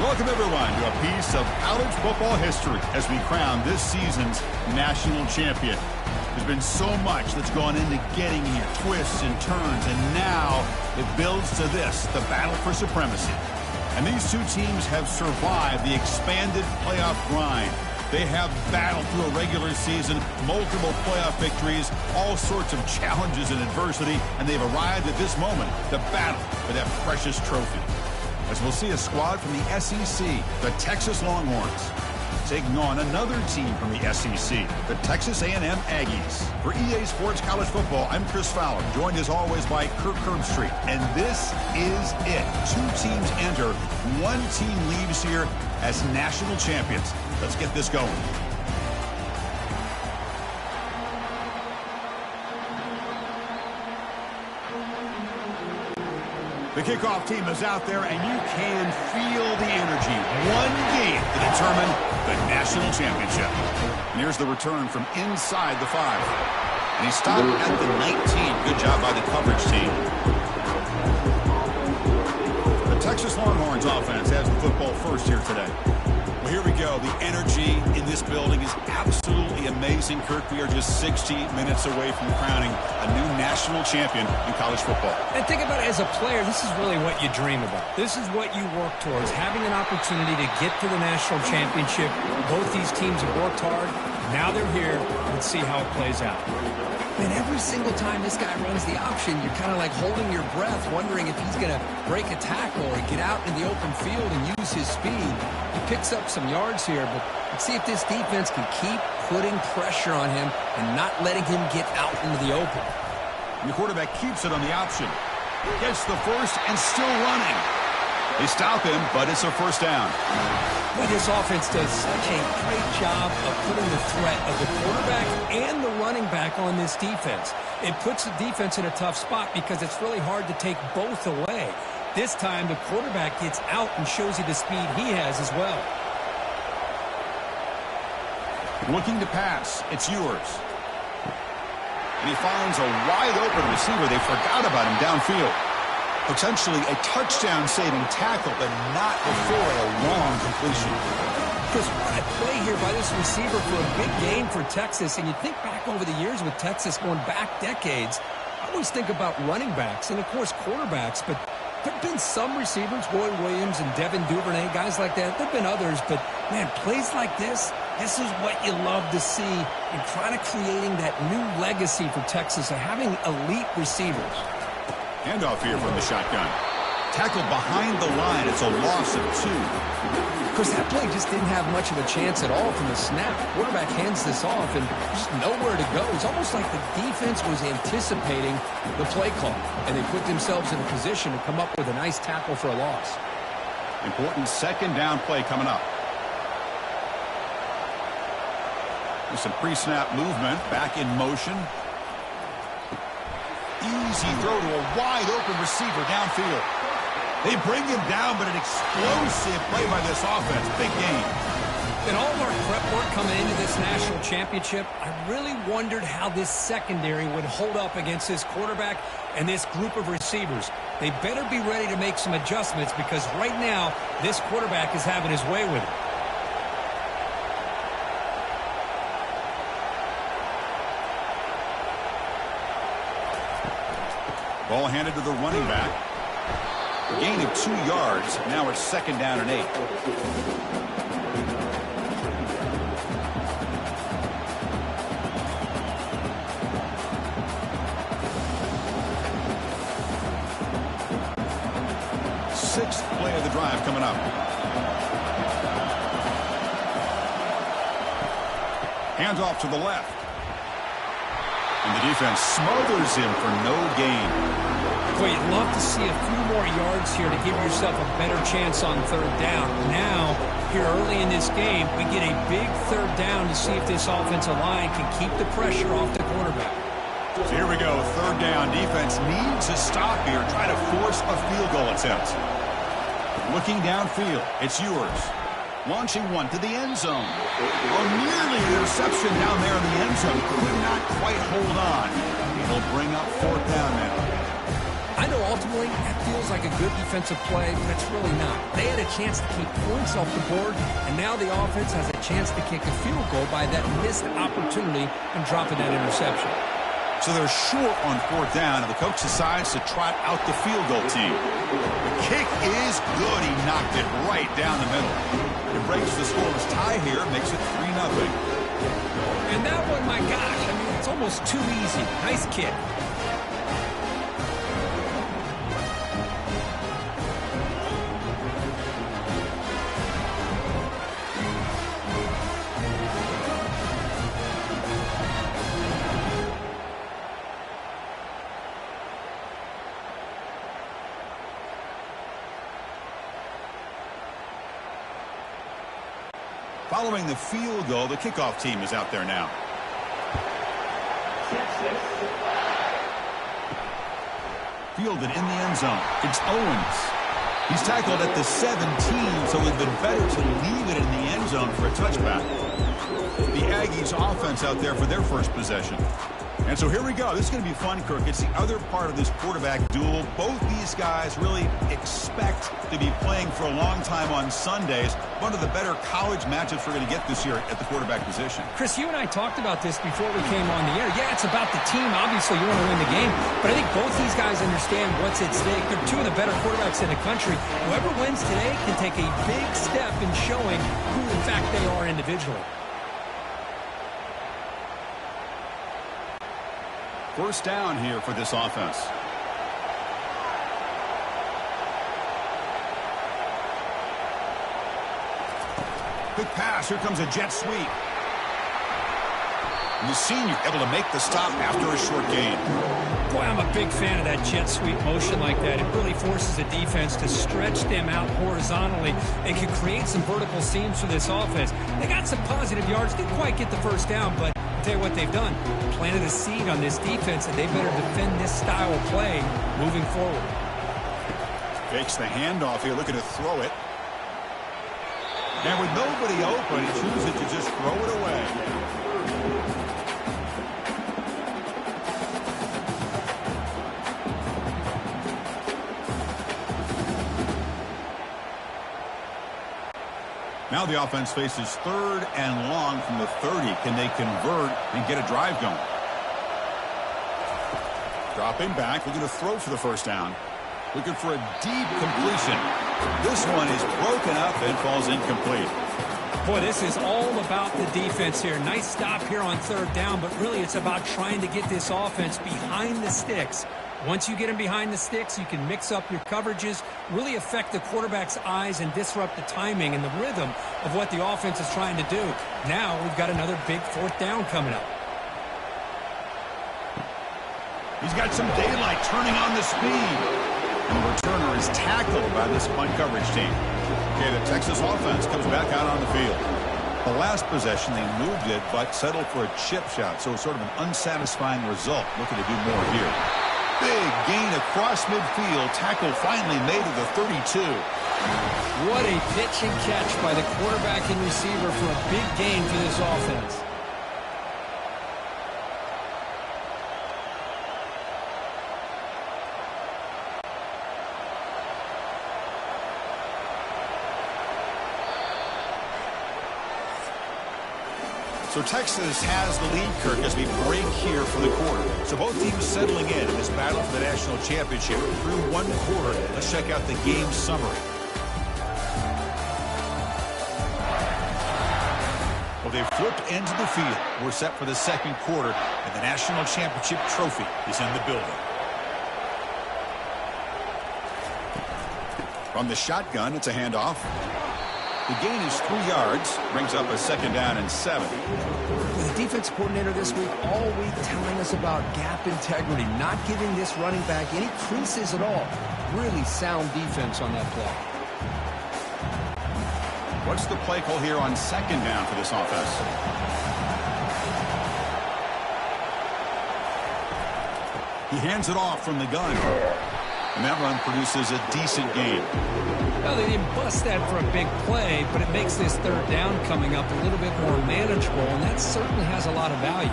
Welcome, everyone, to a piece of college football history as we crown this season's national champion. There's been so much that's gone into getting here, twists and turns, and now it builds to this, the battle for supremacy. And these two teams have survived the expanded playoff grind. They have battled through a regular season, multiple playoff victories, all sorts of challenges and adversity, and they've arrived at this moment, the battle for that precious trophy. As we'll see a squad from the SEC, the Texas Longhorns, taking on another team from the SEC, the Texas A&M Aggies. For EA Sports College Football, I'm Chris Fowler, joined as always by Kirk Herbstreit. And this is it. Two teams enter, one team leaves here as national champions. Let's get this going. The kickoff team is out there, and you can feel the energy. One game to determine the national championship. And here's the return from inside the 5. And he stopped at the 19. Good job by the coverage team. The Texas Longhorns offense has the football first here today. Well, here we go. The energy in this building is absolutely amazing. Kirk, we are just 60 minutes away from crowning a new national champion in college football. And think about it as a player, this is really what you dream about. This is what you work towards, having an opportunity to get to the national championship. Both these teams have worked hard. Now they're here. Let's see how it plays out. And every single time this guy runs the option, you're kind of like holding your breath, wondering if he's going to break a tackle or get out in the open field and use his speed. He picks up some yards here, but let's see if this defense can keep putting pressure on him and not letting him get out into the open. And the quarterback keeps it on the option. Gets the first and still running. They stop him, but it's a first down. But this offense does such a great job of putting the threat of the quarterback and the running back on this defense. It puts the defense in a tough spot because it's really hard to take both away. This time, the quarterback gets out and shows you the speed he has as well. Looking to pass. It's yours. And he finds a wide-open receiver. They forgot about him downfield. Potentially a touchdown-saving tackle, but not before a long completion. Chris, what a play here by this receiver for a big gain for Texas. And you think back over the years with Texas going back decades, I always think about running backs and, of course, quarterbacks. But there have been some receivers, Roy Williams and Devin Duvernay, guys like that. There have been others, but, man, plays like this is what you love to see in kind of creating that new legacy for Texas of having elite receivers. Handoff here from the shotgun. Tackled behind the line. It's a loss of 2. Chris, that play just didn't have much of a chance at all from the snap. Quarterback hands this off and just nowhere to go. It's almost like the defense was anticipating the play call, and they put themselves in a position to come up with a nice tackle for a loss. Important second down play coming up. There's some pre-snap movement. Back in motion. Easy throw to a wide-open receiver downfield. They bring him down, but an explosive play by this offense. Big game. In all of our prep work coming into this national championship, I really wondered how this secondary would hold up against this quarterback and this group of receivers. They better be ready to make some adjustments because right now, this quarterback is having his way with it. Ball handed to the running back. Gain of 2 yards. Now it's second down and 8. Sixth play of the drive coming up. Hands off to the left. And the defense smothers him for no gain. Boy, you'd love to see a few more yards here to give yourself a better chance on third down. Now, here early in this game, we get a big third down to see if this offensive line can keep the pressure off the quarterback. So here we go, third down. Defense needs a stop here, try to force a field goal attempt. Looking downfield, it's yours. Launching one to the end zone. Oh, nearly an interception down there in the end zone. Could not quite hold on. It'll bring up fourth down now. I I know ultimately that feels like a good defensive play, but it's really not. They had a chance to keep points off the board, and now the offense has a chance to kick a field goal by that missed opportunity and dropping that interception. So they're short on 4th down, and the coach decides to trot out the field goal team. The kick is good. He knocked it right down the middle. It breaks the scoreless tie here, makes it 3-0. And that one, my gosh, I mean, it's almost too easy. Nice kick. Following the field goal, the kickoff team is out there now. Fielded in the end zone. It's Owens. He's tackled at the 17, so it would have been better to leave it in the end zone for a touchback. The Aggies offense out there for their first possession. And so here we go. This is going to be fun, Kirk. It's the other part of this quarterback duel. Both these guys really expect to be playing for a long time on Sundays. One of the better college matchups we're going to get this year at the quarterback position. Chris, you and I talked about this before we came on the air. Yeah, it's about the team. Obviously, you want to win the game. But I think both these guys understand what's at stake. They're two of the better quarterbacks in the country. Whoever wins today can take a big step in showing who, in fact, they are individually. First down here for this offense. Quick pass. Here comes a jet sweep. And the senior able to make the stop after a short gain. Boy, I'm a big fan of that jet sweep motion like that. It really forces the defense to stretch them out horizontally and can create some vertical seams for this offense. They got some positive yards. Didn't quite get the first down, but I'll tell you what they've done. Planted a seed on this defense, and they better defend this style of play moving forward. Fakes the handoff here, looking to throw it. And with nobody open, he chooses to just throw it away. Now the offense faces 3rd and long from the 30. Can they convert and get a drive going? Dropping back, looking to throw for the first down. Looking for a deep completion. This one is broken up and falls incomplete. Boy, this is all about the defense here. Nice stop here on 3rd down, but really it's about trying to get this offense behind the sticks. Once you get them behind the sticks, you can mix up your coverages, really affect the quarterback's eyes and disrupt the timing and the rhythm of what the offense is trying to do. Now we've got another big 4th down coming up. He's got some daylight turning on the speed. And the returner is tackled by this punt coverage team. Okay, the Texas offense comes back out on the field. The last possession, they moved it, but settled for a chip shot. So it's sort of an unsatisfying result. Looking to do more here. Big gain across midfield. Tackle finally made to the 32. What a pitch and catch by the quarterback and receiver for a big gain for this offense. So Texas has the lead, Kirk, as we break here for the quarter. So both teams settling in this battle for the national championship through one quarter. Let's check out the game summary. Well, they've flipped into the field. We're set for the second quarter, and the national championship trophy is in the building. From the shotgun, it's a handoff. The gain is 3 yards, brings up a 2nd down and 7. With the defense coordinator this week, all week telling us about gap integrity, not giving this running back any creases at all. Really sound defense on that play. What's the play call here on 2nd down for this offense? He hands it off from the gun. And that run produces a decent gain. Well, they didn't bust that for a big play, but it makes this 3rd down coming up a little bit more manageable, and that certainly has a lot of value.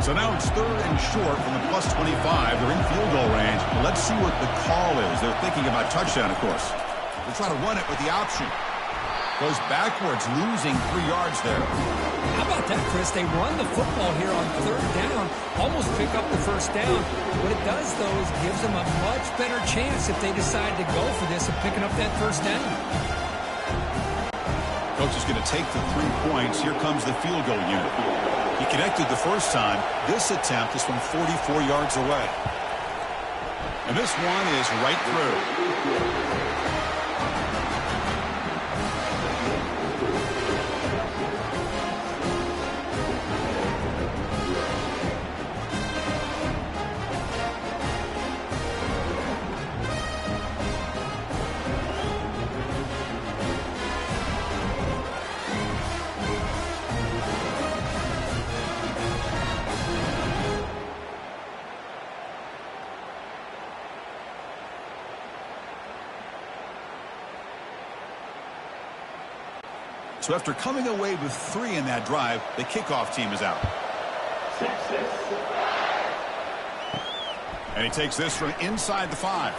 So now it's 3rd and short from the +25. They're in field goal range. Let's see what the call is. They're thinking about touchdown, of course. They're trying to run it with the option. Goes backwards, losing 3 yards there. How about that, Chris? They run the football here on 3rd down, almost pick up the 1st down. What it does, though, is gives them a much better chance if they decide to go for this of picking up that 1st down. Coach is going to take the 3 points. Here comes the field goal unit. He connected the first time. This attempt is from 44 yards away. And this one is right through. So after coming away with 3 in that drive, the kickoff team is out. And he takes this from inside the 5.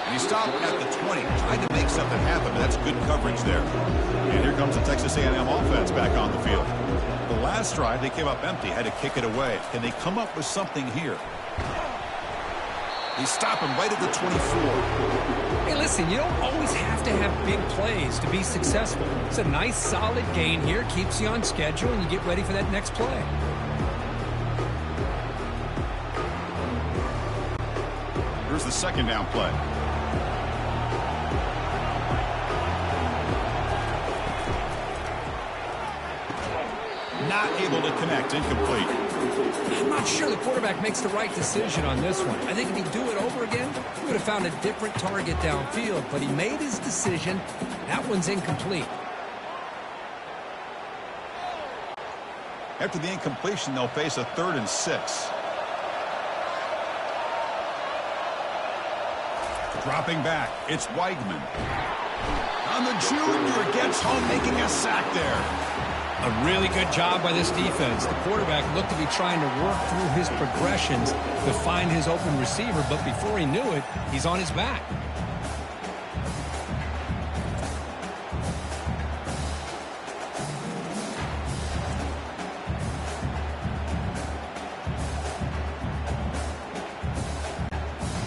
And he stopped at the 20, trying to make something happen, but that's good coverage there. And here comes the Texas A&M offense back on the field. The last drive, they came up empty, had to kick it away. Can they come up with something here? They stop him right at the 24. Hey, listen, you don't always have to have big plays to be successful. It's a nice, solid gain here. Keeps you on schedule, and you get ready for that next play. Here's the 2nd down play. Not able to connect, incomplete. I'm not sure the quarterback makes the right decision on this one. I think if he'd do it over again, he would have found a different target downfield, but he made his decision. That one's incomplete. After the incompletion, they'll face a 3rd and 6. Dropping back, it's Weigman. On the junior, gets home, making a sack there. A really good job by this defense. The quarterback looked to be trying to work through his progressions to find his open receiver, but before he knew it, he's on his back.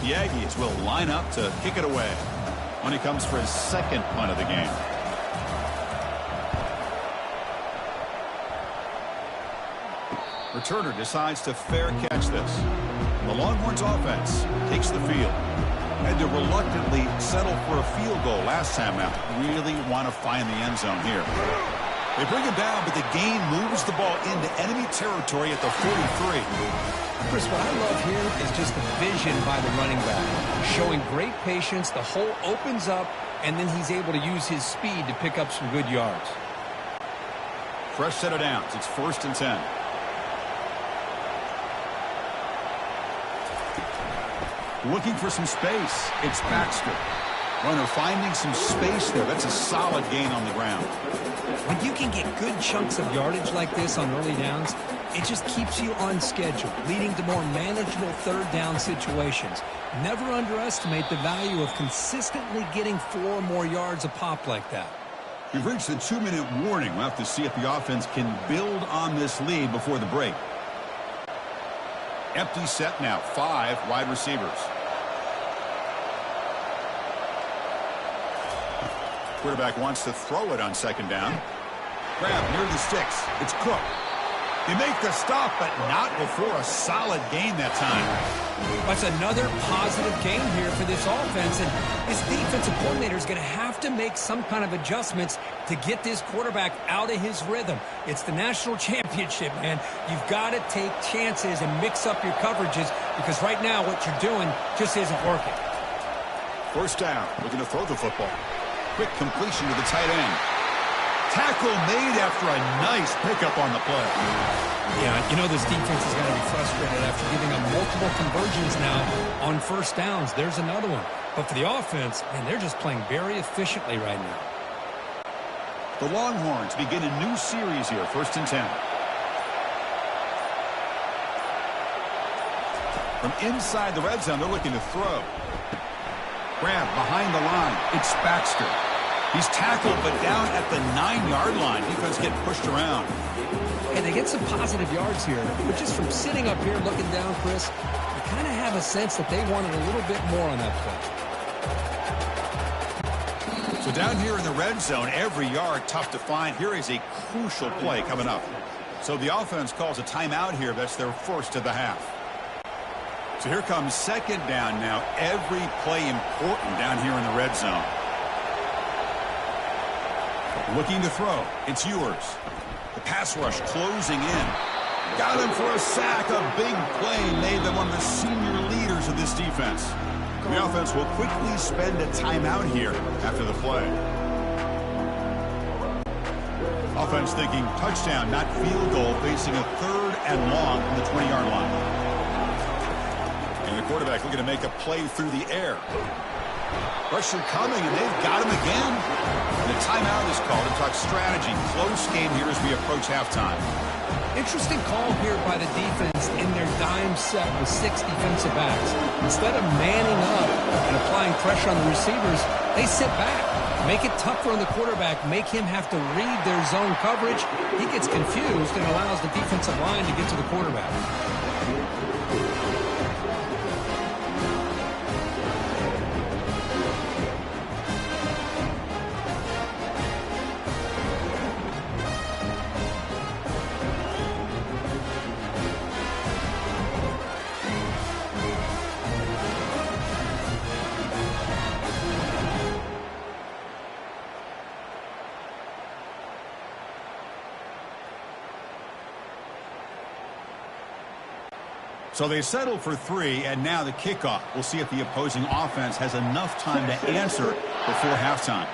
The Aggies will line up to kick it away when he comes for his 2nd punt of the game. Returner decides to fair catch this. The Longhorns offense takes the field. Had to reluctantly settle for a field goal last time out. Really want to find the end zone here. They bring him down, but the gain moves the ball into enemy territory at the 43. Chris, what I love here is just the vision by the running back. Showing great patience, the hole opens up, and then he's able to use his speed to pick up some good yards. Fresh set of downs. It's 1st and 10. Looking for some space. It's Baxter. Runner finding some space there. That's a solid gain on the ground. When you can get good chunks of yardage like this on early downs, it just keeps you on schedule, leading to more manageable 3rd down situations. Never underestimate the value of consistently getting 4 or more yards a pop like that. We've reached the 2-minute warning. We'll have to see if the offense can build on this lead before the break. Empty set now. 5 wide receivers. Quarterback wants to throw it on 2nd down. Grab near the sticks. It's Cook. They make the stop, but not before a solid gain that time. That's another positive gain here for this offense, and this defensive coordinator is going to have to make some kind of adjustments to get this quarterback out of his rhythm. It's the national championship, man. You've got to take chances and mix up your coverages, because right now what you're doing just isn't working. 1st down. Looking to throw the football. Quick completion to the tight end. Tackle made after a nice pickup on the play. Yeah, you know this defense is going to be frustrated after giving up multiple conversions now on 1st downs. There's another one. But for the offense, man, they're just playing very efficiently right now. The Longhorns begin a new series here, 1st and 10. From inside the red zone, they're looking to throw. Grab behind the line. It's Baxter. He's tackled, but down at the 9-yard line. Defense getting pushed around. And they get some positive yards here. But just from sitting up here looking down, Chris, you kind of have a sense that they wanted a little bit more on that play. So down here in the red zone, every yard tough to find. Here is a crucial play coming up. So the offense calls a timeout here. That's their first of the half. So here comes second down now. Every play important down here in the red zone. Looking to throw. It's yours. The pass rush closing in. Got him for a sack. A big play made them one of the senior leaders of this defense. The offense will quickly spend a timeout here after the play. Offense thinking touchdown, not field goal, facing a 3rd and long from the 20-yard line. And the quarterback looking to make a play through the air. Pressure coming, and they've got him again. And the timeout is called to talk strategy. Close game here as we approach halftime. Interesting call here by the defense in their dime set with 6 defensive backs. Instead of manning up and applying pressure on the receivers, they sit back. Make it tougher on the quarterback. Make him have to read their zone coverage. He gets confused and allows the defensive line to get to the quarterback. So they settle for 3, and now the kickoff. We'll see if the opposing offense has enough time to answer before halftime.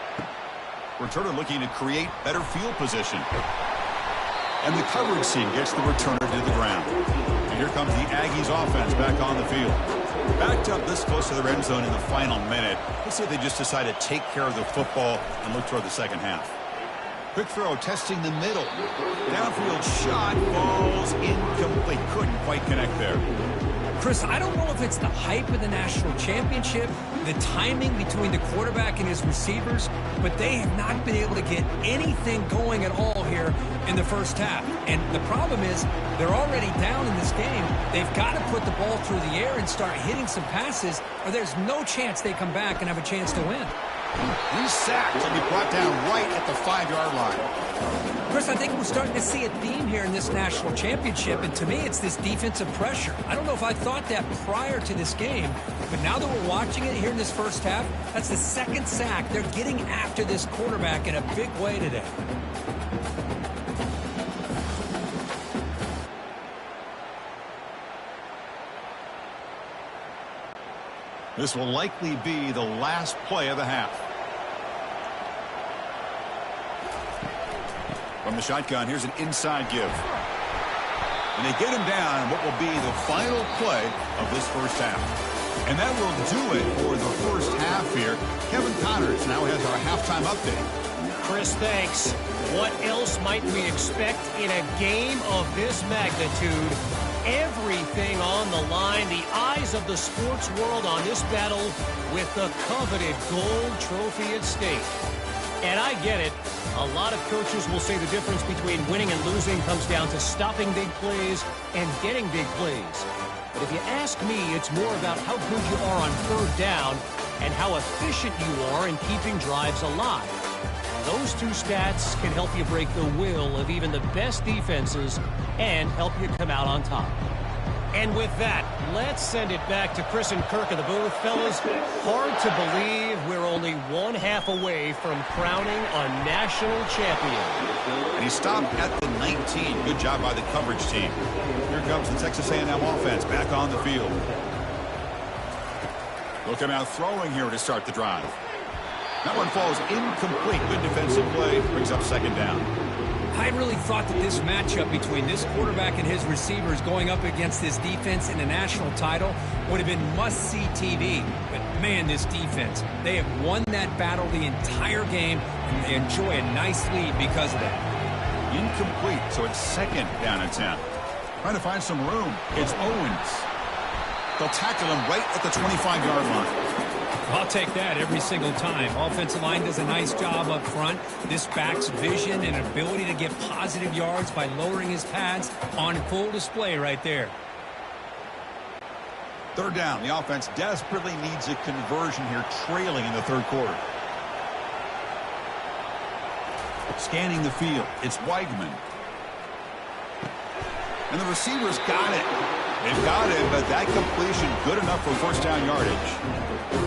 Returner looking to create better field position. And the coverage team gets the returner to the ground. And here comes the Aggies offense back on the field. Backed up this close to the end zone in the final minute. Let's see if they just decide to take care of the football and look toward the second half. Quick throw, testing the middle. Downfield shot, falls incomplete. Couldn't quite connect there. Chris, I don't know if it's the hype of the national championship, the timing between the quarterback and his receivers, but they have not been able to get anything going at all here in the first half. And the problem is they're already down in this game. They've got to put the ball through the air and start hitting some passes, or there's no chance they come back and have a chance to win. He's sacked and be brought down right at the 5-yard line. Chris, I think we're starting to see a theme here in this national championship, and to me it's this defensive pressure. I don't know if I thought that prior to this game, but now that we're watching it here in this first half, that's the 2nd sack. They're getting after this quarterback in a big way today. This will likely be the last play of the half. From the shotgun, here's an inside give. And they get him down what will be the final play of this first half. And that will do it for the first half here. Kevin Connors now has our halftime update. Chris, thanks. What else might we expect in a game of this magnitude? Everything on the line, the eyes of the sports world on this battle with the coveted gold trophy at stake. And I get it. A lot of coaches will say the difference between winning and losing comes down to stopping big plays and getting big plays. But if you ask me, it's more about how good you are on 3rd down and how efficient you are in keeping drives alive. Those 2 stats can help you break the will of even the best defenses and help you come out on top. And with that, let's send it back to Chris and Kirk in the booth. Fellas, hard to believe we're only 1 half away from crowning a national champion. And he stopped at the 19. Good job by the coverage team. Here comes the Texas A&M offense back on the field. Looking out throwing here to start the drive. That one falls incomplete. Good defensive play. Brings up 2nd down. I really thought that this matchup between this quarterback and his receivers going up against this defense in a national title would have been must-see TV. But, man, this defense, they have won that battle the entire game, and they enjoy a nice lead because of that. Incomplete, so it's 2nd down and 10. Trying to find some room. It's Owens. They'll tackle him right at the 25-yard line. I'll take that every single time. Offensive line does a nice job up front. This back's vision and ability to get positive yards by lowering his pads on full display right there. Third down. The offense desperately needs a conversion here, trailing in the third quarter. Scanning the field, it's Weigman. And the receivers got it. They've got it, but that completion good enough for first down yardage.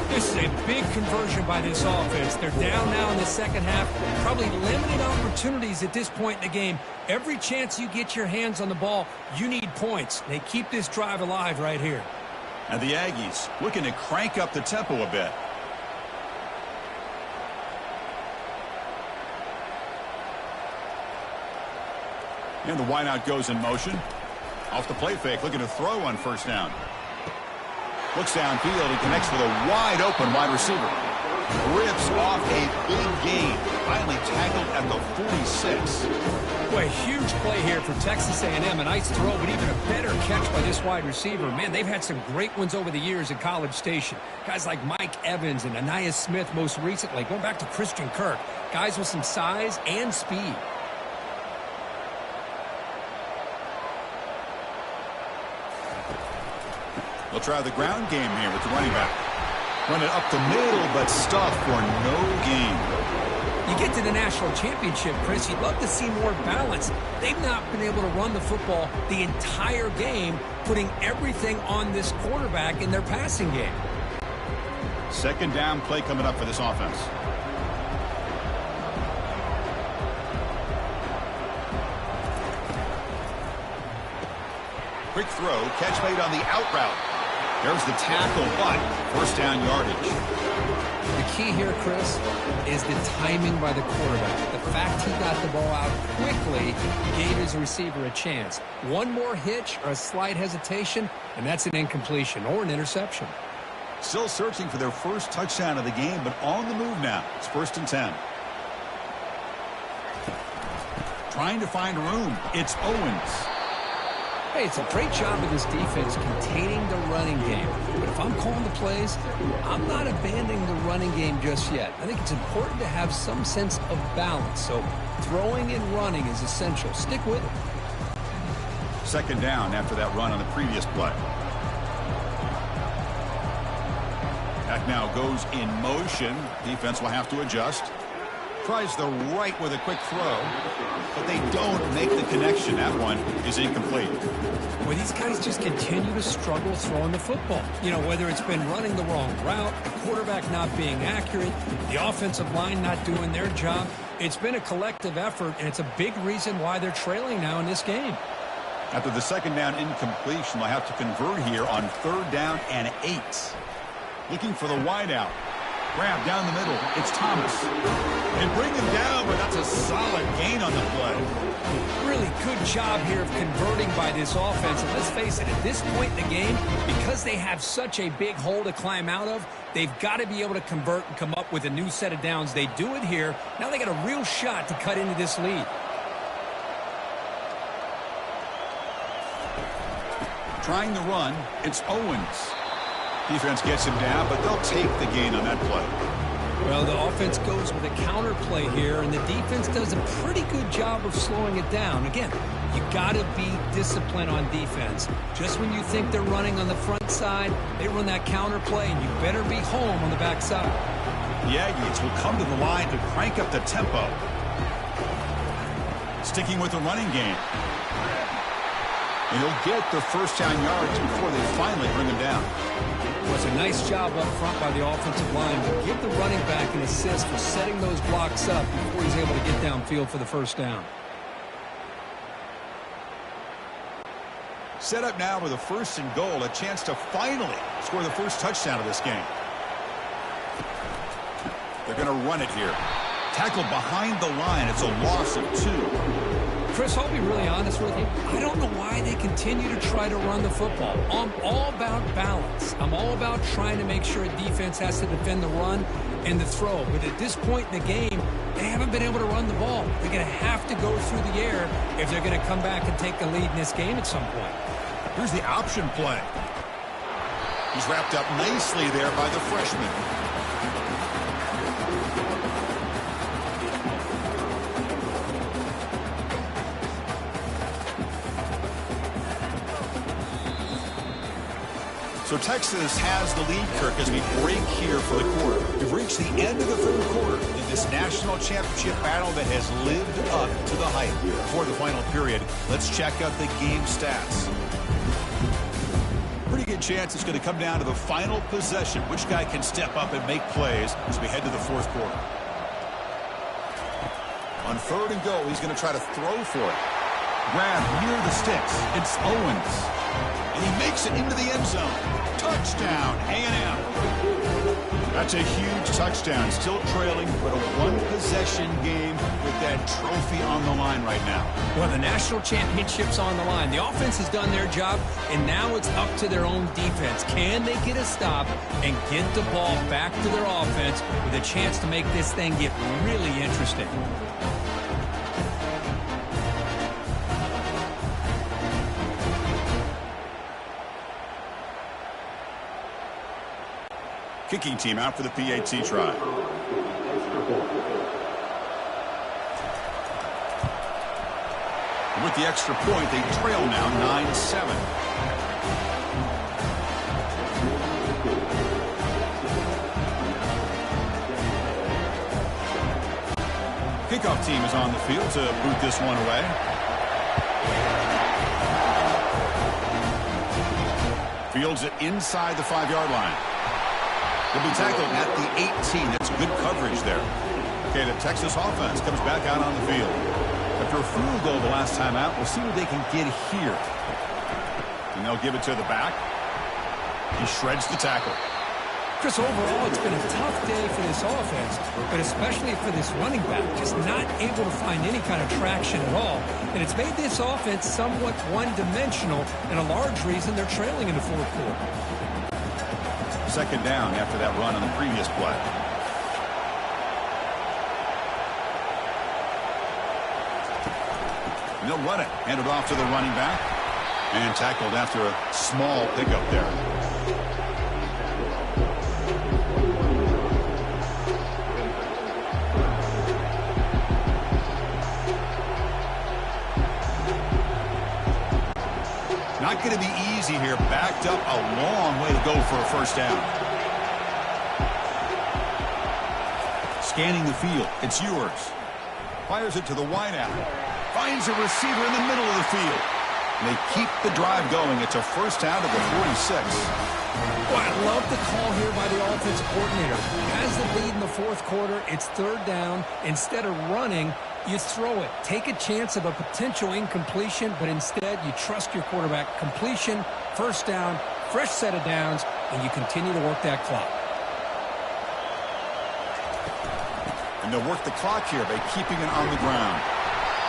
This is a big conversion by this offense. They're down now in the second half. Probably limited opportunities at this point in the game. Every chance you get your hands on the ball, you need points. They keep this drive alive right here. And the Aggies looking to crank up the tempo a bit. And the wideout goes in motion. Off the play fake, looking to throw on first down. Looks downfield, he connects with a wide open wide receiver. Rips off a big gain. Finally tackled at the 46. Boy, huge play here for Texas A&M. A nice throw, but even a better catch by this wide receiver. Man, they've had some great ones over the years at College Station. Guys like Mike Evans and Aniyah Smith most recently. Going back to Christian Kirk. Guys with some size and speed. They'll try the ground game here with the running back. Run it up the middle, but stuffed for no gain. You get to the national championship, Chris, you'd love to see more balance. They've not been able to run the football the entire game, putting everything on this quarterback in their passing game. Second down play coming up for this offense. Quick throw, catch made on the out route. There's the tackle, but first down yardage. The key here, Chris, is the timing by the quarterback. The fact he got the ball out quickly gave his receiver a chance. One more hitch or a slight hesitation, and that's an incompletion or an interception. Still searching for their first touchdown of the game, but on the move now. It's 1st and 10. Trying to find room. It's Owens. Hey, it's a great job of this defense containing the running game. But if I'm calling the plays, I'm not abandoning the running game just yet. I think it's important to have some sense of balance. So throwing and running is essential. Stick with it. Second down after that run on the previous play. Back now goes in motion. Defense will have to adjust. Tries the right with a quick throw, but they don't make the connection. That one is incomplete. Well, these guys just continue to struggle throwing the football. You know, whether it's been running the wrong route, the quarterback not being accurate, the offensive line not doing their job. It's been a collective effort, and it's a big reason why they're trailing now in this game. After the second down incompletion, they'll have to convert here on 3rd down and 8. Looking for the wideout. Grab down the middle. It's Thomas. And bring him down, but that's a solid gain on the play. Really good job here of converting by this offense. And let's face it, at this point in the game, because they have such a big hole to climb out of, they've got to be able to convert and come up with a new set of downs. They do it here. Now they got a real shot to cut into this lead. Trying the run, it's Owens. Defense gets him down, but they'll take the gain on that play. Well, the offense goes with a counter play here, and the defense does a pretty good job of slowing it down. Again, you got to be disciplined on defense. Just when you think they're running on the front side, they run that counter play, and you better be home on the back side. The Aggies will come to the line to crank up the tempo. Sticking with the running game. And he'll get the first down yards before they finally bring him down. Well, it's a nice job up front by the offensive line to give the running back an assist for setting those blocks up before he's able to get downfield for the first down. Set up now with a 1st and goal, a chance to finally score the first touchdown of this game. They're going to run it here. Tackled behind the line. It's a loss of 2. Chris, I'll be really honest with you. I don't know why they continue to try to run the football. I'm all about balance. I'm all about trying to make sure a defense has to defend the run and the throw. But at this point in the game, they haven't been able to run the ball. They're going to have to go through the air if they're going to come back and take the lead in this game at some point. Here's the option play. He's wrapped up nicely there by the freshman. So Texas has the lead, Kirk, as we break here for the quarter. We've reached the end of the third quarter in this national championship battle that has lived up to the hype. Before the final period, let's check out the game stats. Pretty good chance it's going to come down to the final possession. Which guy can step up and make plays as we head to the fourth quarter. On third and goal, he's going to try to throw for it. Grab near the sticks. It's Owens. And he makes it into the end zone. Touchdown, A&M. That's a huge touchdown. Still trailing, but a one-possession game with that trophy on the line right now. Well, the national championship's on the line. The offense has done their job, and now it's up to their own defense. Can they get a stop and get the ball back to their offense with a chance to make this thing get really interesting? Kicking team out for the PAT try. And with the extra point, they trail now 9-7. Kickoff team is on the field to boot this one away. Fields it inside the 5-yard line. Will be tackled at the 18. That's good coverage there. Okay, the Texas offense comes back out on the field. After a field goal the last time out, we'll see what they can get here. And they'll give it to the back. He shreds the tackle. Chris, overall, it's been a tough day for this offense, but especially for this running back, just not able to find any kind of traction at all. And it's made this offense somewhat one-dimensional, and a large reason they're trailing in the fourth quarter. Second down after that run on the previous play. And they'll run it. Hand it off to the running back. And tackled after a small pickup there. Not going to be easy here. Backed up a long way to go for a first down. Scanning the field. It's yours. Fires it to the wideout. Finds a receiver in the middle of the field. And they keep the drive going. It's a first down to the 46. Well, I love the call here by the offensive coordinator. Has the lead in the fourth quarter. It's third down. Instead of running, you throw it. Take a chance of a potential incompletion, but instead you trust your quarterback. Completion, first down, fresh set of downs, and you continue to work that clock. And they'll work the clock here by keeping it on the ground.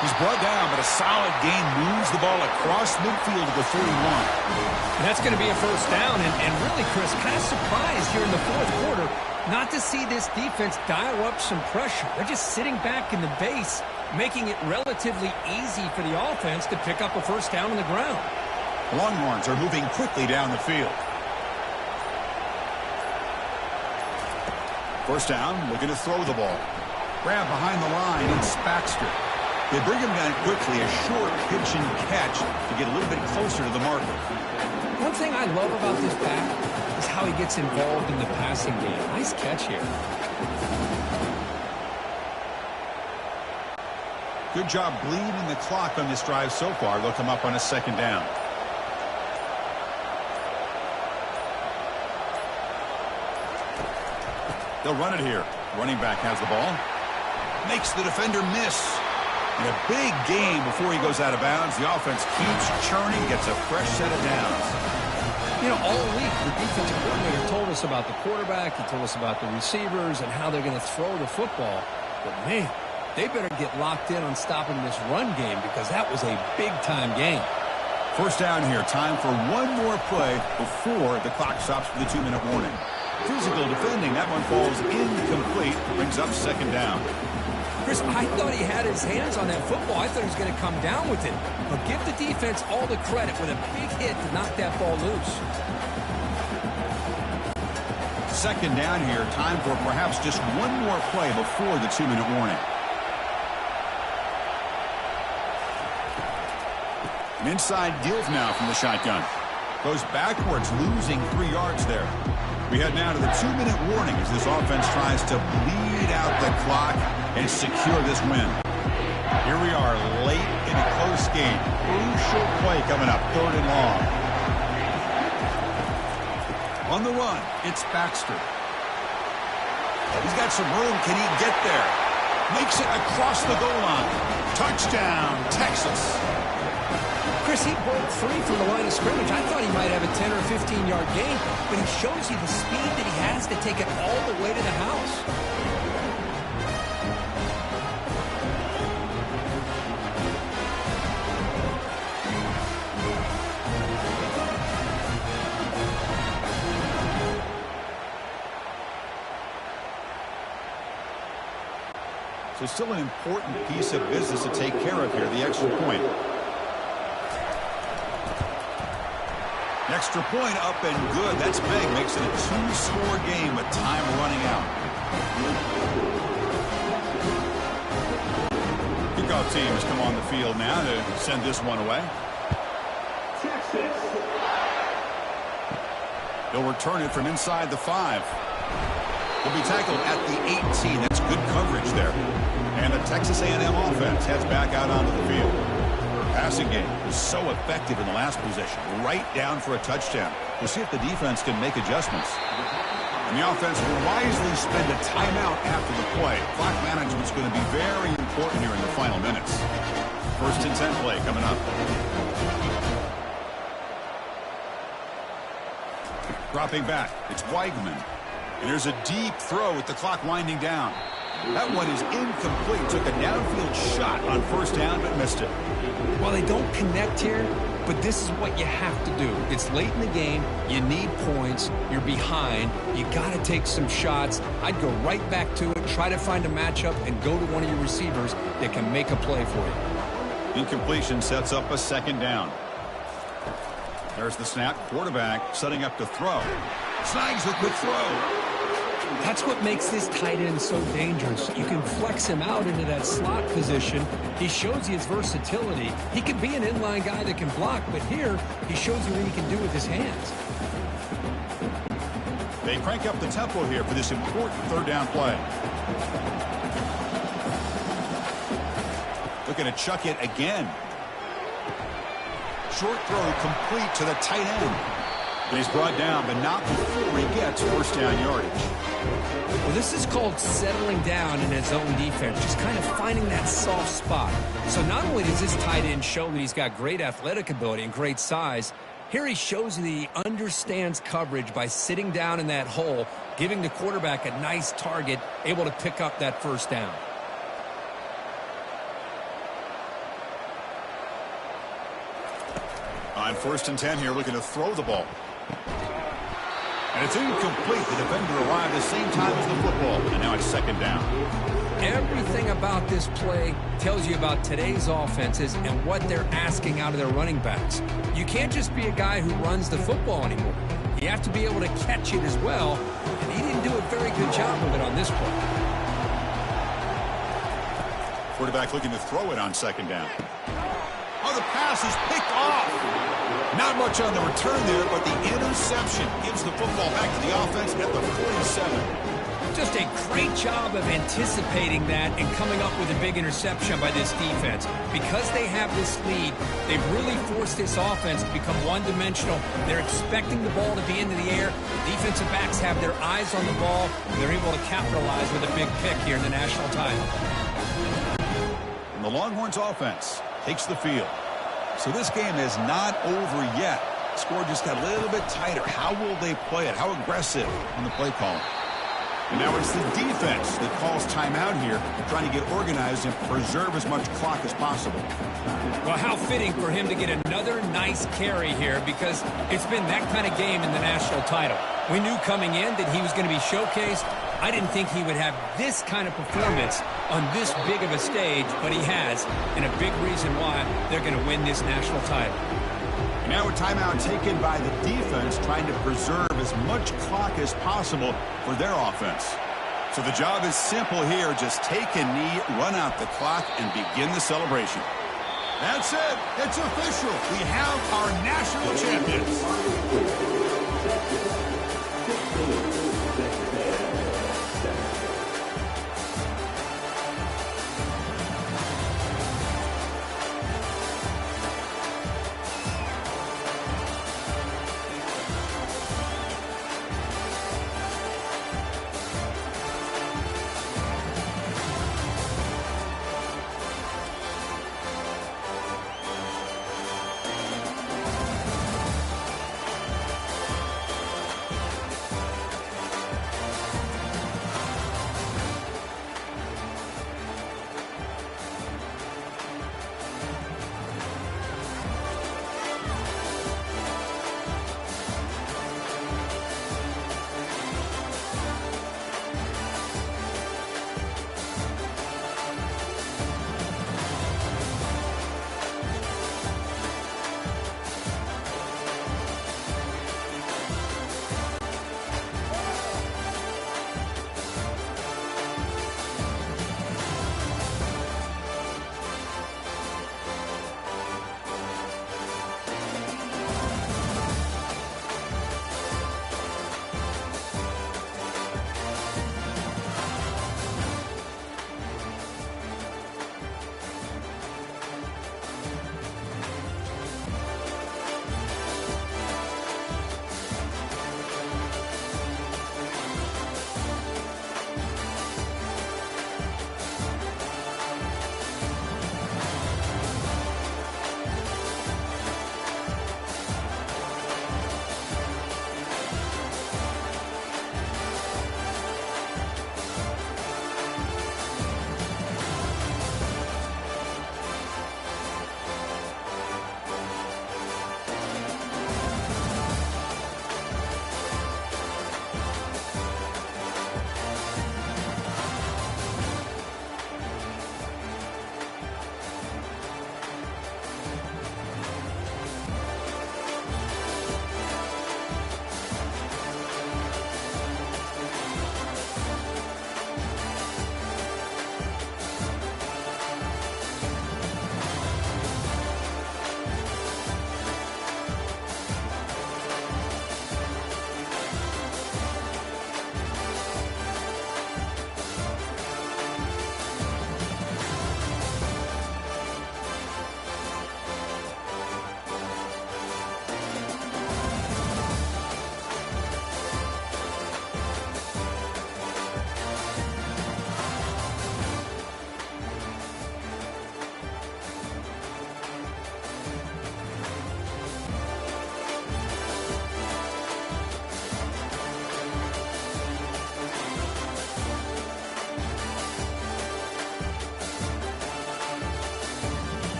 He's brought down, but a solid gain moves the ball across midfield to the 41. And that's going to be a first down, and really, Chris, kind of surprised here in the fourth quarter not to see this defense dial up some pressure. They're just sitting back in the base, making it relatively easy for the offense to pick up a first down on the ground. Longhorns are moving quickly down the field. First down, looking to throw the ball. Grab behind the line, it's Baxter. They bring him down quickly, a short pitch and catch to get a little bit closer to the marker. One thing I love about this back is how he gets involved in the passing game. Nice catch here. Good job bleeding the clock on this drive so far. They'll come up on a second down. They'll run it here. Running back has the ball. Makes the defender miss. And a big gain before he goes out of bounds. The offense keeps churning, gets a fresh set of downs. You know, all week, the defensive coordinator told us about the quarterback. He told us about the receivers and how they're going to throw the football. But, man, they better get locked in on stopping this run game because that was a big-time game. First down here. Time for one more play before the clock stops for the 2-minute warning. Physical defending. That one falls incomplete. Brings up second down. Chris, I thought he had his hands on that football. I thought he was going to come down with it. But give the defense all the credit with a big hit to knock that ball loose. second down here. Time for perhaps just one more play before the 2-minute warning. An inside give now from the shotgun. Goes backwards, losing 3 yards there. We head now to the 2-minute warning as this offense tries to bleed out the clock and secure this win. Here we are late in a close game. Crucial play coming up, 3rd and long. On the run, it's Baxter. He's got some room. Can he get there? Makes it across the goal line. Touchdown, Texas. Chris, he broke free from the line of scrimmage. I thought he might have a 10 or 15-yard gain, but he shows you the speed that he has to take it all the way to the house. So still an important piece of business to take care of here, the extra point. Extra point up and good. That's big. Makes it a 2-score game with time running out. Kickoff team has come on the field now to send this one away. He'll return it from inside the 5. He'll be tackled at the 18. That's good coverage there. And the Texas A&M offense heads back out onto the field. Passing game was so effective in the last possession, right down for a touchdown. We'll see if the defense can make adjustments. And the offense will wisely spend a timeout after the play. Clock management's going to be very important here in the final minutes. 1st and 10 play coming up. Dropping back, it's Weigman. And there's a deep throw with the clock winding down. That one is incomplete. Took a downfield shot on 1st down, but missed it. Well, they don't connect here, but this is what you have to do. It's late in the game. You need points. You're behind. You got to take some shots. I'd go right back to it, try to find a matchup, and go to one of your receivers that can make a play for you. Incompletion sets up a 2nd down. There's the snap. Quarterback setting up to throw. Snags the quick throw. That's what makes this tight end so dangerous. You can flex him out into that slot position. He shows you his versatility. He can be an inline guy that can block, but here he shows you what he can do with his hands. They crank up the tempo here for this important 3rd down play. Looking to chuck it again. Short throw complete to the tight end. And he's brought down, but not before he gets 1st down yardage. Well, this is called settling down in his own defense, just kind of finding that soft spot. So not only does this tight end show that he's got great athletic ability and great size, here he shows that he understands coverage by sitting down in that hole, giving the quarterback a nice target, able to pick up that 1st down. On 1st and 10 here, looking to throw the ball. And it's incomplete. The defender arrived at the same time as the football. And now it's 2nd down. Everything about this play tells you about today's offenses and what they're asking out of their running backs. You can't just be a guy who runs the football anymore. You have to be able to catch it as well. And he didn't do a very good job of it on this play. Quarterback looking to throw it on 2nd down. Oh, the pass is picked off. Not much on the return there, but the interception gives the football back to the offense at the 47. Just a great job of anticipating that and coming up with a big interception by this defense. Because they have this lead, they've really forced this offense to become one-dimensional. They're expecting the ball to be into the air. Defensive backs have their eyes on the ball, and they're able to capitalize with a big pick here in the national title. And the Longhorns offense takes the field. So this game is not over yet. Score just got a little bit tighter. How will they play it? How aggressive on the play call? And now it's the defense that calls timeout here, trying to get organized and preserve as much clock as possible. Well, how fitting for him to get another nice carry here, because it's been that kind of game in the national title. We knew coming in that he was going to be showcased. I didn't think he would have this kind of performance on this big of a stage, but he has, and a big reason why they're going to win this national title. Now a timeout taken by the defense, trying to preserve as much clock as possible for their offense. So the job is simple here. Just take a knee, run out the clock, and begin the celebration. That's it. It's official. We have our national champions.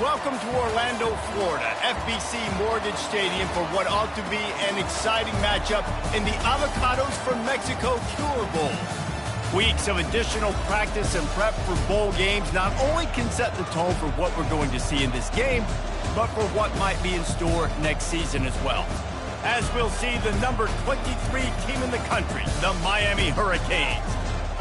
Welcome to Orlando, Florida, FBC Mortgage Stadium for what ought to be an exciting matchup in the Avocados from Mexico Cure Bowl. Weeks of additional practice and prep for bowl games not only can set the tone for what we're going to see in this game, but for what might be in store next season as well. As we'll see the number 23 team in the country, the Miami Hurricanes,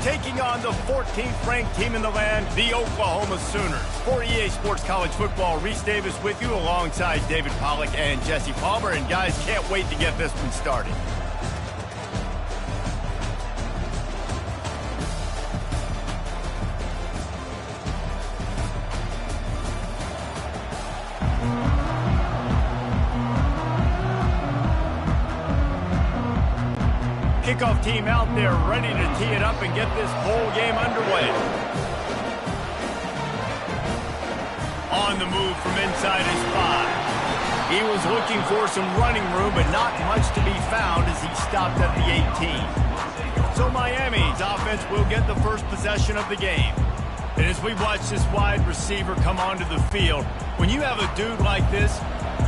taking on the 14th ranked team in the land, the Oklahoma Sooners. For EA Sports College Football, Reese Davis with you alongside David Pollack and Jesse Palmer. And guys, can't wait to get this one started. Kickoff team out there ready to tee it up and get this bowl game underway. On the move from inside his 5. He was looking for some running room, but not much to be found as he stopped at the 18. So Miami's offense will get the first possession of the game. And as we watch this wide receiver come onto the field, when you have a dude like this,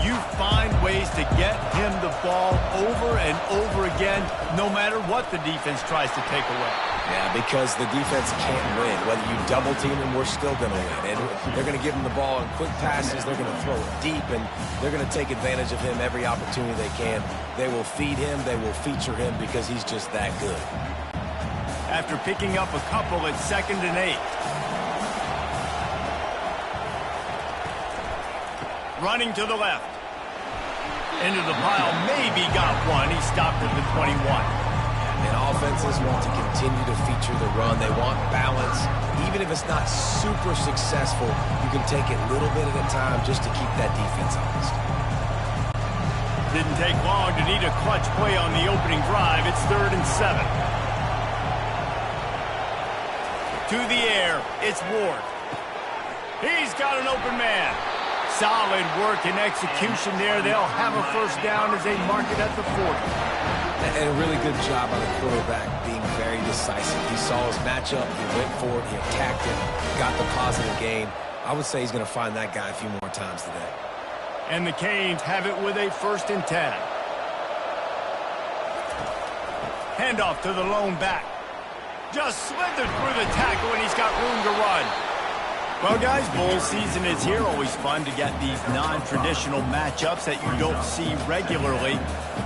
you find ways to get him the ball over and over again, no matter what the defense tries to take away. Yeah, because the defense can't win. Whether you double team him, we're still going to win. And they're going to give him the ball in quick passes. They're going to throw it deep, and they're going to take advantage of him every opportunity they can. They will feed him. They will feature him because he's just that good. After picking up a couple at 2nd and 8. Running to the left. Into the pile, maybe got one. He stopped at the 21. And offenses want to continue to feature the run. They want balance. Even if it's not super successful, you can take it little bit at a time just to keep that defense honest. Didn't take long to need a clutch play on the opening drive. It's 3rd and 7. To the air, it's Ward. He's got an open man. Solid work and execution there. They'll have a first down as they mark it at the 40. And a really good job by the quarterback being very decisive. He saw his matchup, he went for it, he attacked it, got the positive gain. I would say he's going to find that guy a few more times today. And the Canes have it with a 1st and 10. Handoff to the lone back. Just slithered through the tackle, and he's got room to run. Well, guys, bowl season is here. Always fun to get these non-traditional matchups that you don't see regularly.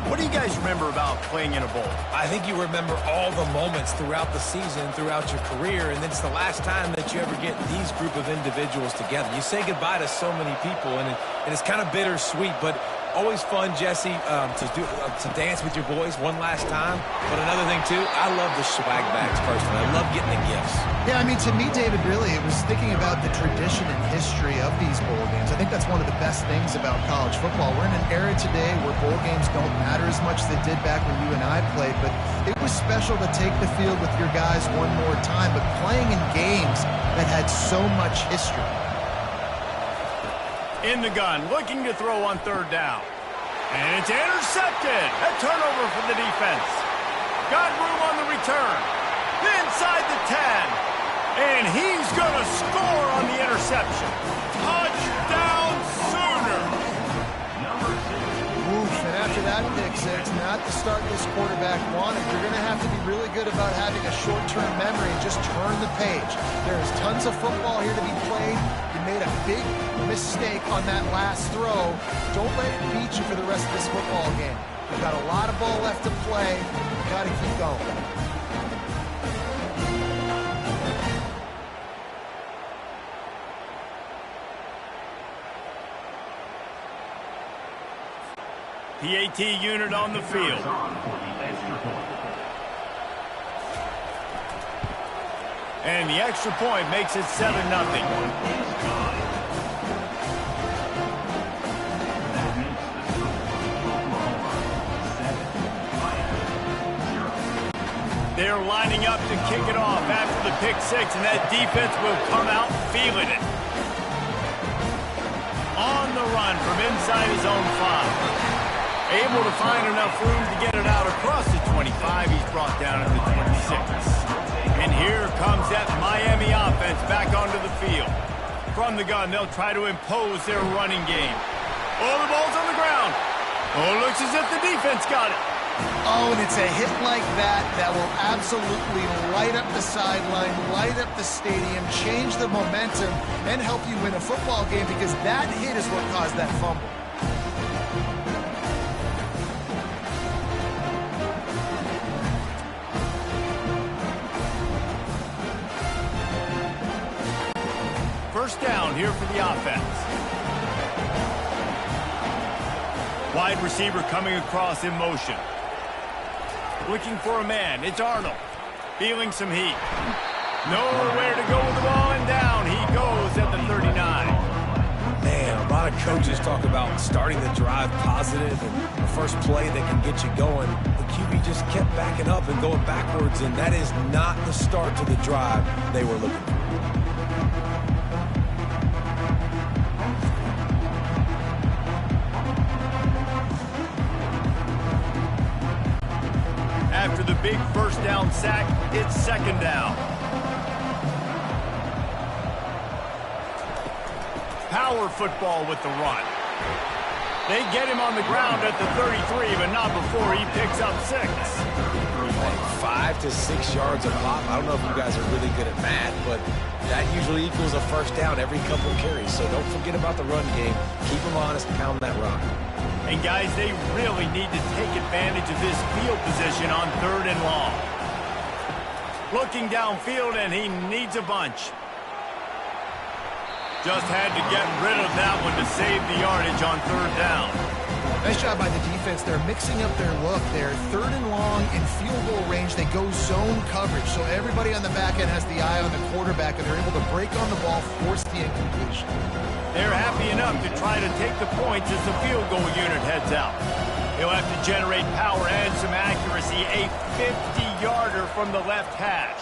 What do you guys remember about playing in a bowl? I think you remember all the moments throughout the season, throughout your career, and it's the last time that you ever get these group of individuals together. You say goodbye to so many people, and it's kind of bittersweet, but always fun, Jesse, to dance with your boys one last time. But another thing, too, I love the swag bags personally. I love getting the gifts. Yeah, I mean, to me, David, really, it was thinking about the tradition and history of these bowl games. I think that's one of the best things about college football. We're in an era today where bowl games don't matter as much as they did back when you and I played, but it was special to take the field with your guys one more time, but playing in games that had so much history. In the gun, looking to throw on 3rd down. And it's intercepted. A turnover for the defense. Got room on the return. Inside the 10. And he's going to score on the interception. Touchdown, Sooners. Whoosh, and after that pick six, not the start this quarterback wanted. You're going to have to be really good about having a short-term memory and just turn the page. There's tons of football here to be played. You made a big mistake on that last throw. Don't let it beat you for the rest of this football game. You've got a lot of ball left to play. You've got to keep going. PAT unit on the field. And the extra point makes it 7-0. They're lining up to kick it off after the pick six, and that defense will come out feeling it. On the run from inside his own 5. Able to find enough room to get it out across the 25. He's brought down at the 26. And here comes that Miami offense back onto the field. From the gun, they'll try to impose their running game. Oh, the ball's on the ground. Oh, looks as if the defense got it. Oh, and it's a hit like that that will absolutely light up the sideline, light up the stadium, change the momentum, and help you win a football game, because that hit is what caused that fumble. First down here for the offense. Wide receiver coming across in motion. Looking for a man. It's Arnold. Feeling some heat. Nowhere to go with the ball, and down he goes at the 39. Man, a lot of coaches talk about starting the drive positive and the first play that can get you going. The QB just kept backing up and going backwards, and that is not the start to the drive they were looking for. After the big first down sack, it's second down. Power football with the run. They get him on the ground at the 33, but not before he picks up 6. Like 5 to 6 yards a pop. I don't know if you guys are really good at math, but that usually equals a first down every couple carries. So don't forget about the run game. Keep them honest, pound that rock. And guys, they really need to take advantage of this field position on 3rd and long. Looking downfield, and he needs a bunch. Just had to get rid of that one to save the yardage on 3rd down. Nice job by the defense. They're mixing up their look. They're 3rd and long in field goal range. They go zone coverage, so everybody on the back end has the eye on the quarterback, and they're able to break on the ball, force the incompletion. They're happy enough to try to take the points as the field goal unit heads out. He'll have to generate power and some accuracy. A 50-yarder from the left hash.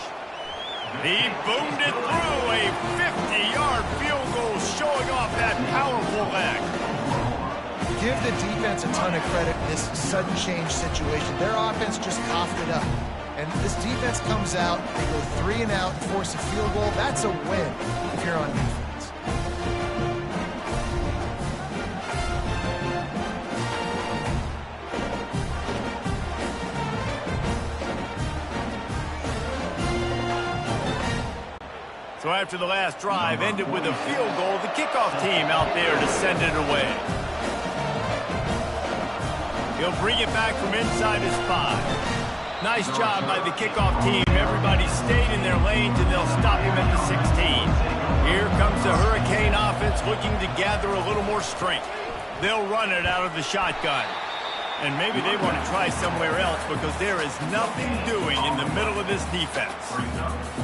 He boomed it through. A 50-yard field goal, showing off that powerful leg. Give the defense a ton of credit in this sudden change situation. Their offense just coughed it up. And this defense comes out, they go 3 and out and force a field goal. That's a win if you're on defense. So after the last drive ended with a field goal, the kickoff team out there to send it away. He'll bring it back from inside his 5. Nice job by the kickoff team. Everybody stayed in their lanes, and they'll stop him at the 16. Here comes the Hurricane offense looking to gather a little more strength. They'll run it out of the shotgun. And maybe they want to try somewhere else, because there is nothing doing in the middle of this defense.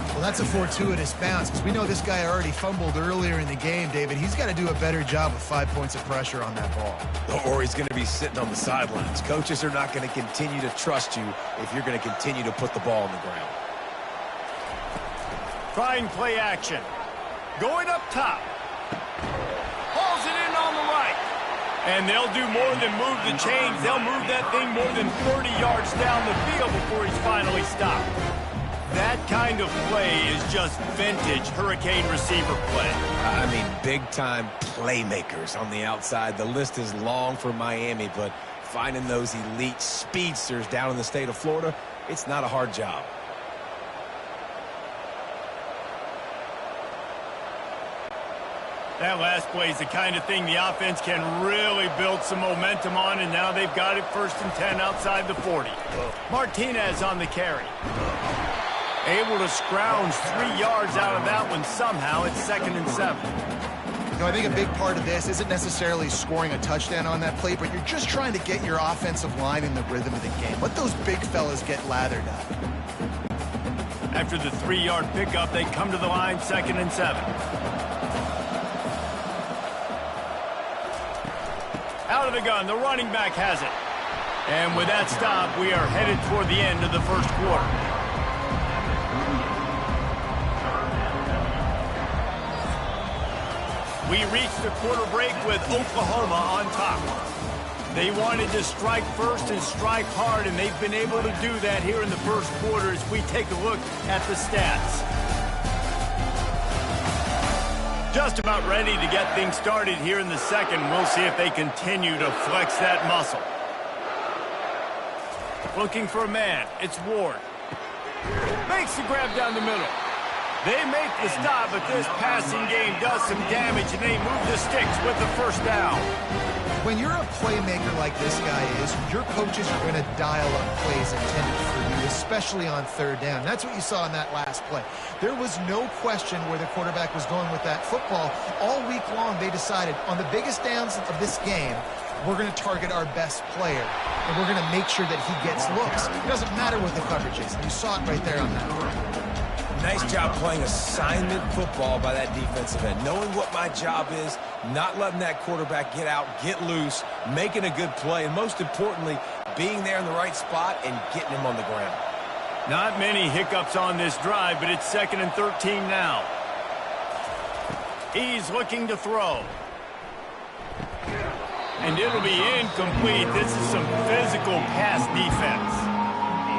Well, that's a fortuitous bounce, because we know this guy already fumbled earlier in the game, David. He's got to do a better job with 5 points of pressure on that ball. Or he's going to be sitting on the sidelines. Coaches are not going to continue to trust you if you're going to continue to put the ball on the ground. Trying play action. Going up top. Hauls it in on the right. And they'll do more than move the chains. They'll move that thing more than 30 yards down the field before he's finally stopped. That kind of play is just vintage Hurricane receiver play. I mean, big-time playmakers on the outside. The list is long for Miami, but finding those elite speedsters down in the state of Florida, it's not a hard job. That last play is the kind of thing the offense can really build some momentum on, and now they've got it 1st and 10 outside the 40. Martinez on the carry. Able to scrounge 3 yards out of that one somehow. It's 2nd and 7. You know, I think a big part of this isn't necessarily scoring a touchdown on that play, but you're just trying to get your offensive line in the rhythm of the game. Let those big fellas get lathered up. After the 3-yard pickup, they come to the line, 2nd and 7. Out of the gun, the running back has it. And with that stop, we are headed toward the end of the first quarter. We reached the quarter break with Oklahoma on top. They wanted to strike first and strike hard, and they've been able to do that here in the first quarter as we take a look at the stats. Just about ready to get things started here in the second. We'll see if they continue to flex that muscle. Looking for a man. It's Ward. Makes the grab down the middle. They make the stop, but this passing game does some damage, and they move the sticks with the first down. When you're a playmaker like this guy is, your coaches are going to dial up plays intended for you, especially on third down. That's what you saw in that last play. There was no question where the quarterback was going with that football. All week long, they decided on the biggest downs of this game, we're going to target our best player, and we're going to make sure that he gets looks. It doesn't matter what the coverage is. You saw it right there on that one. Nice job playing assignment football by that defensive end. Knowing what my job is, not letting that quarterback get out, get loose, making a good play, and most importantly, being there in the right spot and getting him on the ground. Not many hiccups on this drive, but it's 2nd and 13 now. He's looking to throw. And it'll be incomplete. This is some physical pass defense.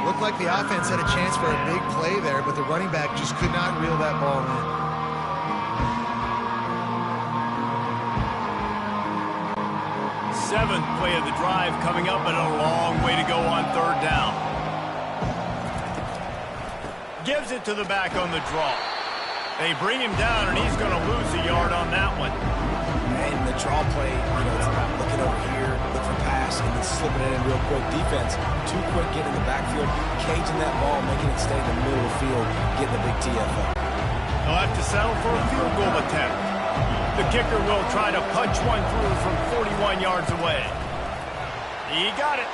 Looked like the offense had a chance for a big play there, but the running back just could not reel that ball in. Seventh play of the drive coming up, and a long way to go on third down. Gives it to the back on the draw. They bring him down, and he's going to lose a yard on that one. And the draw play, it's about looking over here, look for pass, and then slipping it in real quick. Defense, too quick getting in the backfield, caging that ball, making it stay in the middle of the field, getting a big TFL. They'll have to settle for a field goal attempt. The kicker will try to punch one through from 41 yards away. He got it.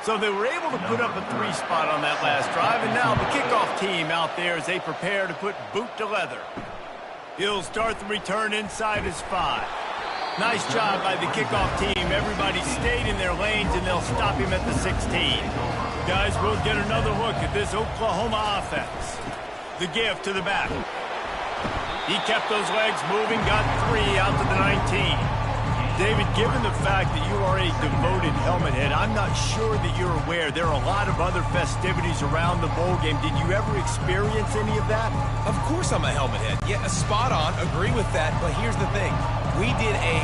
So they were able to put up a 3 spot on that last drive, and now the kickoff team out there as they prepare to put boot to leather. He'll start the return inside his 5. Nice job by the kickoff team. Everybody stayed in their lanes, and they'll stop him at the 16. Guys, we'll get another look at this Oklahoma offense. The give to the back. He kept those legs moving, got 3 out to the 19. David, given the fact that you are a devoted helmet head, I'm not sure that you're aware there are a lot of other festivities around the bowl game. Did you ever experience any of that? Of course I'm a helmet head. Yeah, spot on. Agree with that. But here's the thing. We did a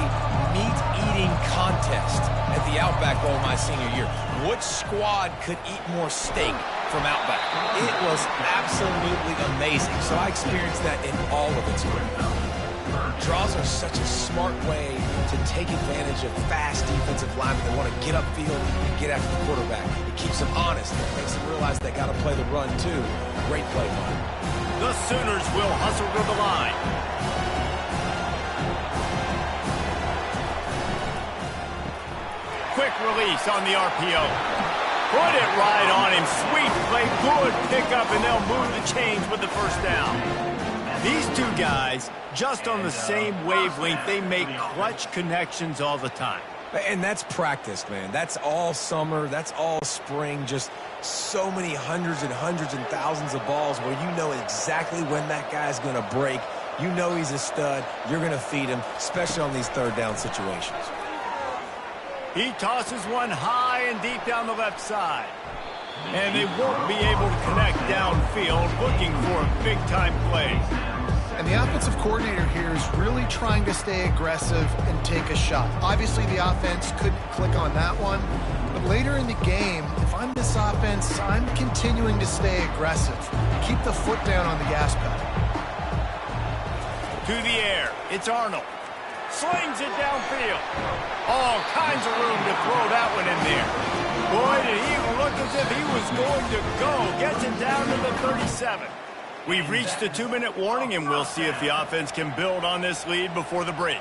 meat-eating contest at the Outback Bowl my senior year. Which squad could eat more steak from Outback? It was absolutely amazing. So I experienced that in all of its glory. Draws are such a smart way to take advantage of fast defensive linemen that want to get upfield and get after the quarterback. It keeps them honest. It makes them realize they got to play the run, too. Great play, Mike. The Sooners will hustle to the line. Quick release on the RPO. Put it right on him. Sweet play. Good pickup, and they'll move the chains with the first down. These two guys, just on the same wavelength, they make clutch connections all the time. And that's practice, man. That's all summer. That's all spring. Just so many hundreds and thousands of balls where you know exactly when that guy's going to break. You know he's a stud. You're going to feed him, especially on these third down situations. He tosses one high and deep down the left side. And they won't be able to connect downfield, looking for a big-time play. And the offensive coordinator here is really trying to stay aggressive and take a shot. Obviously, the offense couldn't click on that one. But later in the game, if I'm this offense, I'm continuing to stay aggressive. Keep the foot down on the gas pedal. To the air, it's Arnold. Slings it downfield. All kinds of room to throw that one in there. Boy, did he look as if he was going to go. Gets it down to the 37. We've reached the 2-minute warning, and we'll see if the offense can build on this lead before the break.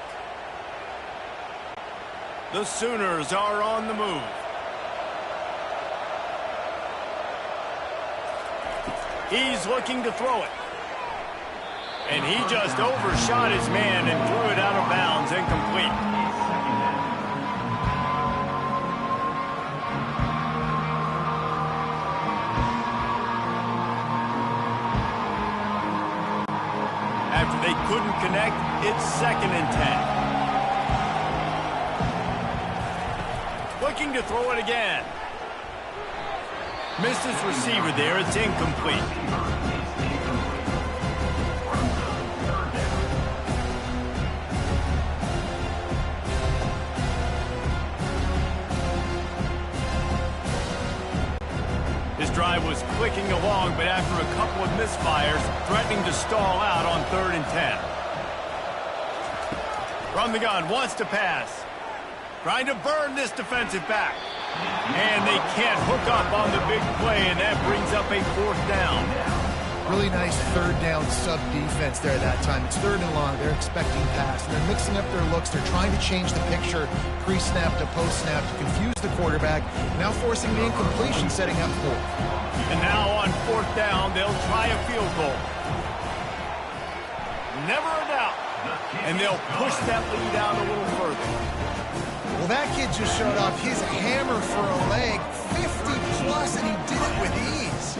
The Sooners are on the move. He's looking to throw it. And he just overshot his man and threw it out of bounds, incomplete. After they couldn't connect, it's 2nd and 10. Looking to throw it again. Missed his receiver there. It's incomplete. His drive was clicking along, but after a couple of misfires, threatening to stall out on 3rd and 10. From the gun, wants to pass. Trying to burn this defensive back. And they can't hook up on the big play, and that brings up a 4th down. Really nice 3rd down sub-defense there that time. It's 3rd and long. They're expecting pass, and they're mixing up their looks. They're trying to change the picture pre-snap to post-snap to confuse the quarterback, now forcing the incompletion, setting up 4th. And now on 4th down, they'll try a field goal. Never a doubt. And they'll push that lead out a little further. Well, that kid just showed off his hammer for a leg, 50-plus, and he did it with ease.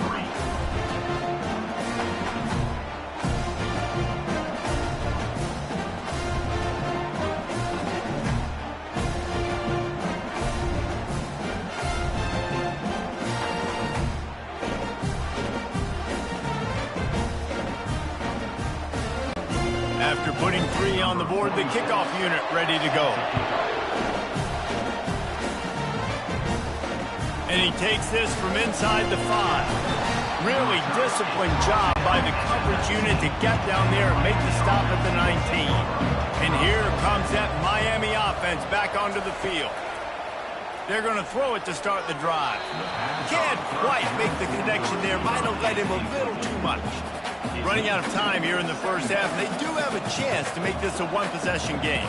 After putting 3 on the board, the kickoff unit ready to go. And he takes this from inside the 5. Really disciplined job by the coverage unit to get down there and make the stop at the 19. And here comes that Miami offense back onto the field. They're going to throw it to start the drive. Can't quite make the connection there. Might have led him a little too much. Running out of time here in the first half. They do have a chance to make this a one-possession game.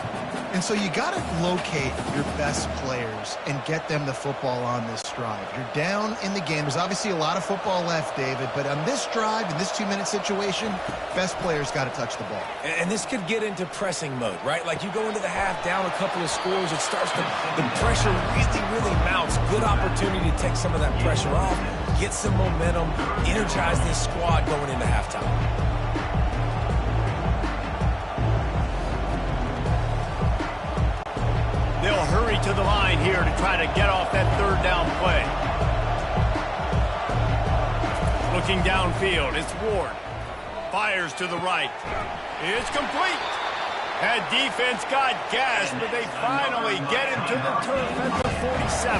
And so you got to locate your best players and get them the football on this drive. You're down in the game. There's obviously a lot of football left, David, but on this drive, in this 2-minute situation, best players got to touch the ball. And this could get into pressing mode, right? Like you go into the half down a couple of scores, it starts to, the pressure really mounts. Good opportunity to take some of that pressure off, get some momentum, energize this squad going into halftime. They'll hurry to the line here to try to get off that 3rd down play. Looking downfield, it's Ward. Fires to the right. It's complete. That defense got gassed, but they finally get him to the turf at the 47.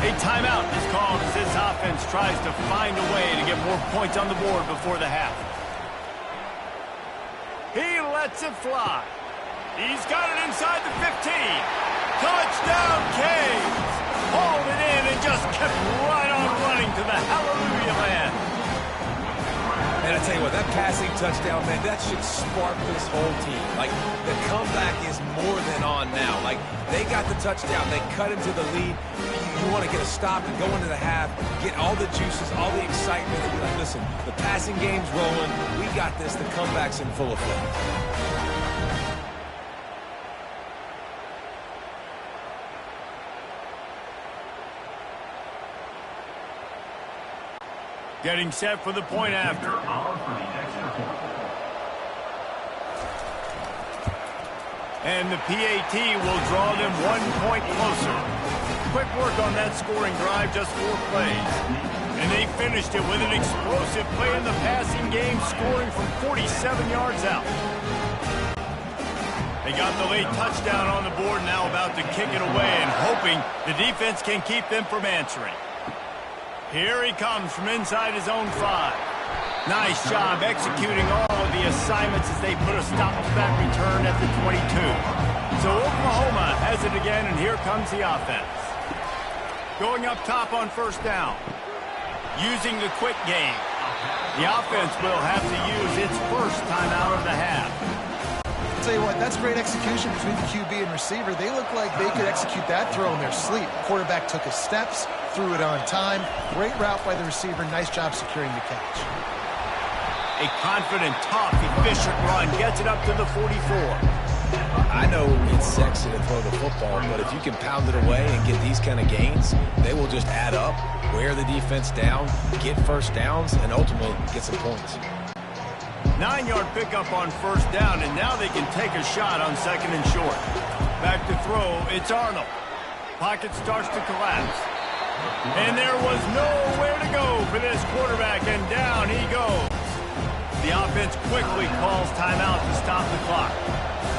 A timeout is called as this offense tries to find a way to get more points on the board before the half. He lets it fly. He's got it inside the 15. Touchdown, Canes! Hauled it in and just kept right on running to the hallelujah land. And I tell you what, that passing touchdown, man, that should spark this whole team. Like, the comeback is more than on now. Like, they got the touchdown. They cut into the lead. You want to get a stop and go into the half, get all the juices, all the excitement, and be like, listen, the passing game's rolling. We got this. The comeback's in full effect. Getting set for the point after. And the PAT will draw them 1 point closer. Quick work on that scoring drive, just 4 plays. And they finished it with an explosive play in the passing game, scoring from 47 yards out. They got the late touchdown on the board, now about to kick it away and hoping the defense can keep them from answering. Here he comes from inside his own 5. Nice job executing all of the assignments as they put a stop to that return at the 22. So Oklahoma has it again, and here comes the offense. Going up top on 1st down. Using the quick game. The offense will have to use its first timeout of the half. I'll tell you what, that's great execution between the QB and receiver. They look like they could execute that throw in their sleep. Quarterback took his steps, threw it on time. Great route by the receiver. Nice job securing the catch. A confident, tough, efficient run gets it up to the 44. I know it's sexy to throw the football, but if you can pound it away and get these kind of gains, they will just add up, wear the defense down, get first downs, and ultimately get some points. 9-yard pickup on first down, and now they can take a shot on second and short. Back to throw, it's Arnold. Pocket starts to collapse. And there was nowhere to go for this quarterback, and down he goes. The offense quickly calls timeout to stop the clock.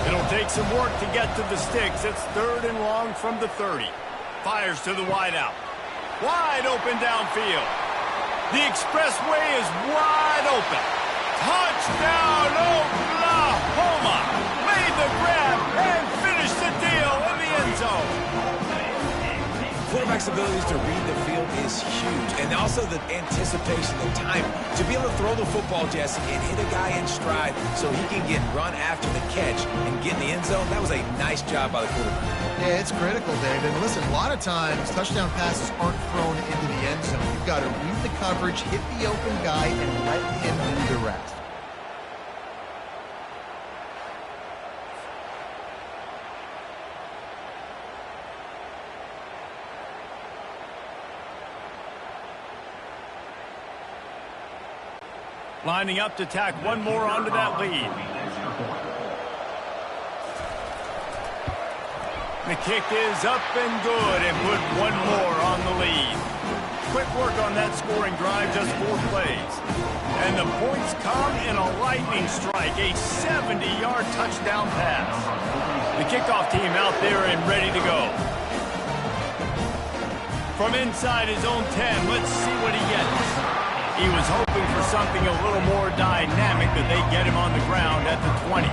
It'll take some work to get to the sticks. It's 3rd and long from the 30. Fires to the wideout. Wide open downfield. The expressway is wide open. Touchdown, Oklahoma! Made the grab and finished the deal in the end zone. Quarterback's abilities to read the field is huge, and also the anticipation, the time to be able to throw the football, Jesse, and hit a guy in stride so he can get run after the catch and get in the end zone. That was a nice job by the quarterback. Yeah, it's critical, David. And listen, a lot of times touchdown passes aren't thrown into the end zone. You've got to read the coverage, hit the open guy, and let him do the rest. Lining up to tack one more onto that lead. The kick is up and good and put one more on the lead. Quick work on that scoring drive, just 4 plays. And the points come in a lightning strike, a 70-yard touchdown pass. The kickoff team out there and ready to go. From inside his own 10, let's see what he gets. He was hoping for something a little more dynamic, but they get him on the ground at the 20.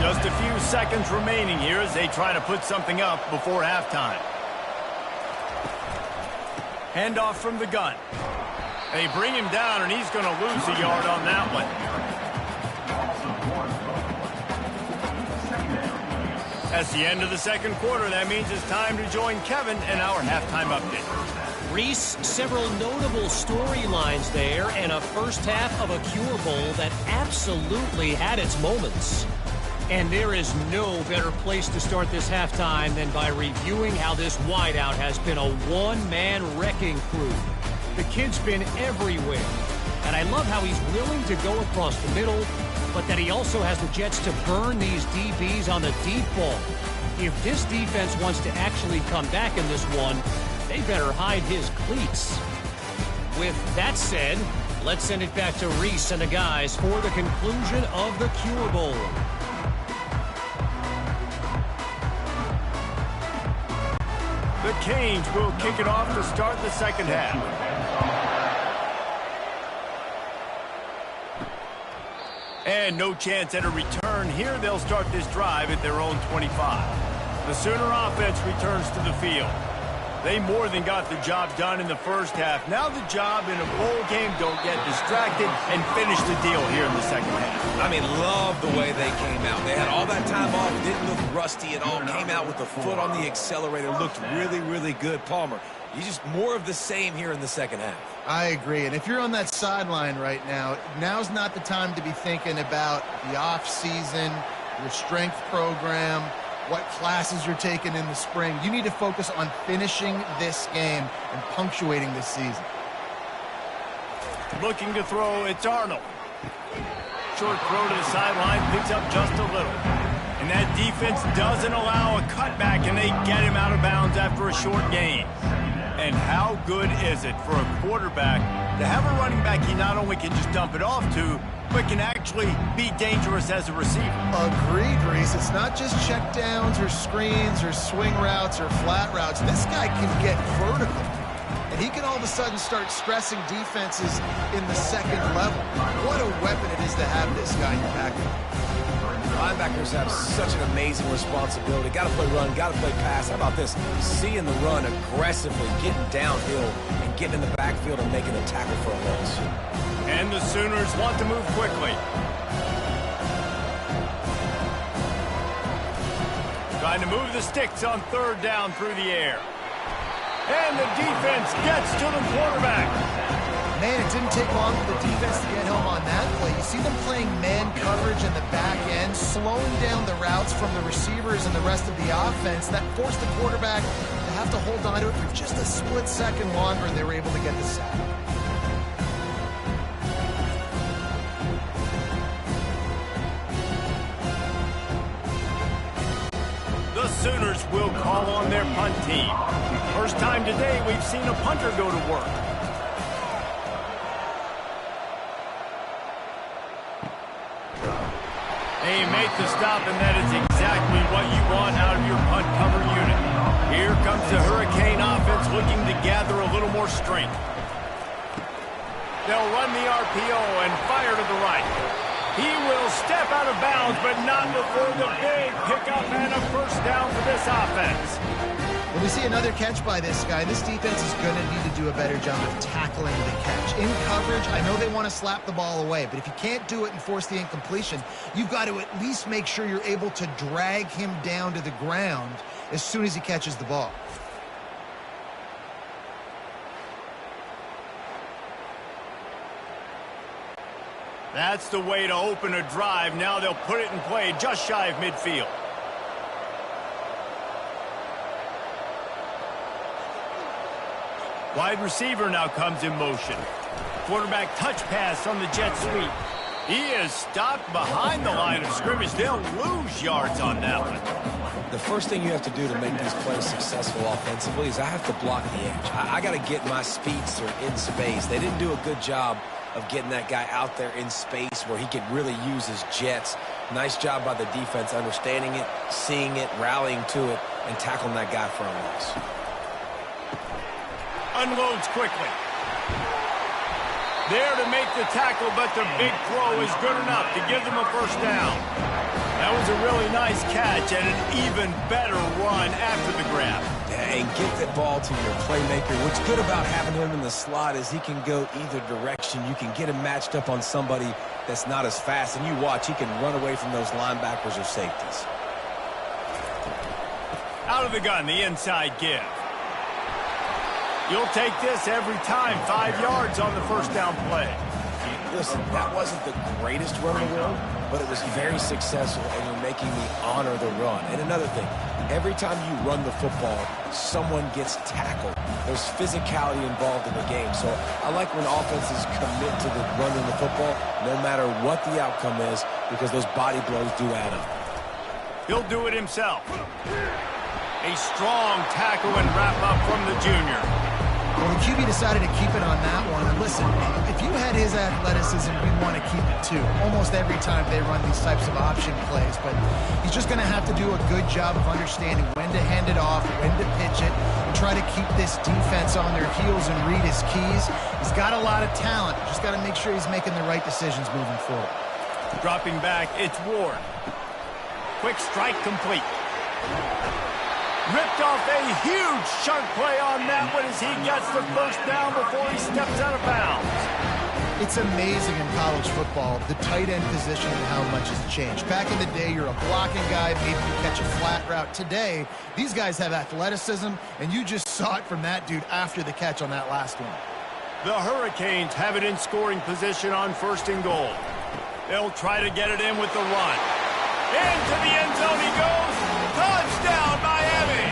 Just a few seconds remaining here as they try to put something up before halftime. Handoff from the gun. They bring him down, and he's going to lose a yard on that one. That's the end of the second quarter. That means it's time to join Kevin in our halftime update. Reese, several notable storylines there, and a first half of a Cure Bowl that absolutely had its moments. And there is no better place to start this halftime than by reviewing how this wideout has been a one-man wrecking crew. The kid's been everywhere, and I love how he's willing to go across the middle, but that he also has the jets to burn these DBs on the deep ball. If this defense wants to actually come back in this one, they better hide his cleats. With that said, let's send it back to Reese and the guys for the conclusion of the Cure Bowl. The Canes will kick it off to start the second half. And no chance at a return here. They'll start this drive at their own 25. The Sooner offense returns to the field. They more than got the job done in the first half. Now the job in a bowl game, don't get distracted and finish the deal here in the second half. I mean, love the way they came out. They had all that time off, didn't look rusty at all, came out with the foot on the accelerator, looked really, really good. Palmer, you just more of the same here in the second half. I agree. And if you're on that sideline right now, now's not the time to be thinking about the off-season, your strength program, what classes you're taking in the spring. You need to focus on finishing this game and punctuating this season. Looking to throw, it's Arnold. Short throw to the sideline, picks up just a little. And that defense doesn't allow a cutback, and they get him out of bounds after a short gain. And how good is it for a quarterback to have a running back he not only can just dump it off to, but can actually be dangerous as a receiver? Agreed, Reese. It's not just check downs or screens or swing routes or flat routes. This guy can get vertical. And he can all of a sudden start stressing defenses in the second level. What a weapon it is to have this guy in your backfield. Linebackers have such an amazing responsibility. Got to play run, got to play pass. How about this? Seeing the run aggressively, getting downhill, and getting in the backfield and making a tackle for a loss. And the Sooners want to move quickly. Trying to move the sticks on third down through the air. And the defense gets to the quarterback. Man, it didn't take long for the defense to get home on that play. You see them playing man coverage in the back end, slowing down the routes from the receivers and the rest of the offense. That forced the quarterback to have to hold on to it for just a split second longer, and they were able to get the sack. The Sooners will call on their punt team. First time today we've seen a punter go to work. They make the stop, and that is exactly what you want out of your punt cover unit. Here comes the Hurricane offense looking to gather a little more strength. They'll run the RPO and fire to the right. He will step out of bounds, but not before the big pickup and a first down for this offense. When we see another catch by this guy, this defense is going to need to do a better job of tackling the catch. In coverage, I know they want to slap the ball away, but if you can't do it and force the incompletion, you've got to at least make sure you're able to drag him down to the ground as soon as he catches the ball. That's the way to open a drive. Now they'll put it in play just shy of midfield. Wide receiver now comes in motion. Quarterback touch pass on the jet sweep. He is stopped behind the line of scrimmage. They'll lose yards on that one. The first thing you have to do to make these plays successful offensively is I have to block the edge. I got to get my speedster in space. They didn't do a good job of getting that guy out there in space where he could really use his jets. Nice job by the defense understanding it, seeing it, rallying to it, and tackling that guy for a loss. Unloads quickly. There to make the tackle, but the big throw is good enough to give them a first down. That was a really nice catch and an even better run after the grab. And get that ball to your playmaker. What's good about having him in the slot is he can go either direction. You can get him matched up on somebody that's not as fast, and you watch, he can run away from those linebackers or safeties. Out of the gun, the inside give. You'll take this every time. 5 yards on the first down play. Listen, that wasn't the greatest run in the world, but it was very successful, and you're making me honor the run. And another thing, every time you run the football, someone gets tackled. There's physicality involved in the game. So I like when offenses commit to the running the football, no matter what the outcome is, because those body blows do add up. He'll do it himself. A strong tackle and wrap up from the junior. Well, the QB decided to keep it on that one. And listen, if you had his athleticism, you'd want to keep it too. Almost every time they run these types of option plays. But he's just going to have to do a good job of understanding when to hand it off, when to pitch it, and try to keep this defense on their heels and read his keys. He's got a lot of talent. Just got to make sure he's making the right decisions moving forward. Dropping back, it's Ward. Quick strike complete. Ripped off a huge chunk play on that one as he gets the first down before he steps out of bounds. It's amazing in college football, the tight end position and how much has changed. Back in the day, you're a blocking guy, maybe you catch a flat route. Today, these guys have athleticism, and you just saw it from that dude after the catch on that last one. The Hurricanes have it in scoring position on first and goal. They'll try to get it in with the run. Into the end zone he goes. Touchdown, Miami!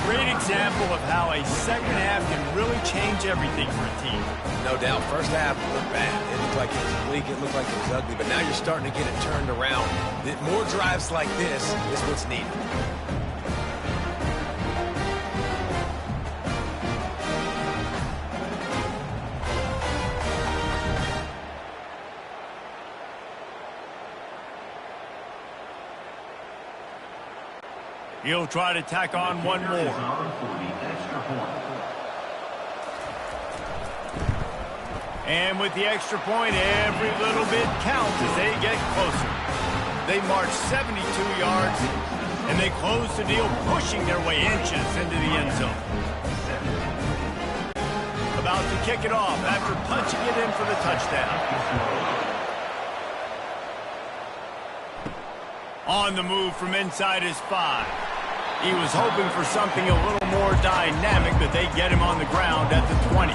Great example of how a second half can really change everything for a team. No doubt. First half looked bad. It looked like it was bleak. It looked like it was ugly. But now you're starting to get it turned around. More drives like this is what's needed. He'll try to tack on one more. And with the extra point, every little bit counts as they get closer. They march 72 yards, and they close the deal, pushing their way inches into the end zone. About to kick it off after punching it in for the touchdown. On the move from inside his 5. He was hoping for something a little more dynamic, but they get him on the ground at the 20.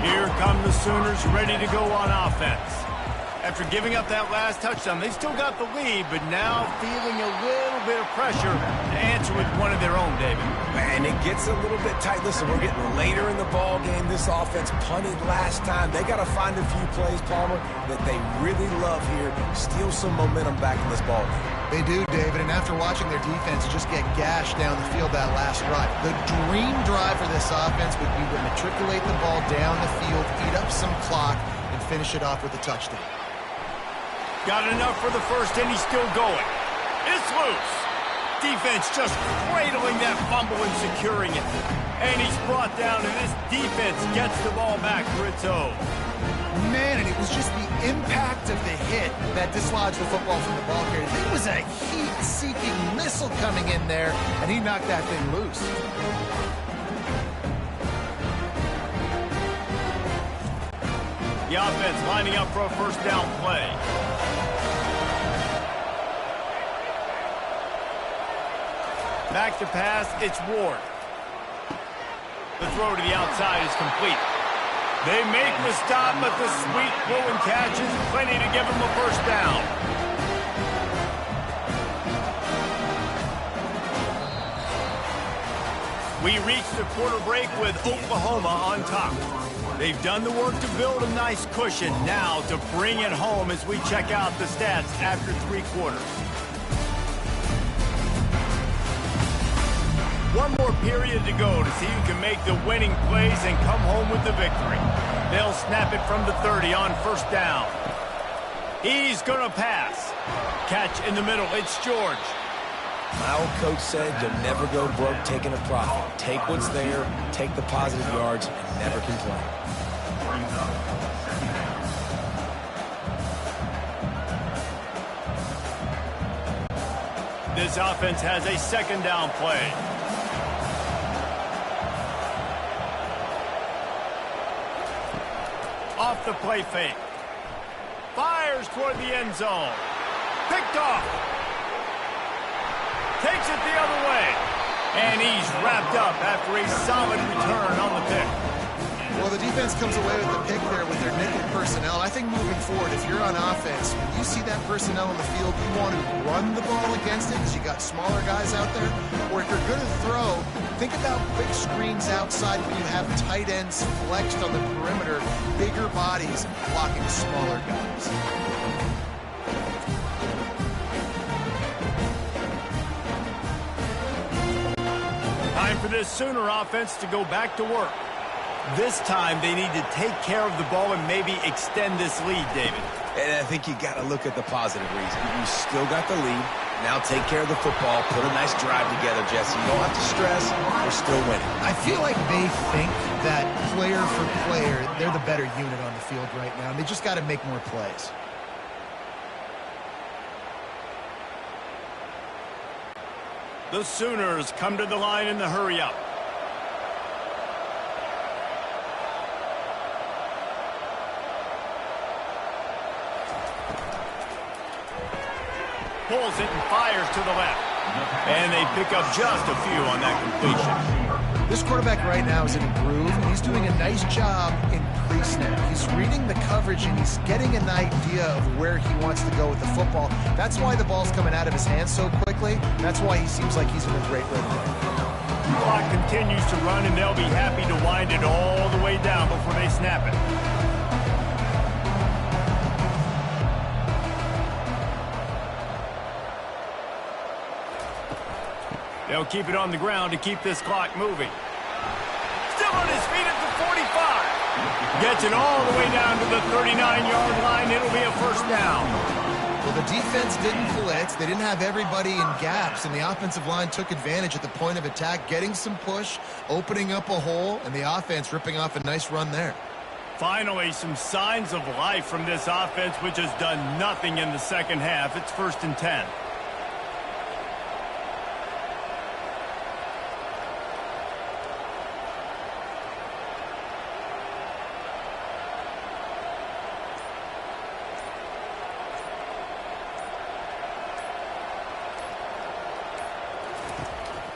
Here come the Sooners ready to go on offense. After giving up that last touchdown, they've still got the lead, but now feeling a little bit of pressure to answer with one of their own, David. Man, it gets a little bit tight. Listen, we're getting later in the ball game. This offense punted last time. They got to find a few plays, Palmer, that they really love here. Steal some momentum back in this ball game. They do, David, and after watching their defense just get gashed down the field that last drive, the dream drive for this offense would be to matriculate the ball down the field, eat up some clock, and finish it off with a touchdown. Got enough for the first, and he's still going. It's loose. Defense just cradling that fumble and securing it. And he's brought down, and this defense gets the ball back for its own. Man, and it was just the impact of the hit that dislodged the football from the ball carrier. It was a heat-seeking missile coming in there, and he knocked that thing loose. The offense lining up for a first down play. Back to pass, it's Ward. The throw to the outside is complete. They make the stop, but the sweet throw and catch is plenty to give them a first down. We reach the quarter break with Oklahoma on top. They've done the work to build a nice cushion. Now to bring it home as we check out the stats after 3 quarters. One more period to go to see who can make the winning plays and come home with the victory. They'll snap it from the 30 on first down. He's going to pass. Catch in the middle. It's George. My old coach said you'll never go broke taking a profit. Take what's there, take the positive yards, and never complain. This offense has a second down play. Off the play fake. Fires toward the end zone. Picked off. Takes it the other way. And he's wrapped up after a solid return on the pick. Well, the defense comes away with the pick there with their nickel personnel. I think moving forward, if you're on offense, when you see that personnel on the field, you want to run the ball against it because you got smaller guys out there. Or if you're going to throw, think about quick screens outside when you have tight ends flexed on the perimeter, bigger bodies blocking smaller guys. Time for this Sooner offense to go back to work. This time they need to take care of the ball and maybe extend this lead, David. And I think you got to look at the positive reason. You still got the lead. Now take care of the football. Put a nice drive together, Jesse. You don't have to stress. We're still winning. I feel like they think that player for player, they're the better unit on the field right now. And they just got to make more plays. The Sooners come to the line in the hurry-up. Pulls it and fires to the left. And they pick up just a few on that completion. This quarterback right now is in a groove, and he's doing a nice job in pre-snap. He's reading the coverage, and he's getting an idea of where he wants to go with the football. That's why the ball's coming out of his hands so quickly. That's why he seems like he's in a great rhythm. The clock continues to run, and they'll be happy to wind it all the way down before they snap it. They'll keep it on the ground to keep this clock moving. Still on his feet at the 45. Gets it all the way down to the 39-yard line. It'll be a first down. Well, the defense didn't blitz. They didn't have everybody in gaps, and the offensive line took advantage at the point of attack, getting some push, opening up a hole, and the offense ripping off a nice run there. Finally, some signs of life from this offense, which has done nothing in the second half. It's 1st and 10.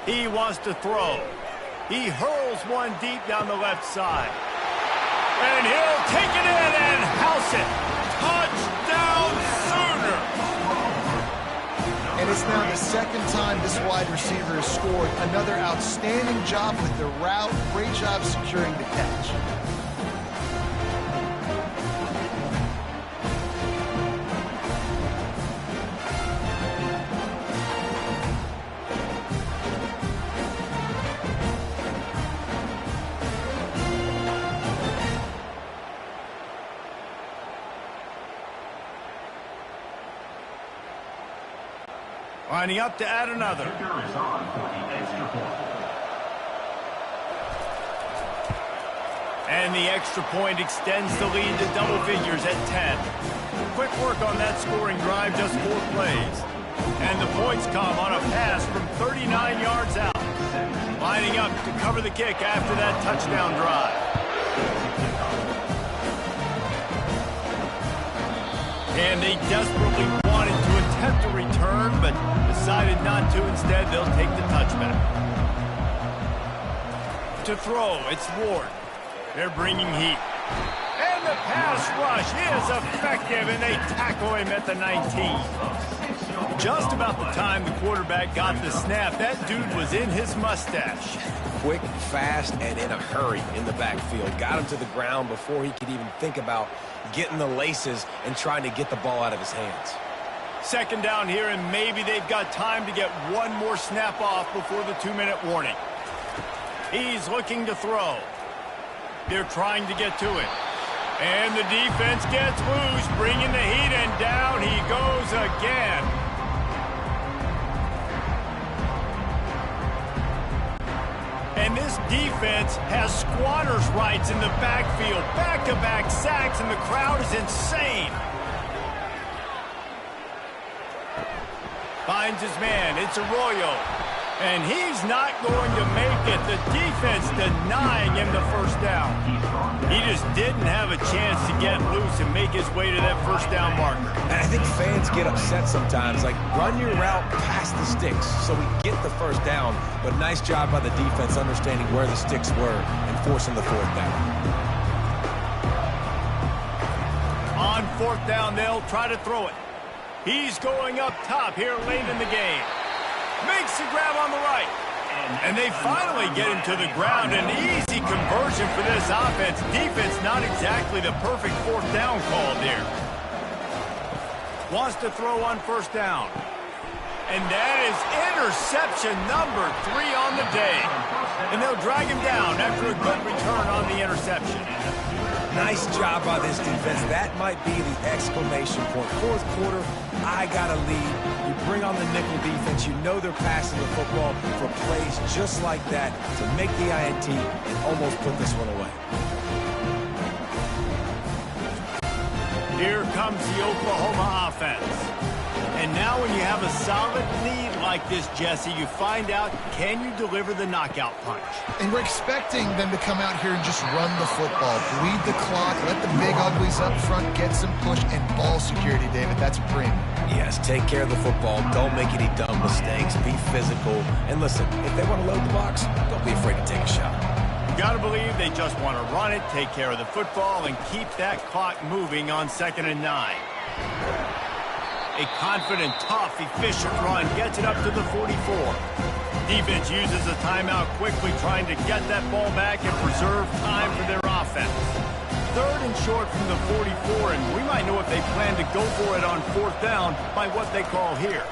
He wants to throw. He hurls one deep down the left side. And he'll take it in and house it. Touchdown Sooner! And it's now the second time this wide receiver has scored. Another outstanding job with the route. Great job securing the catch. Lining up to add another. And the extra point extends the lead to double figures at 10. Quick work on that scoring drive, just 4 plays. And the points come on a pass from 39 yards out. Lining up to cover the kick after that touchdown drive. And they desperately wanted to attempt a return, but decided not to. Instead, they'll take the touchback. To throw, it's Ward. They're bringing heat. And the pass rush is effective, and they tackle him at the 19. Just about the time the quarterback got the snap, that dude was in his mustache. Quick, fast, and in a hurry in the backfield. Got him to the ground before he could even think about getting the laces and trying to get the ball out of his hands. Second down here, and maybe they've got time to get one more snap off before the 2-minute warning. He's looking to throw. They're trying to get to it. And the defense gets loose, bringing the heat, and down he goes again. And this defense has squatters' rights in the backfield. Back-to-back sacks, and the crowd is insane. Finds his man. It's Arroyo. And he's not going to make it. The defense denying him the first down. He just didn't have a chance to get loose and make his way to that first down marker. And I think fans get upset sometimes. Like, run your route past the sticks so we get the first down. But nice job by the defense understanding where the sticks were and forcing the fourth down. On fourth down, they'll try to throw it. He's going up top here late in the game. Makes the grab on the right. And they finally get him to the ground. An easy conversion for this offense. Defense not exactly the perfect fourth down call there. Wants to throw on first down. And that is interception number 3 on the day. And they'll drag him down after a good return on the interception. Nice job by this defense. That might be the exclamation point. Fourth quarter, I got a lead. You bring on the nickel defense. You know they're passing the football for plays just like that to make the INT and almost put this one away. Here comes the Oklahoma offense. And now when you have a solid lead like this, Jesse, you find out, can you deliver the knockout punch? And we're expecting them to come out here and just run the football, bleed the clock, let the big uglies up front get some push and ball security, David. That's premium. Yes, take care of the football. Don't make any dumb mistakes. Be physical. And listen, if they want to load the box, don't be afraid to take a shot. You got to believe they just want to run it, take care of the football, and keep that clock moving on 2nd and 9. A confident, tough, efficient run gets it up to the 44. Defense uses a timeout quickly, trying to get that ball back and preserve time for their offense. 3rd and short from the 44, and we might know if they plan to go for it on 4th down by what they call here.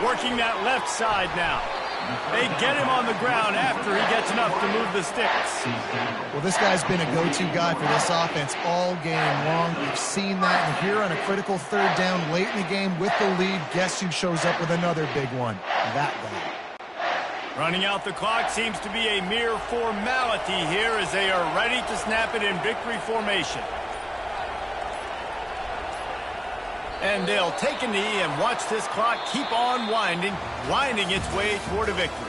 Working that left side now. They get him on the ground after he gets enough to move the sticks. Well, this guy's been a go-to guy for this offense all game long. We've seen that, and here on a critical 3rd down late in the game with the lead, guess who shows up with another big one? That guy. Running out the clock seems to be a mere formality here as they are ready to snap it in victory formation. And they'll take a knee and watch this clock keep on winding its way toward a victory.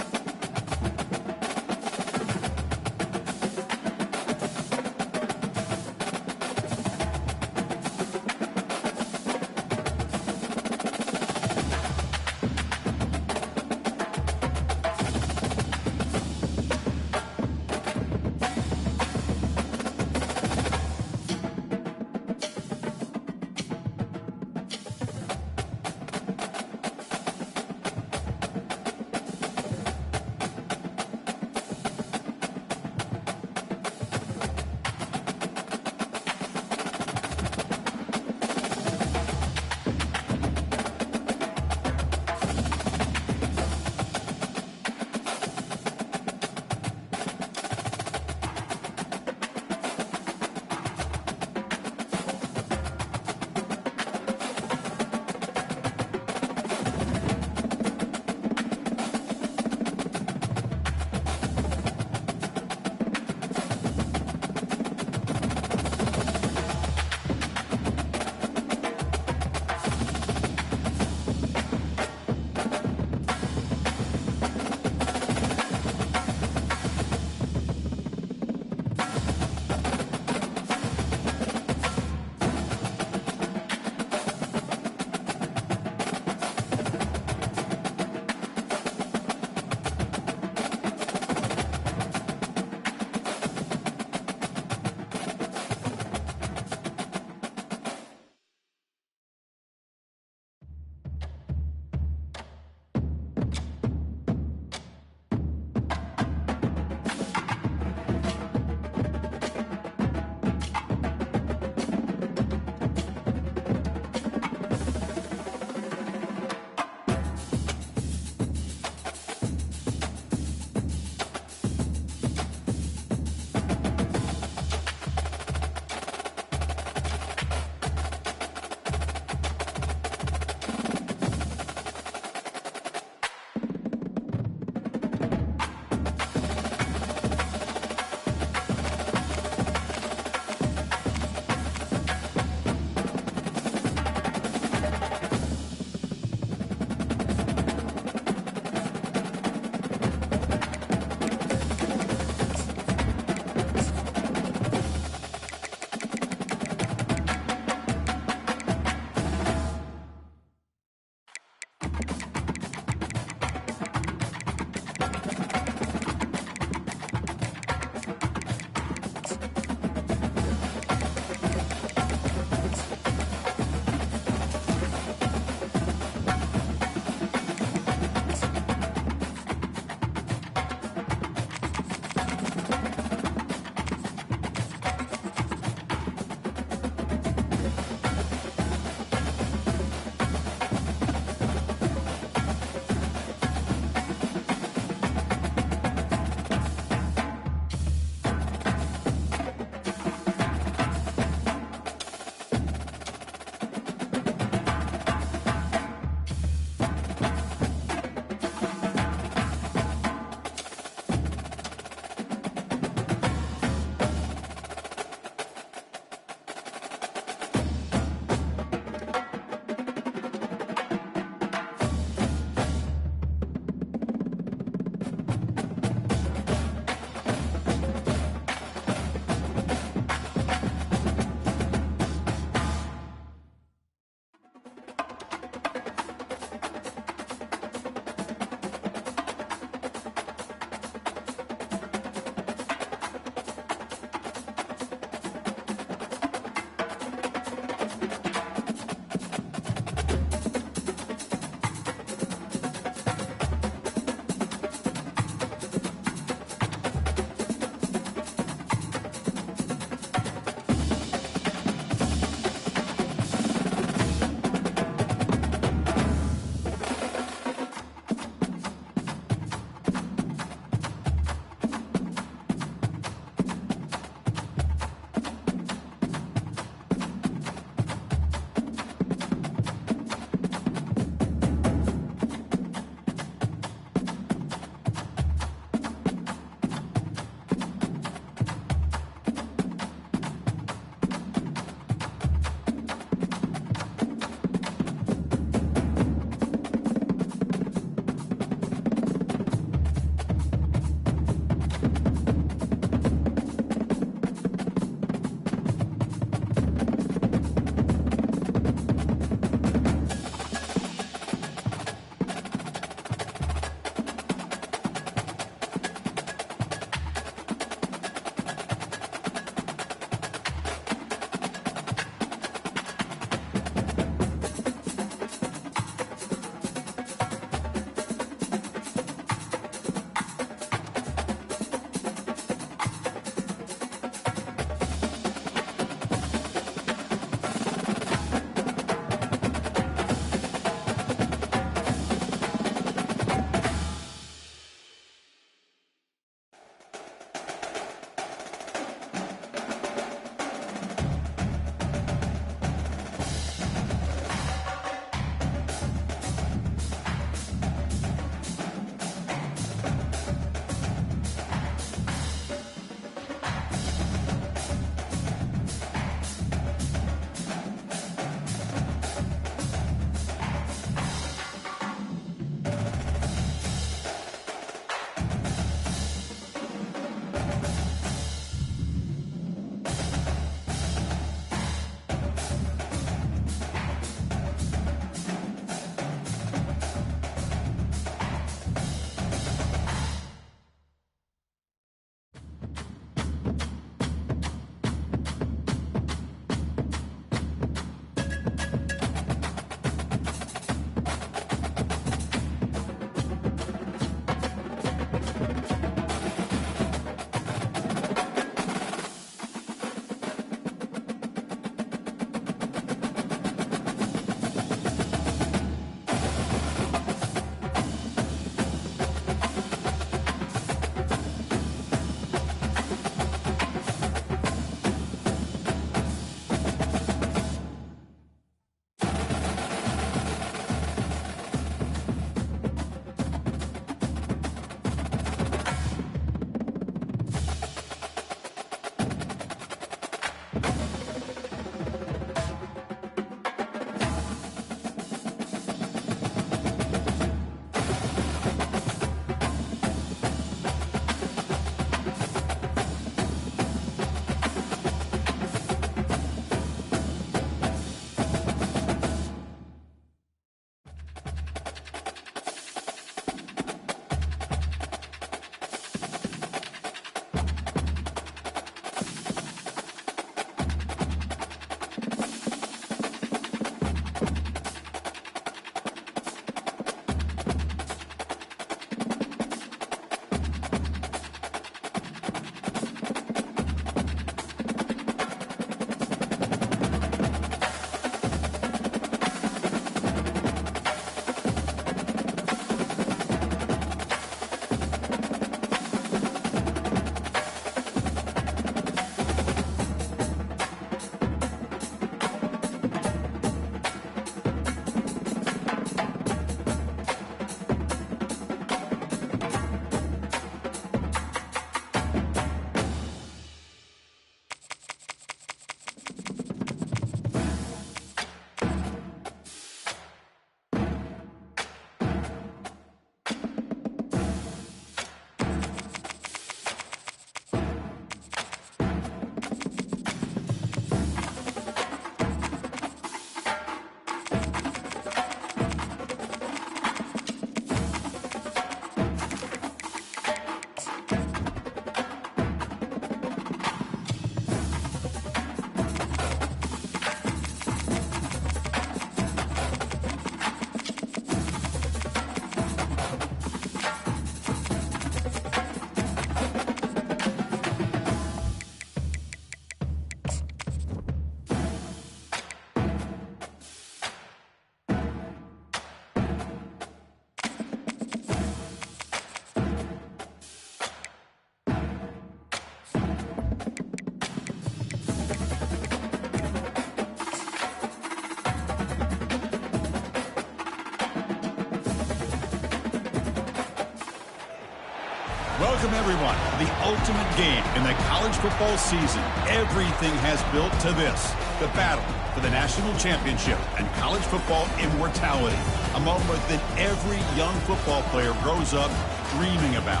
Welcome, everyone, to the ultimate game in the college football season. Everything has built to this, the battle for the national championship and college football immortality, a moment that every young football player grows up dreaming about.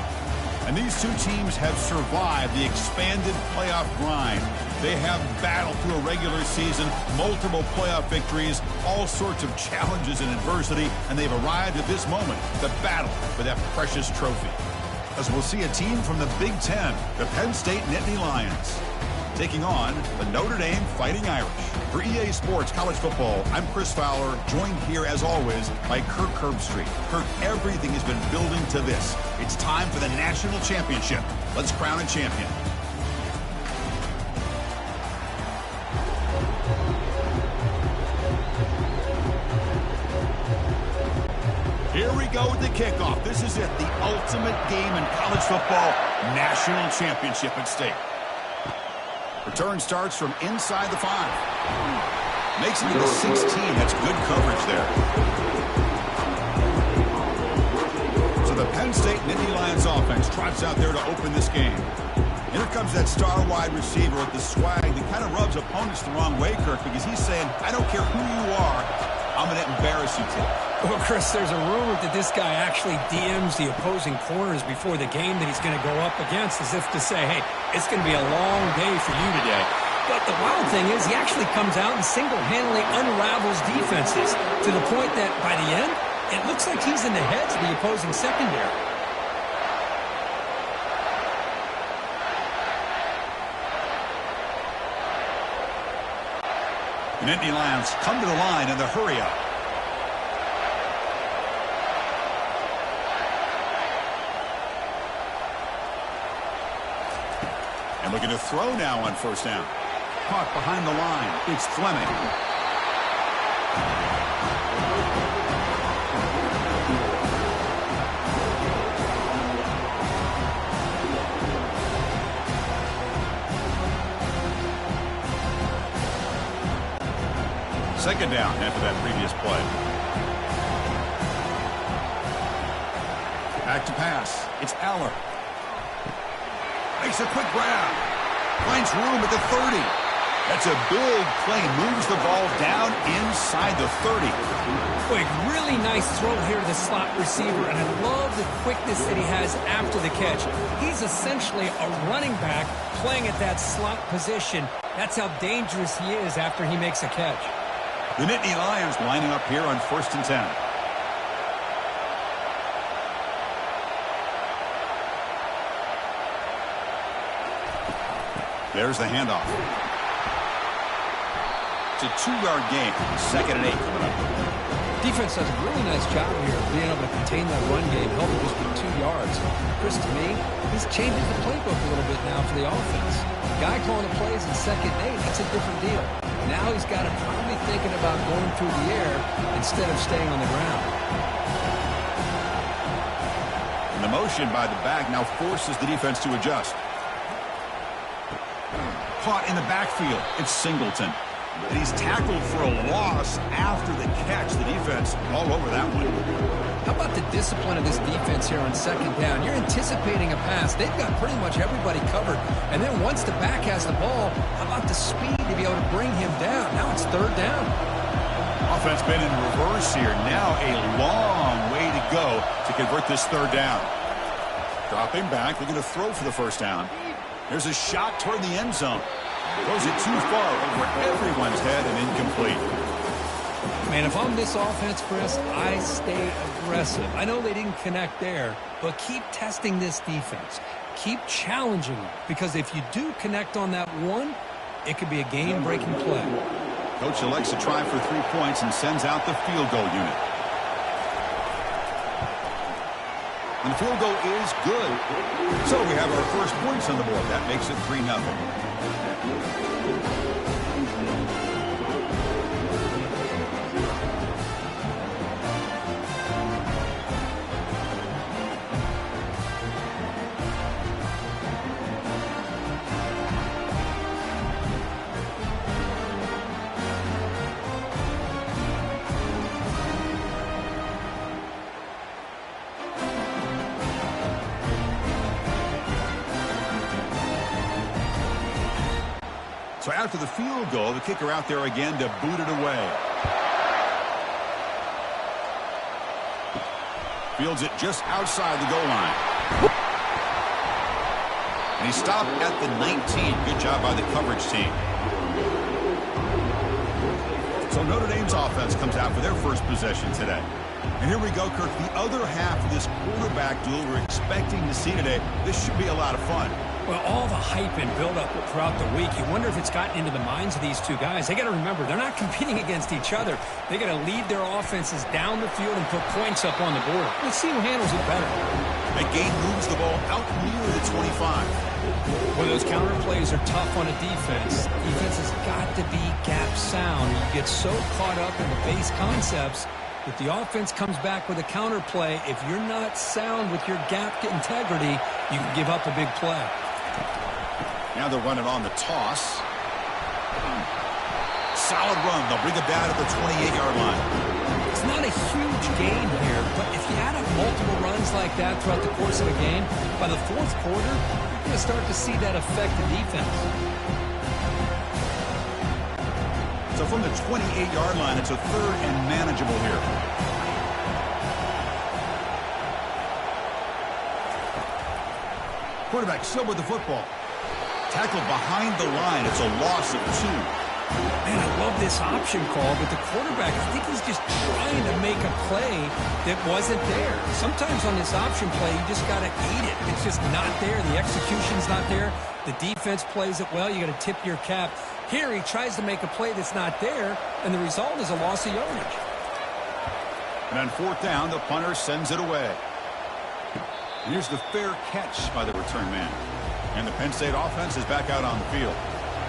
And these two teams have survived the expanded playoff grind. They have battled through a regular season, multiple playoff victories, all sorts of challenges and adversity, and they've arrived at this moment, the battle for that precious trophy. As we'll see a team from the Big Ten, the Penn State Nittany Lions, taking on the Notre Dame Fighting Irish. For EA Sports College Football, I'm Chris Fowler, joined here as always by Kirk Herbstreit. Kirk, everything has been building to this. It's time for the national championship. Let's crown a champion. Here we go with the kickoff. This is it, the ultimate game in college football, national championship at stake. Return starts from inside the 5. Makes it to the 16. That's good coverage there. So the Penn State Nittany Lions offense trots out there to open this game. Here comes that star wide receiver with the swag that kind of rubs opponents the wrong way, Kirk, because he's saying, I don't care who you are, I'm going to embarrass you today. Well, Chris, there's a rumor that this guy actually DMs the opposing corners before the game that he's going to go up against, as if to say, hey, it's going to be a long day for you today. But the wild thing is he actually comes out and single-handedly unravels defenses to the point that by the end, it looks like he's in the heads of the opposing secondary. The Nittany Lions come to the line in the hurry-up. And looking to throw now on first down. Caught behind the line. It's Fleming. Second down after that previous play. Back to pass. It's Aller. Makes a quick grab. Finds room at the 30. That's a big play. Moves the ball down inside the 30. Boy, really nice throw here to the slot receiver, and I love the quickness that he has after the catch. He's essentially a running back playing at that slot position. That's how dangerous he is after he makes a catch. The Nittany Lions lining up here on 1st and 10. There's the handoff. It's a 2-yard gain. 2nd and 8 coming up. Defense does a really nice job here of being able to contain that run game, helping just with 2 yards. Chris, to me, he's changing the playbook a little bit now for the offense. Guy calling the plays in 2nd and 8, that's a different deal. Now he's got to probably thinking about going through the air instead of staying on the ground. And the motion by the back now forces the defense to adjust. Caught in the backfield. It's Singleton. And he's tackled for a loss after the catch. The defense all over that one. How about the discipline of this defense here on 2nd down? You're anticipating a pass. They've got pretty much everybody covered. And then once the back has the ball, how about the speed to be able to bring him down? Now it's 3rd down. Offense been in reverse here. Now a long way to go to convert this 3rd down. Dropping back. They're going to throw for the 1st down. There's a shot toward the end zone. Throws it too far over everyone's head and incomplete. Man, if I'm this offense, Chris, I stay aggressive. I know they didn't connect there, but keep testing this defense. Keep challenging them, because if you do connect on that one, it could be a game-breaking play. Coach elects to try for 3 points and sends out the field goal unit. And the field goal is good. So we have our first points on the board. That makes it 3-0. So after the field goal, the kicker out there again to boot it away. Fields it just outside the goal line. And he stopped at the 19. Good job by the coverage team. So Notre Dame's offense comes out for their first possession today. And here we go, Kirk. The other half of this quarterback duel we're expecting to see today. This should be a lot of fun. Well, all the hype and build-up throughout the week, you wonder if it's gotten into the minds of these two guys. They got to remember, they're not competing against each other. They got to lead their offenses down the field and put points up on the board. Let's see who handles it better. McGinn moves the ball out near the 25. Well, those counter plays are tough on a defense. Defense has got to be gap sound. You get so caught up in the base concepts. If the offense comes back with a counter play, if you're not sound with your gap integrity, you can give up a big play. Now they're running on the toss. Solid run. They'll bring it down at the 28-yard line. It's not a huge gain here, but if you add up multiple runs like that throughout the course of a game, by the fourth quarter, you're going to start to see that affect the defense. So from the 28-yard line, it's a third and manageable here. Quarterback still with the football. Tackled behind the line. It's a loss of 2. Man, I love this option call, but the quarterback, I think he's just trying to make a play that wasn't there. Sometimes on this option play, you just got to eat it. It's just not there. The execution's not there. The defense plays it well. You got to tip your cap. Here, he tries to make a play that's not there, and the result is a loss of yardage. And on fourth down, the punter sends it away. And here's the fair catch by the return man. And the Penn State offense is back out on the field.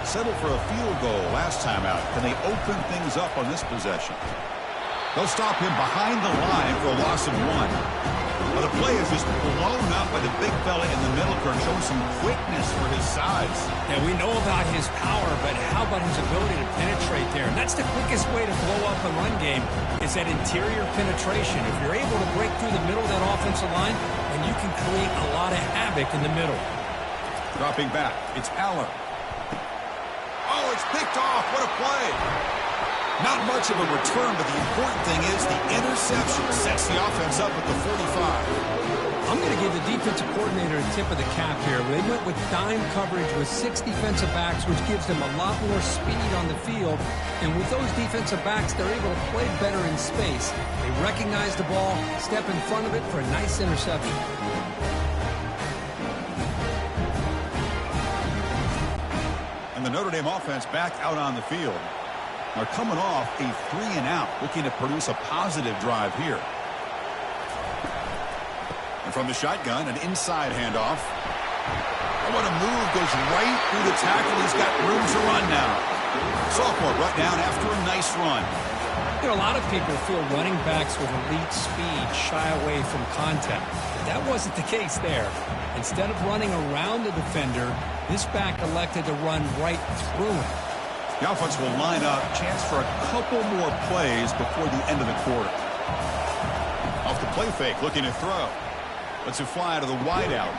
Settled for a field goal last time out. Can they open things up on this possession? They'll stop him behind the line for a loss of 1. Well, the play is just blown up by the big fella in the middle, showing some quickness for his size. Yeah, we know about his power, but how about his ability to penetrate there? And that's the quickest way to blow up a run game is that interior penetration. If you're able to break through the middle of that offensive line, then you can create a lot of havoc in the middle. Dropping back, it's Aller. Oh, it's picked off. What a play. Not much of a return, but the important thing is the interception sets the offense up at the 45. I'm going to give the defensive coordinator a tip of the cap here. They went with dime coverage with 6 defensive backs, which gives them a lot more speed on the field. And with those defensive backs, they're able to play better in space. They recognize the ball, step in front of it for a nice interception. And the Notre Dame offense back out on the field. They're coming off a 3-and-out, looking to produce a positive drive here. And from the shotgun, an inside handoff. Oh, what a move. Goes right through the tackle. He's got room to run now. Sophomore brought down after a nice run. You know, a lot of people feel running backs with elite speed shy away from contact. That wasn't the case there. Instead of running around the defender, this back elected to run right through him. The offense will line up. Chance for a couple more plays before the end of the quarter. Off the play fake, looking to throw. Lets it fly to the wideout.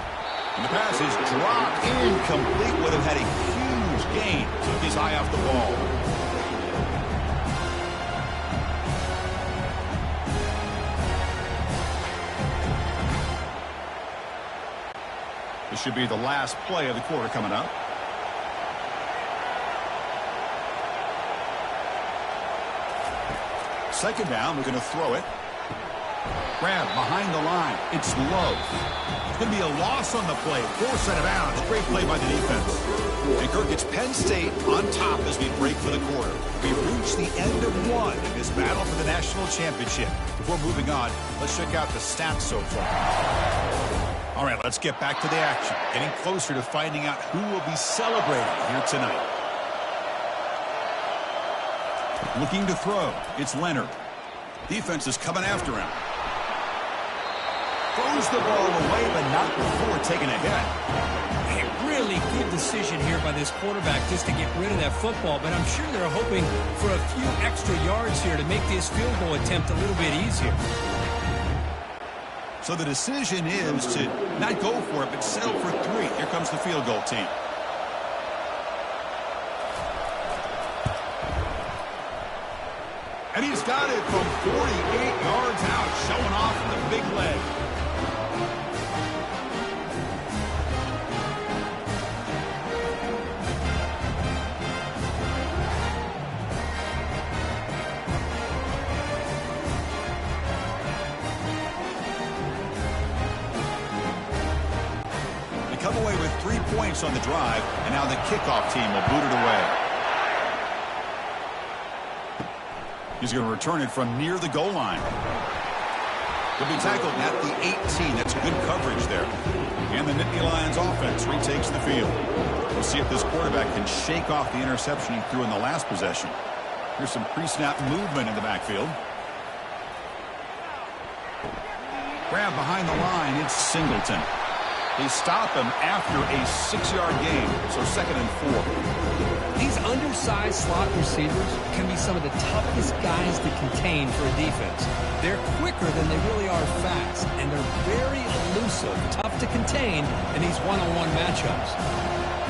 And the pass is dropped. Incomplete. Would have had a huge gain. Took his eye off the ball. This should be the last play of the quarter coming up. Second down, we're going to throw it. Grab behind the line. It's low. It's going to be a loss on the play. Force out of bounds. Great play by the defense. And Kirk, it's Penn State on top as we break for the quarter. We've reached the end of one in this battle for the national championship. Before moving on, let's check out the stats so far. All right, let's get back to the action. Getting closer to finding out who will be celebrating here tonight. Looking to throw. It's Leonard. Defense is coming after him. Throws the ball away, but not before taking a hit. A really good decision here by this quarterback just to get rid of that football, but I'm sure they're hoping for a few extra yards here to make this field goal attempt a little bit easier. So the decision is to not go for it, but settle for 3. Here comes the field goal team. And he's got it from 48 yards out, showing off the big leg. They come away with 3 points on the drive, and now the kickoff team will boot it away. He's going to return it from near the goal line. He'll be tackled at the 18. That's good coverage there. And the Nittany Lions offense retakes the field. We'll see if this quarterback can shake off the interception he threw in the last possession. Here's some pre-snap movement in the backfield. Grab behind the line. It's Singleton. They stop him after a 6-yard gain, so 2nd and 4. These undersized slot receivers can be some of the toughest guys to contain for a defense. They're quicker than they really are fast, and they're very elusive, tough to contain in these one-on-one matchups.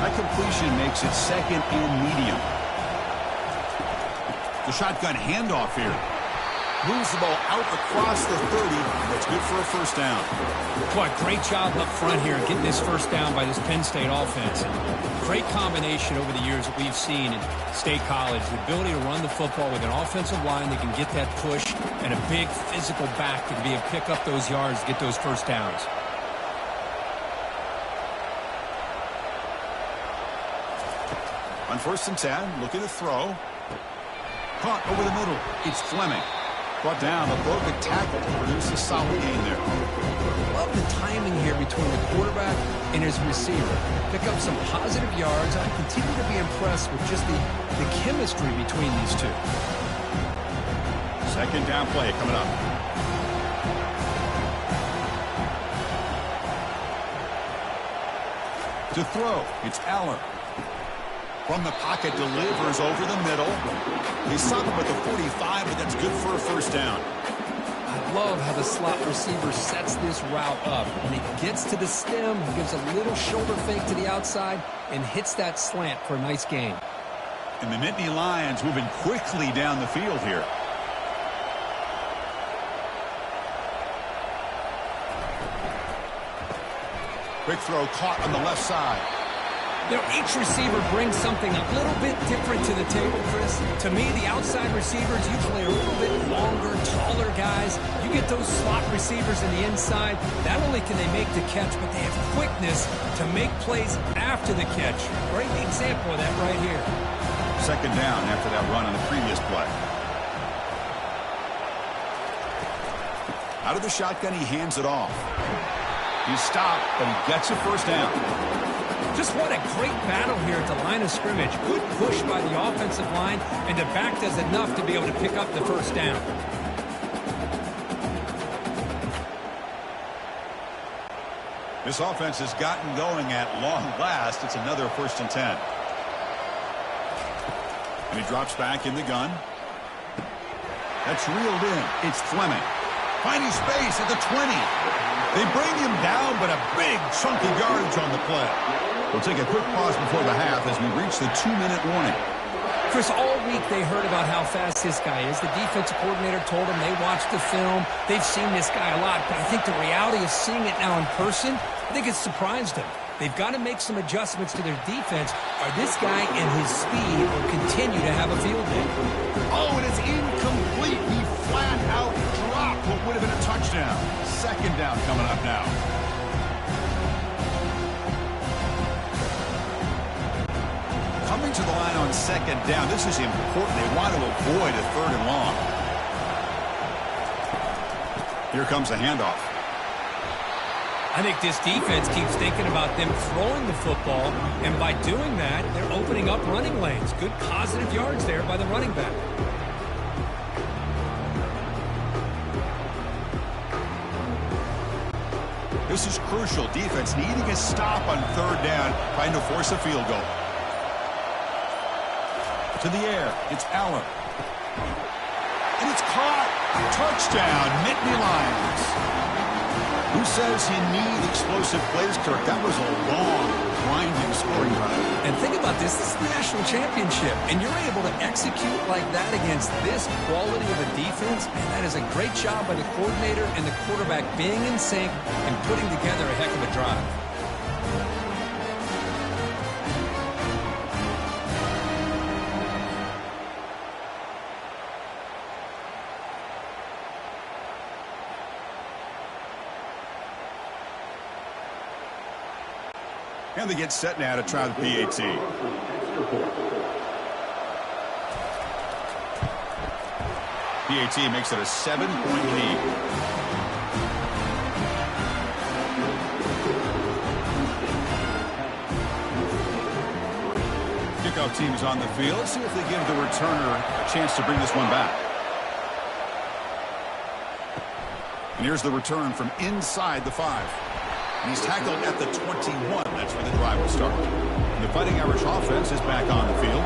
That completion makes it 2nd and medium. The shotgun handoff here. Moves the ball out across the 30. That's good for a first down. Boy, great job up front here getting this first down by this Penn State offense. Great combination over the years that we've seen in State College. The ability to run the football with an offensive line that can get that push and a big physical back to be able to pick up those yards to get those first downs. On 1st and 10, looking to throw. Caught over the middle. It's Fleming. Brought down, a broken tackle to produce a solid gain there. Love the timing here between the quarterback and his receiver. Pick up some positive yards. I continue to be impressed with just the chemistry between these two. 2nd down play coming up. To throw, it's Aller. From the pocket, delivers over the middle. They stop him at the 45, but that's good for a first down. I love how the slot receiver sets this route up. When he gets to the stem, he gives a little shoulder fake to the outside and hits that slant for a nice gain. And the Nittany Lions moving quickly down the field here. Quick throw caught on the left side. You know, each receiver brings something a little bit different to the table, Chris. To me, the outside receivers usually are a little bit longer, taller guys. You get those slot receivers in the inside, not only can they make the catch, but they have quickness to make plays after the catch. Great example of that right here. 2nd down after that run on the previous play. Out of the shotgun, he hands it off. He's stopped, but he gets a first down. Just what a great battle here at the line of scrimmage. Good push by the offensive line, and the back does enough to be able to pick up the first down. This offense has gotten going at long last. It's another 1st and 10. And he drops back in the gun. That's reeled in. It's Fleming. Finding space at the 20. They bring him down, but a big chunk of yardage on the play. We'll take a quick pause before the half as we reach the 2-minute warning. Chris, all week they heard about how fast this guy is. The defensive coordinator told them they watched the film. They've seen this guy a lot, but I think the reality of seeing it now in person, I think it's surprised them. They've got to make some adjustments to their defense, or this guy and his speed will continue to have a field day. Oh, and it's incomplete. He flat out dropped what would have been a touchdown. 2nd down coming up now. Coming to the line on 2nd down. This is important. They want to avoid a 3rd and long. Here comes a handoff. I think this defense keeps thinking about them throwing the football, and by doing that, they're opening up running lanes. Good positive yards there by the running back. This is crucial. Defense needing a stop on 3rd down, trying to force a field goal. To the air, it's Allen. And it's caught. Touchdown, Nittany Lions. Who says you need explosive plays, Kirk? That was a long, winding scoring drive. And think about this. This is the national championship, and you're able to execute like that against this quality of a defense, and that is a great job by the coordinator and the quarterback being in sync and putting together a heck of a drive. And they get set now to try the PAT. PAT makes it a 7-point lead. Kickoff team is on the field. Let's see if they give the returner a chance to bring this one back. And here's the return from inside the 5. And he's tackled at the 21. That's where the drive will start. And the Fighting Irish offense is back on the field.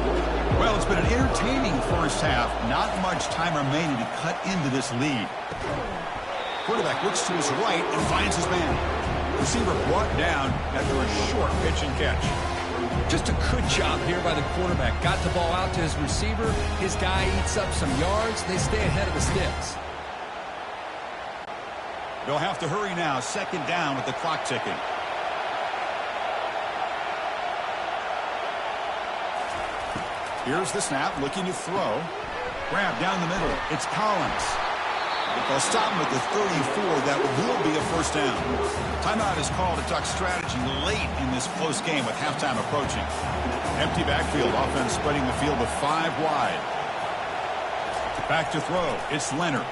Well, it's been an entertaining first half. Not much time remaining to cut into this lead. Quarterback looks to his right and finds his man. Receiver brought down after a short pitch and catch. Just a good job here by the quarterback. Got the ball out to his receiver. His guy eats up some yards. They stay ahead of the sticks. They'll have to hurry now. Second down with the clock ticking. Here's the snap, looking to throw. Grab down the middle. It's Collins. They'll stop him at the 34. That will be a first down. Timeout is called to talk strategy late in this close game with halftime approaching. Empty backfield. Offense spreading the field with 5 wide. Back to throw. It's Leonard.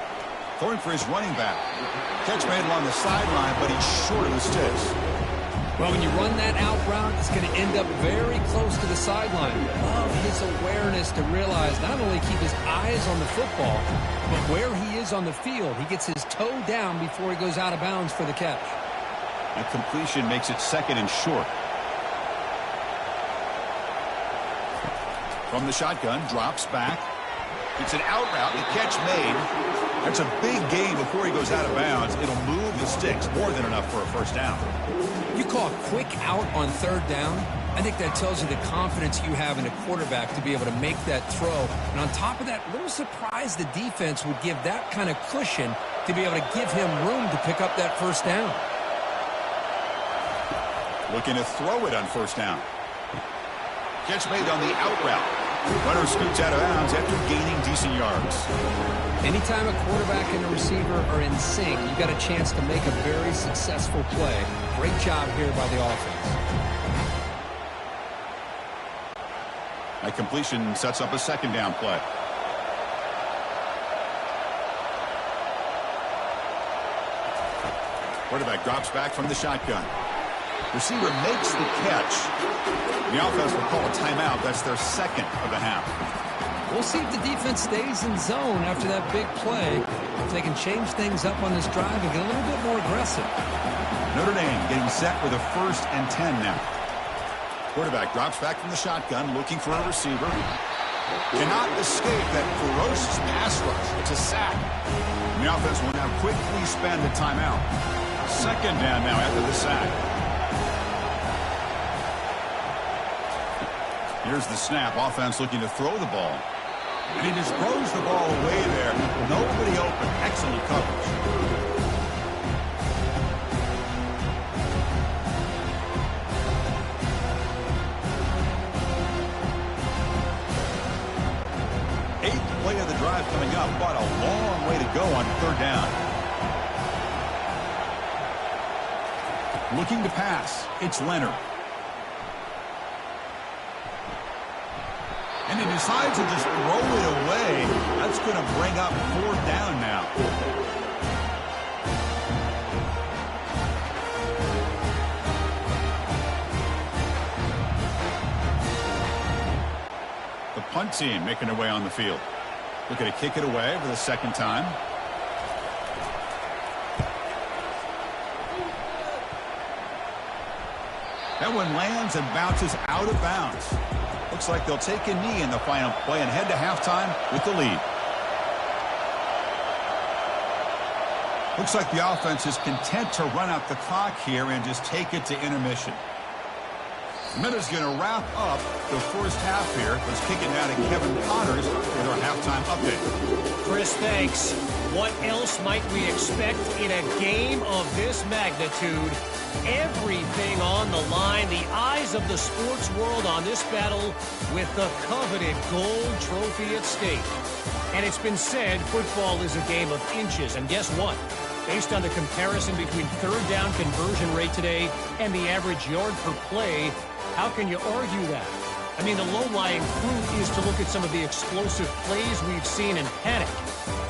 Throwing for his running back. Catch made along the sideline, but he's short of the sticks. Well, when you run that out route, it's going to end up very close to the sideline. Love his awareness to realize not only keep his eyes on the football, but where he is on the field. He gets his toe down before he goes out of bounds for the catch. A completion makes it second and short. From the shotgun, drops back. It's an out route. The catch made. That's a big gain before he goes out of bounds. It'll move the sticks more than enough for a first down. You call a quick out on third down. I think that tells you the confidence you have in a quarterback to be able to make that throw. And on top of that, a little surprised the defense would give that kind of cushion to be able to give him room to pick up that first down. Looking to throw it on first down. Catch made on the out route. Runner scoots out of bounds after gaining decent yards. Anytime a quarterback and a receiver are in sync, you got a chance to make a very successful play. Great job here by the offense. A completion sets up a second down play. Quarterback drops back from the shotgun. Receiver makes the catch. The offense will call a timeout. That's their second of the half. We'll see if the defense stays in zone after that big play. If they can change things up on this drive and get a little bit more aggressive. Notre Dame getting set with a 1st and 10 now. Quarterback drops back from the shotgun, looking for a receiver. Cannot escape that ferocious pass rush. It's a sack. And the offense will now quickly spend a timeout. Second down now after the sack. Here's the snap. Offense looking to throw the ball. And he just throws the ball away there. Nobody open. Excellent coverage. Eighth play of the drive coming up, but a long way to go on third down. Looking to pass. It's Leonard. And he decides to just throw it away. That's going to bring up fourth down now. The punt team making their way on the field. Looking to kick it away for the second time. That one lands and bounces out of bounds. Looks like they'll take a knee in the final play and head to halftime with the lead. Looks like the offense is content to run out the clock here and just take it to intermission. The minute's going to wrap up the first half here. Let's kick it now to Kevin Connors with our halftime update. Chris, thanks. What else might we expect in a game of this magnitude? Everything on the line, the eyes of the sports world on this battle with the coveted gold trophy at stake. And it's been said football is a game of inches, and guess what? Based on the comparison between third down conversion rate today and the average yard per play, how can you argue that? I mean, the low-lying fruit is to look at some of the explosive plays we've seen in panic.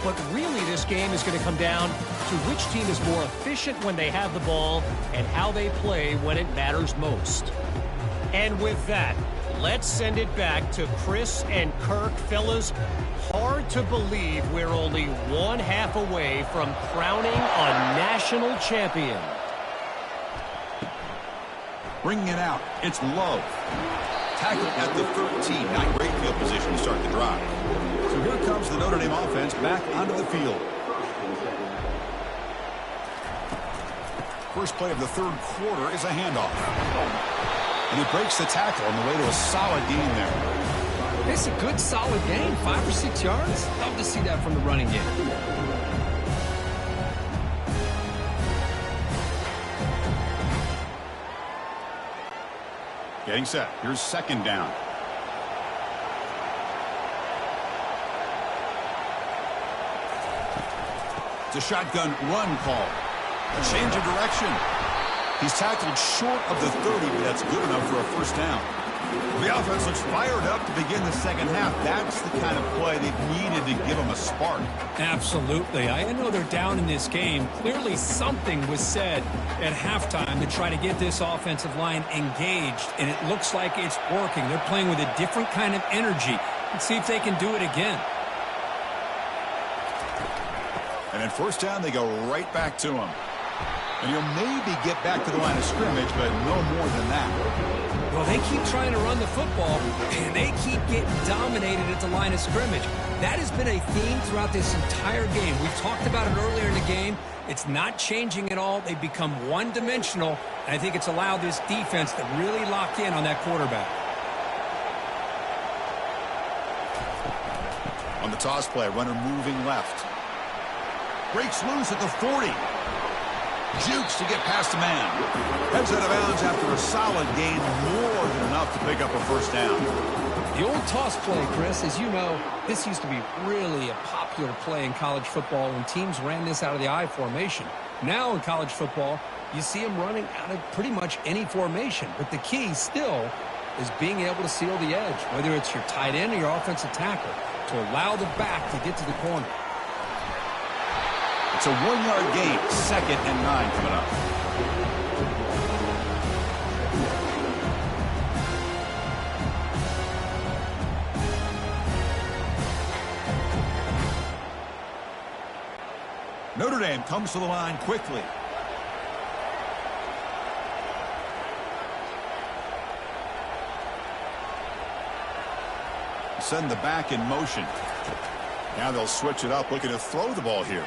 But really, this game is going to come down to which team is more efficient when they have the ball and how they play when it matters most. And with that, let's send it back to Chris and Kirk. Fellas, hard to believe we're only one half away from crowning a national champion. Bringing it out, it's Love. Tackled at the 13. Not great field position to start the drive. So here comes the Notre Dame offense back onto the field. First play of the third quarter is a handoff. And he breaks the tackle on the way to a solid gain there. It's a good, solid gain, 5 or 6 yards. Love to see that from the running game. Getting set. Here's second down. It's a shotgun run call. A change of direction. He's tackled short of the 30, but that's good enough for a first down. The offense looks fired up to begin the second half. That's the kind of play they've needed to give them a spark. Absolutely. I know they're down in this game. Clearly something was said at halftime to try to get this offensive line engaged, and it looks like it's working. They're playing with a different kind of energy. Let's see if they can do it again. And then first down, they go right back to him. And he'll maybe get back to the line of scrimmage, but no more than that. Well, they keep trying to run the football, and they keep getting dominated at the line of scrimmage. That has been a theme throughout this entire game. We've talked about it earlier in the game. It's not changing at all. They've become one-dimensional, and I think it's allowed this defense to really lock in on that quarterback. On the toss play, runner moving left. Breaks loose at the 40. Jukes to get past the man. Heads out of bounds after a solid gain, more than enough to pick up a first down. The old toss play, Chris, as you know, this used to be really a popular play in college football when teams ran this out of the I formation. Now in college football, you see them running out of pretty much any formation. But the key still is being able to seal the edge, whether it's your tight end or your offensive tackle, to allow the back to get to the corner. It's a 1-yard gain, 2nd and 9 coming up. Notre Dame comes to the line quickly. Send the back in motion. Now they'll switch it up, looking to throw the ball here.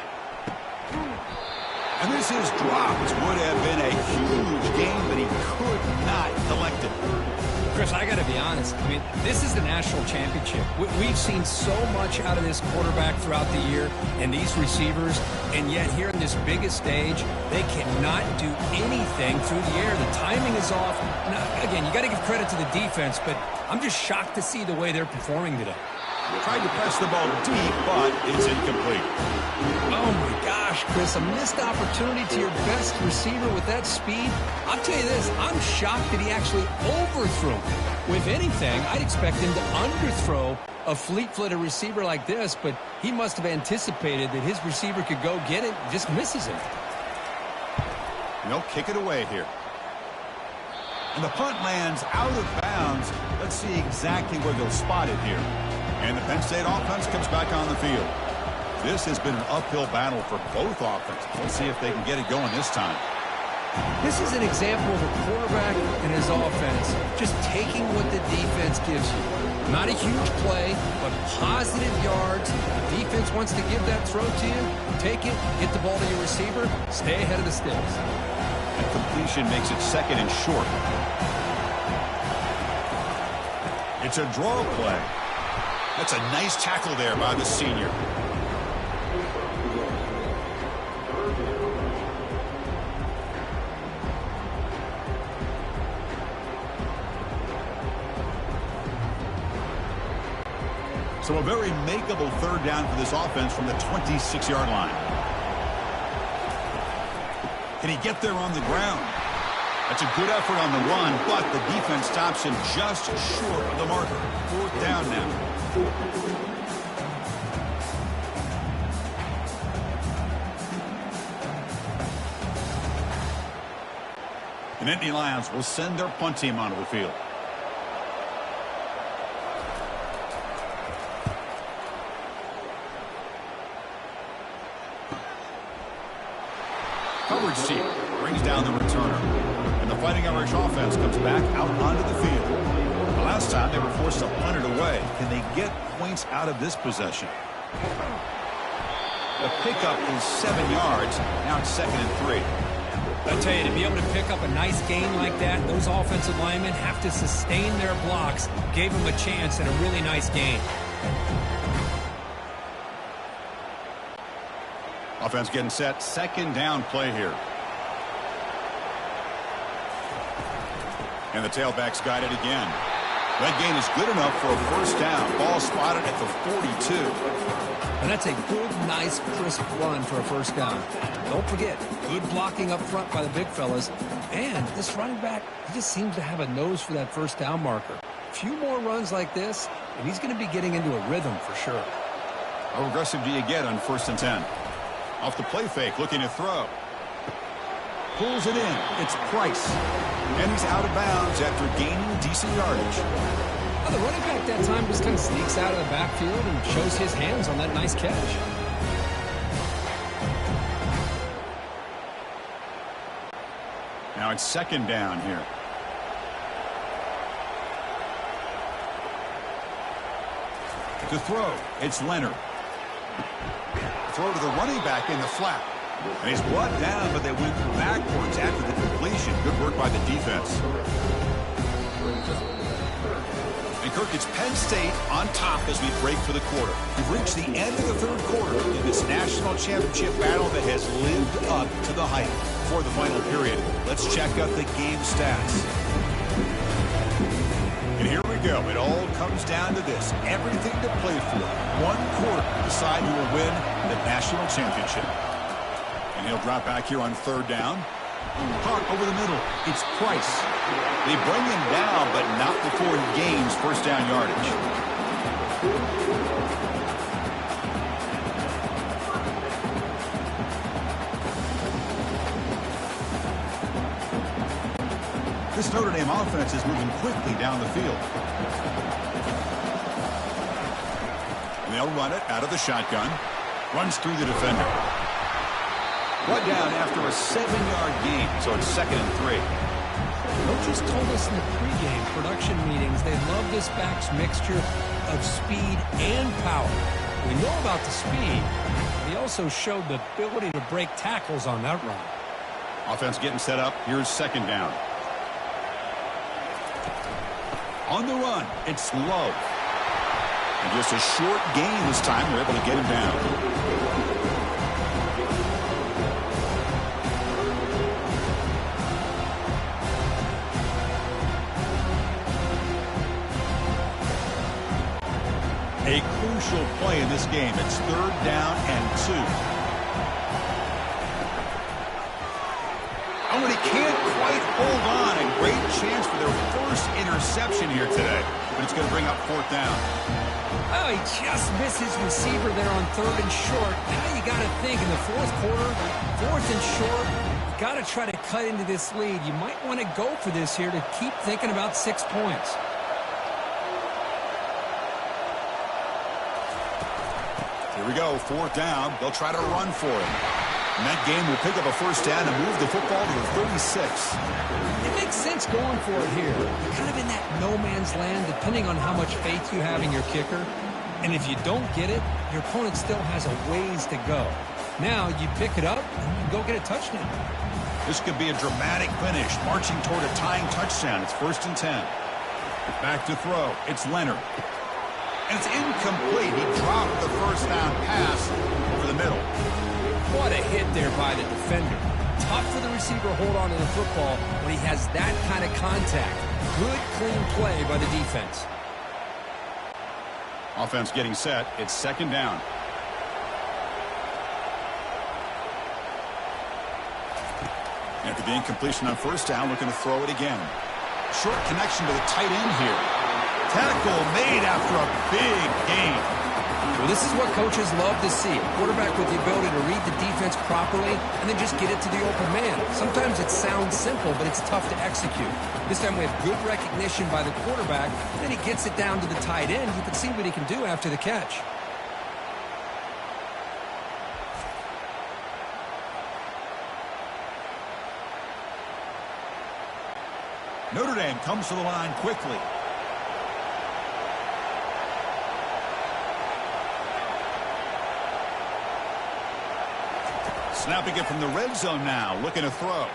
And this is dropped. Would have been a huge game, but he could not collect it. Chris, I got to be honest. I mean, this is the national championship. We've seen so much out of this quarterback throughout the year and these receivers, and yet here in this biggest stage, they cannot do anything through the air. The timing is off. Now, again, you got to give credit to the defense, but I'm just shocked to see the way they're performing today. Tried to press the ball deep, but it's incomplete. Oh, my gosh, Chris, a missed opportunity to your best receiver with that speed. I'll tell you this, I'm shocked that he actually overthrew him. If anything, I'd expect him to underthrow a fleet-footed receiver like this, but he must have anticipated that his receiver could go get it and just misses him. And they'll kick it away here. And the punt lands out of bounds. Let's see exactly where they'll spot it here. And the Penn State offense comes back on the field. This has been an uphill battle for both offenses. Let's see if they can get it going this time. This is an example of a quarterback and his offense just taking what the defense gives you. Not a huge play, but positive yards. The defense wants to give that throw to you. Take it, get the ball to your receiver, stay ahead of the sticks. That completion makes it second and short. It's a draw play. That's a nice tackle there by the senior. So a very makeable third down for this offense from the 26-yard line. Can he get there on the ground? That's a good effort on the run, but the defense stops him just short of the marker. Fourth down now. The Nittany Lions will send their punt team onto the field. Coverage team brings down the returner. And the Fighting Irish offense comes back out onto the field. The last time they were forced to punt it away. Can they get points out of this possession? The pickup is 7 yards. Now it's 2nd and 3. I tell you, to be able to pick up a nice gain like that, those offensive linemen have to sustain their blocks. Gave them a chance at a really nice gain. Offense getting set. Second down play here. And the tailback's got it again. That gain is good enough for a first down. Ball spotted at the 42. And that's a good, nice, crisp run for a first down. Don't forget, good blocking up front by the big fellas. And this running back, he just seems to have a nose for that first down marker. A few more runs like this, and he's going to be getting into a rhythm for sure. How aggressive do you get on 1st and 10? Off the play fake, looking to throw. Pulls it in. It's Price. And he's out of bounds after gaining decent yardage. Well, the running back that time just kind of sneaks out of the backfield and shows his hands on that nice catch. Now it's 2nd down here. To throw, it's Leonard. Throw to the running back in the flat. And he's brought down, but they went backwards after the completion. Good work by the defense. And Kirk, it's Penn State on top as we break for the quarter. We've reached the end of the third quarter in this national championship battle that has lived up to the hype. For the final period, let's check out the game stats. And here we go. It all comes down to this. Everything to play for. One quarter to decide who will win the national championship. And he'll drop back here on 3rd down. Caught over the middle. It's Price. They bring him down, but not before he gains first down yardage. This Notre Dame offense is moving quickly down the field. And they'll run it out of the shotgun. Runs through the defender. Brought down after a 7-yard gain, so it's 2nd and 3. Coaches told us in the pregame production meetings they love this back's mixture of speed and power. We know about the speed, but he also showed the ability to break tackles on that run. Offense getting set up. Here's 2nd down. On the run, it's Love. And just a short gain this time. They're able to get him down. A crucial play in this game. It's 3rd down and 2. Oh, and he can't quite hold on. A great chance for their first interception here today. But it's going to bring up 4th down. Oh, he just missed his receiver there on 3rd and short. Now you got to think in the 4th quarter, 4th and short, you got to try to cut into this lead. You might want to go for this here to keep thinking about 6 points. Here we go, 4th down. They'll try to run for it. And that game will pick up a first down and move the football to the 36. It makes sense going for it here. You're kind of in that no man's land depending on how much faith you have in your kicker. And if you don't get it, your opponent still has a ways to go. Now you pick it up and you go get a touchdown. This could be a dramatic finish, marching toward a tying touchdown. It's 1st and 10. Back to throw. It's Leonard. And it's incomplete. He dropped the first down pass over the middle. What a hit there by the defender. Tough for the receiver to hold on to the football when he has that kind of contact. Good, clean play by the defense. Offense getting set. It's 2nd down. After the incompletion on 1st down, looking to throw it again. Short connection to the tight end here. Tackle made after a big gain. Well, this is what coaches love to see. A quarterback with the ability to read the defense properly and then just get it to the open man. Sometimes it sounds simple, but it's tough to execute. This time we have good recognition by the quarterback. Then he gets it down to the tight end. You can see what he can do after the catch. Notre Dame comes to the line quickly. Snapping it from the red zone now, looking to throw.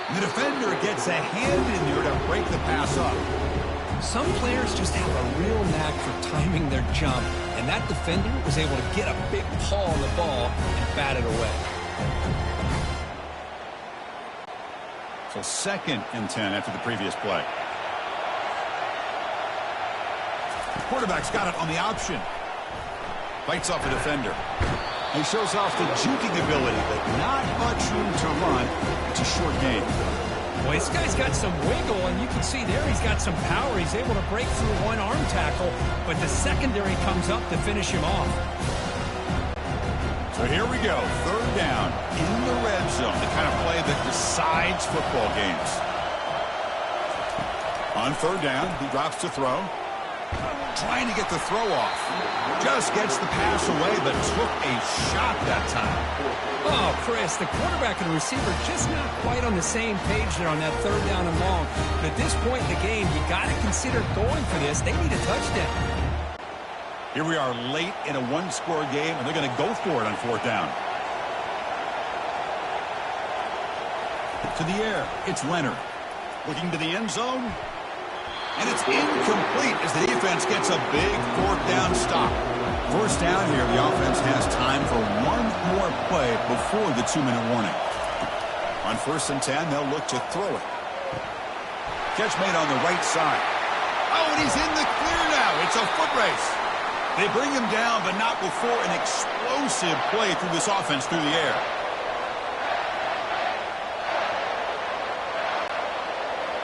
And the defender gets a hand in there to break the pass up. Some players just have a real knack for timing their jump, and that defender was able to get a big paw on the ball and bat it away. So 2nd and 10 after the previous play. The quarterback's got it on the option. Fights off the defender. He shows off the juking ability, but not much room to run. It's a short game. Well, this guy's got some wiggle, and you can see there he's got some power. He's able to break through one arm tackle, but the secondary comes up to finish him off. So here we go, 3rd down in the red zone, the kind of play that decides football games. On 3rd down, he drops to throw. Trying to get the throw off. Just gets the pass away, but took a shot that time. Oh, Chris, the quarterback and the receiver just not quite on the same page there on that 3rd down and long. But at this point in the game, you got to consider going for this. They need a touchdown. Here we are late in a one-score game, and they're going to go for it on 4th down. To the air, it's Leonard. Looking to the end zone. And it's incomplete as the defense gets a big 4th down stop. 1st down here, the offense has time for one more play before the 2-minute warning. On 1st and 10, they'll look to throw it. Catch made on the right side. Oh, and he's in the clear now. It's a foot race. They bring him down, but not before an explosive play through this offense through the air.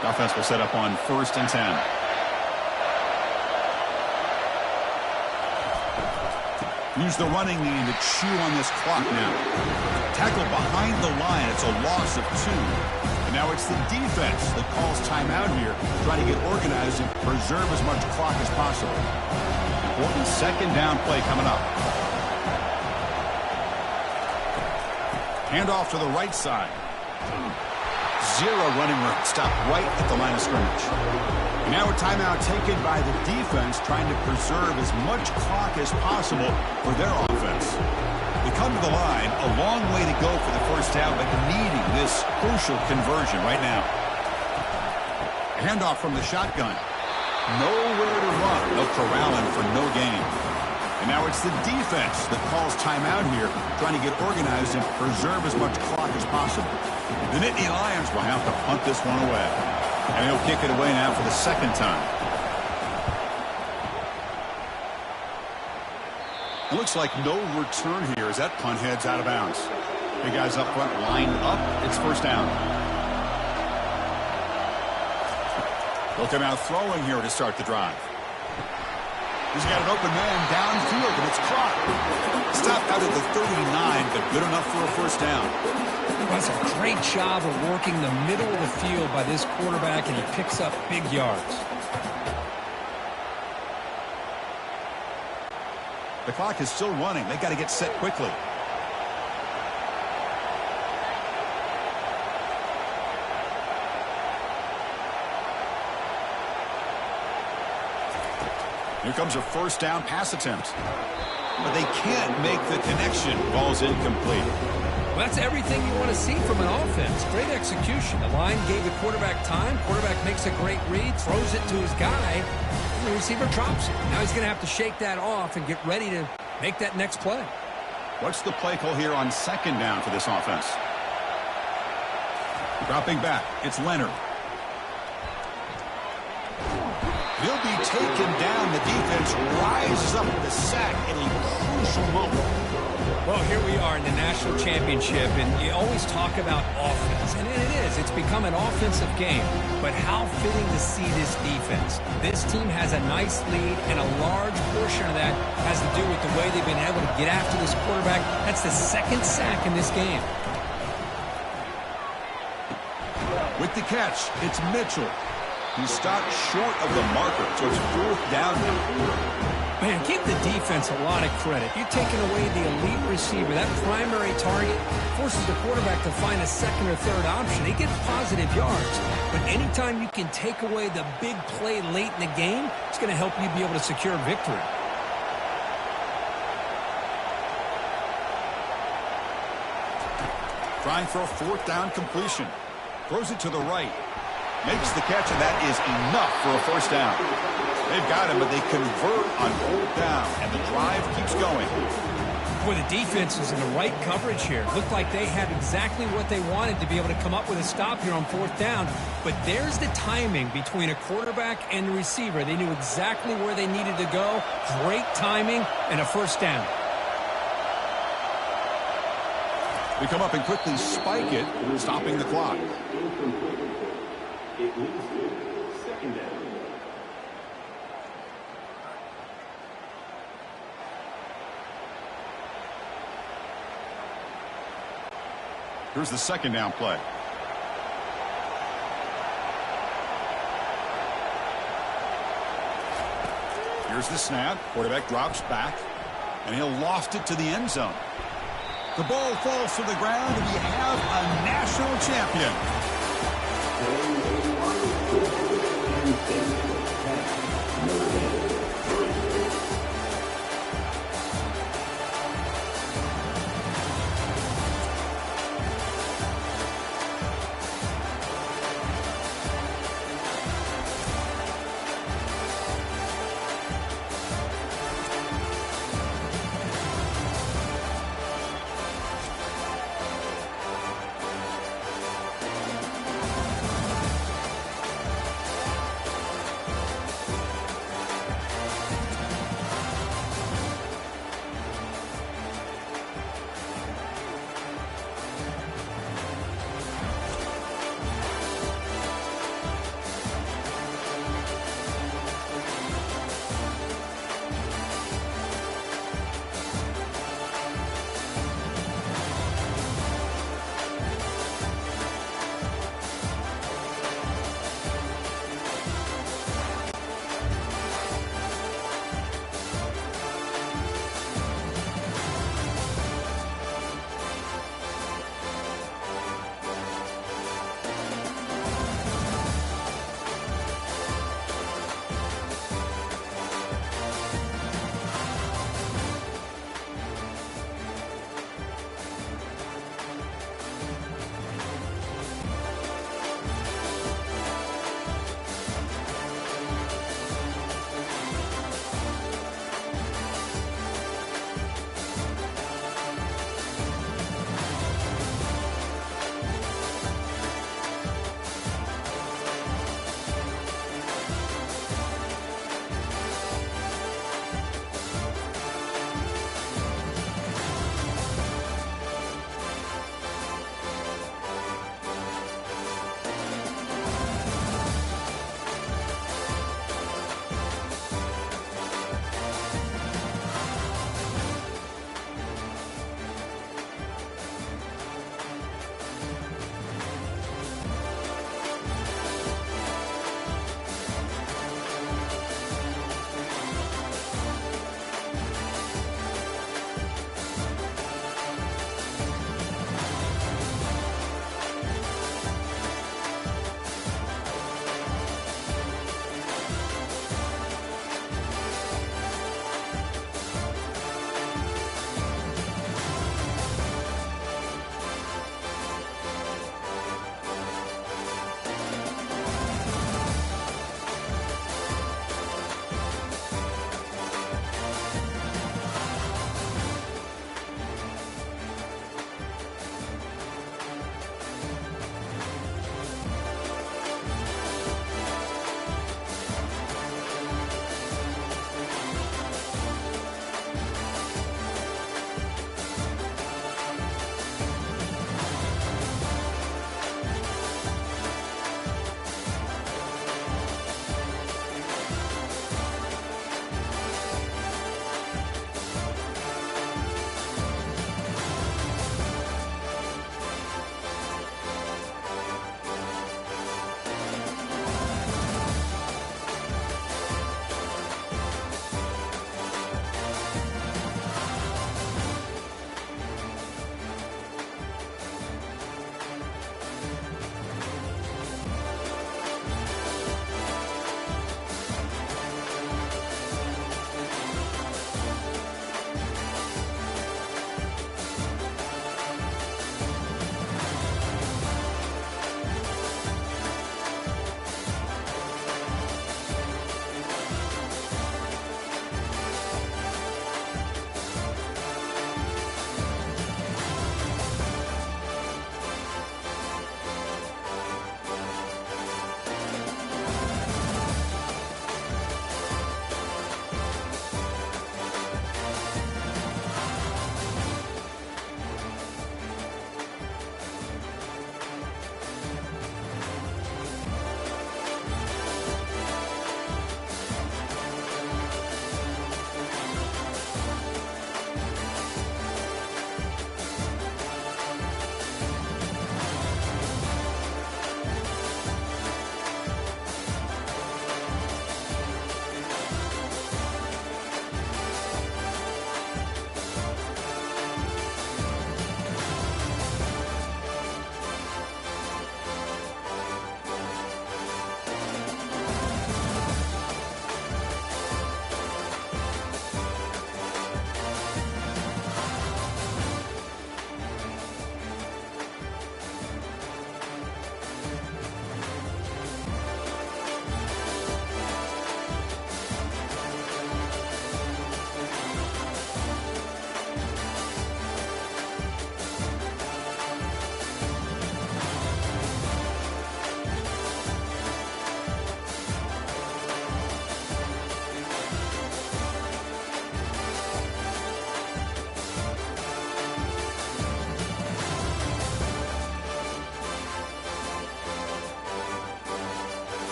The offense will set up on 1st and 10. Use the running game to chew on this clock now. Tackle behind the line. It's a loss of 2. And now it's the defense that calls timeout here, trying to get organized and preserve as much clock as possible. Important 2nd down play coming up. Handoff to the right side. 0 running room. Stop right at the line of scrimmage. And now a timeout taken by the defense, trying to preserve as much clock as possible for their offense. They come to the line, a long way to go for the 1st down, but needing this crucial conversion right now. A handoff from the shotgun. Nowhere to run. They'll corral him for no gain. And now it's the defense that calls timeout here, trying to get organized and preserve as much clock as possible. The Nittany Lions will have to punt this one away. And he'll kick it away now for the 2nd time. It looks like no return here as that punt heads out of bounds. Big guys up front lined up. It's 1st down. They'll come out throwing here to start the drive. He's got an open man downfield, and it's caught. Stopped out at the 39, but good enough for a 1st down. That's a great job of working the middle of the field by this quarterback, and he picks up big yards. The clock is still running. They got to get set quickly. Here comes a first down pass attempt. But they can't make the connection. Ball's incomplete. Well, that's everything you want to see from an offense. Great execution. The line gave the quarterback time. Quarterback makes a great read, throws it to his guy, and the receiver drops it. Now he's going to have to shake that off and get ready to make that next play. What's the play call here on second down for this offense? Dropping back, it's Leonard. He'll be taken down. The defense rises up with the sack in a crucial moment. Well, here we are in the national championship, and you always talk about offense, and it is. It's become an offensive game, but how fitting to see this defense. This team has a nice lead, and a large portion of that has to do with the way they've been able to get after this quarterback. That's the second sack in this game. With the catch, it's Mitchell. He stopped short of the marker, so it's fourth down now. Man, give the defense a lot of credit. You're taking away the elite receiver. That primary target forces the quarterback to find a second or third option. He gets positive yards. But anytime you can take away the big play late in the game, it's going to help you be able to secure victory. Trying for a fourth down completion. Throws it to the right. Makes the catch, and that is enough for a first down. They've got him, but they convert on fourth down, and the drive keeps going. Boy, the defense is in the right coverage here. Looked like they had exactly what they wanted to be able to come up with a stop here on fourth down. But there's the timing between a quarterback and the receiver. They knew exactly where they needed to go. Great timing and a first down. We come up and quickly spike it, stopping the clock. Second down. Here's the second down play. Here's the snap. Quarterback drops back, and he'll loft it to the end zone. The ball falls to the ground, and we have a national champion.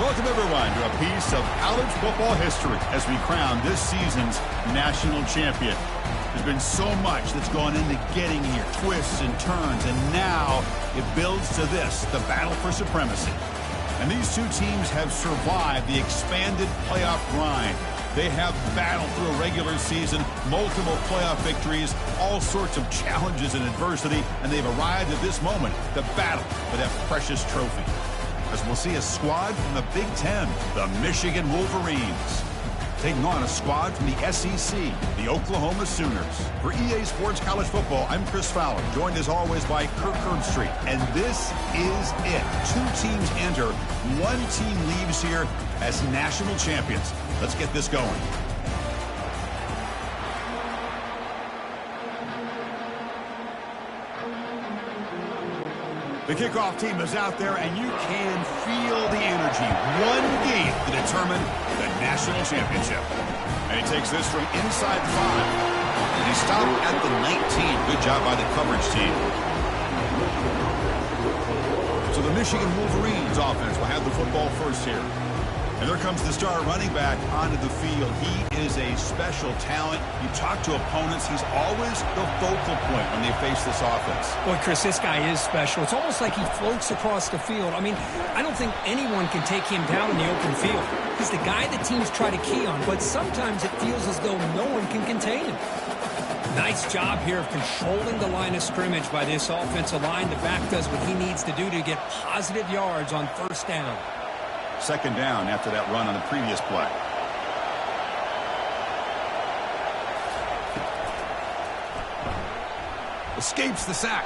Welcome, everyone, to a piece of college football history as we crown this season's national champion. There's been so much that's gone into getting here, twists and turns, and now it builds to this, the battle for supremacy. And these two teams have survived the expanded playoff grind. They have battled through a regular season, multiple playoff victories, all sorts of challenges and adversity, and they've arrived at this moment, the battle for that precious trophy. As we'll see a squad from the Big Ten, the Michigan Wolverines, taking on a squad from the SEC, the Oklahoma Sooners. For EA Sports College Football, I'm Chris Fowler, joined as always by Kirk Herbstreit. And this is it. Two teams enter, one team leaves here as national champions. Let's get this going. The kickoff team is out there, and you can feel the energy. One game to determine the national championship. And he takes this from inside the 5. And he stopped at the 19. Good job by the coverage team. So the Michigan Wolverines offense will have the football first here. And there comes the star running back onto the field. He is a special talent. You talk to opponents, he's always the focal point when they face this offense. Boy, Chris, this guy is special. It's almost like he floats across the field. I mean, I don't think anyone can take him down in the open field. He's the guy that teams try to key on, but sometimes it feels as though no one can contain him. Nice job here of controlling the line of scrimmage by this offensive line. The back does what he needs to do to get positive yards on first down. Second down after that run on the previous play. Escapes the sack.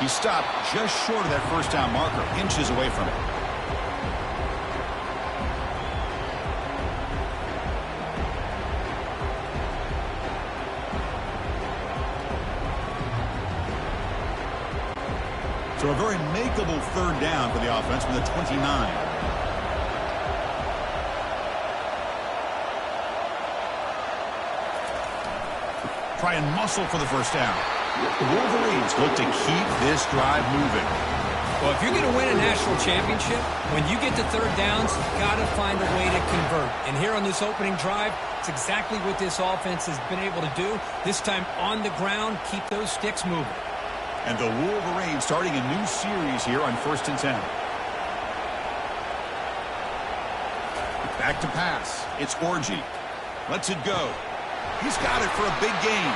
He stopped just short of that first down marker, inches away from it. So a very makeable third down for the offense from the 29. Try and muscle for the first down. The Wolverines look to keep this drive moving. Well, if you're going to win a national championship, when you get to third downs, you've got to find a way to convert. And here on this opening drive, it's exactly what this offense has been able to do. This time on the ground, keep those sticks moving. And the Wolverines starting a new series here on 1st and 10. Back to pass. It's Orji. Lets it go. He's got it for a big gain.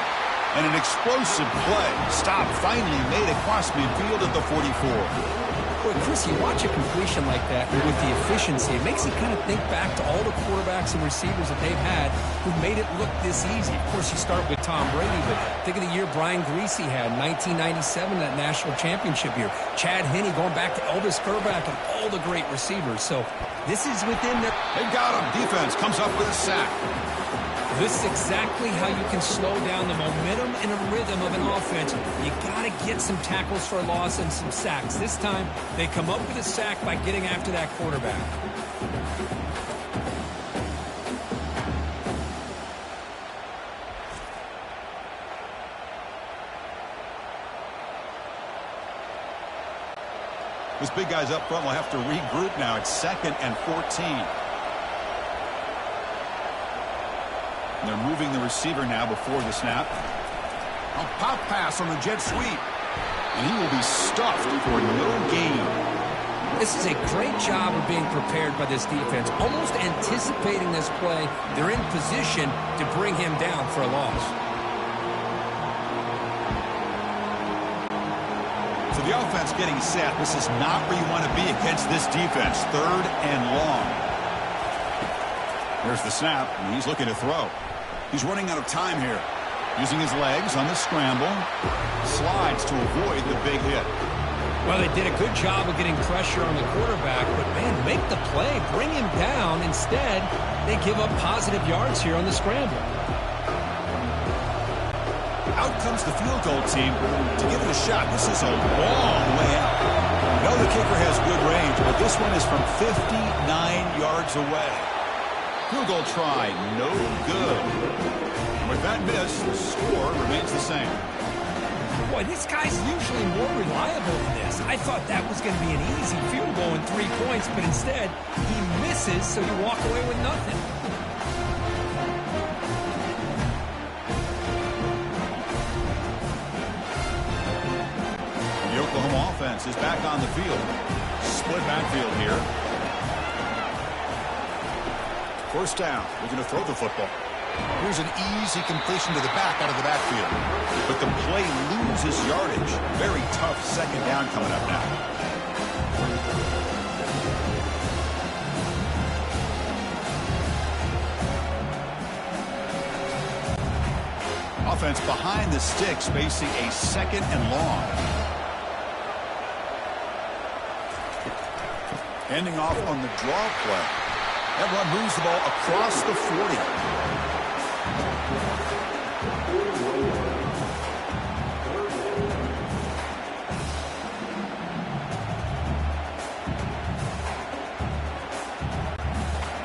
And an explosive play. Stop finally made across midfield at the 44. Boy, Chris, you watch a completion like that with the efficiency, it makes you kind of think back to all the quarterbacks and receivers that they've had who made it look this easy. Of course, you start with Tom Brady, but think of the year Brian Griese had, 1997, that national championship year. Chad Henne going back to Elvis Grbac and all the great receivers. So this is within the... They got him. Defense comes up with a sack. This is exactly how you can slow down the momentum and a rhythm of an offense. You got to get some tackles for a loss and some sacks. This time, they come up with a sack by getting after that quarterback. This big guy's up front will have to regroup now. It's 2nd and 14. And they're moving the receiver now before the snap. A pop pass on the jet sweep. And he will be stuffed for no gain. This is a great job of being prepared by this defense. Almost anticipating this play, they're in position to bring him down for a loss. So the offense getting set. This is not where you want to be against this defense. 3rd and long. There's the snap, and he's looking to throw. He's running out of time here. Using his legs on the scramble. Slides to avoid the big hit. Well, they did a good job of getting pressure on the quarterback, but, man, make the play. Bring him down. Instead, they give up positive yards here on the scramble. Out comes the field goal team to give it a shot. This is a long way out. No, the kicker has good range, but this one is from 59 yards away. Field goal try, no good. With that miss, the score remains the same. Boy, this guy's usually more reliable than this. I thought that was going to be an easy field goal and 3 points, but instead, he misses, so you walk away with nothing. The Oklahoma offense is back on the field. Split backfield here. First down. We're going to throw the football. Here's an easy completion to the back out of the backfield. But the play loses yardage. Very tough second down coming up now. Offense behind the sticks facing a second and long. Ending off on the draw play. That run moves the ball across the 40.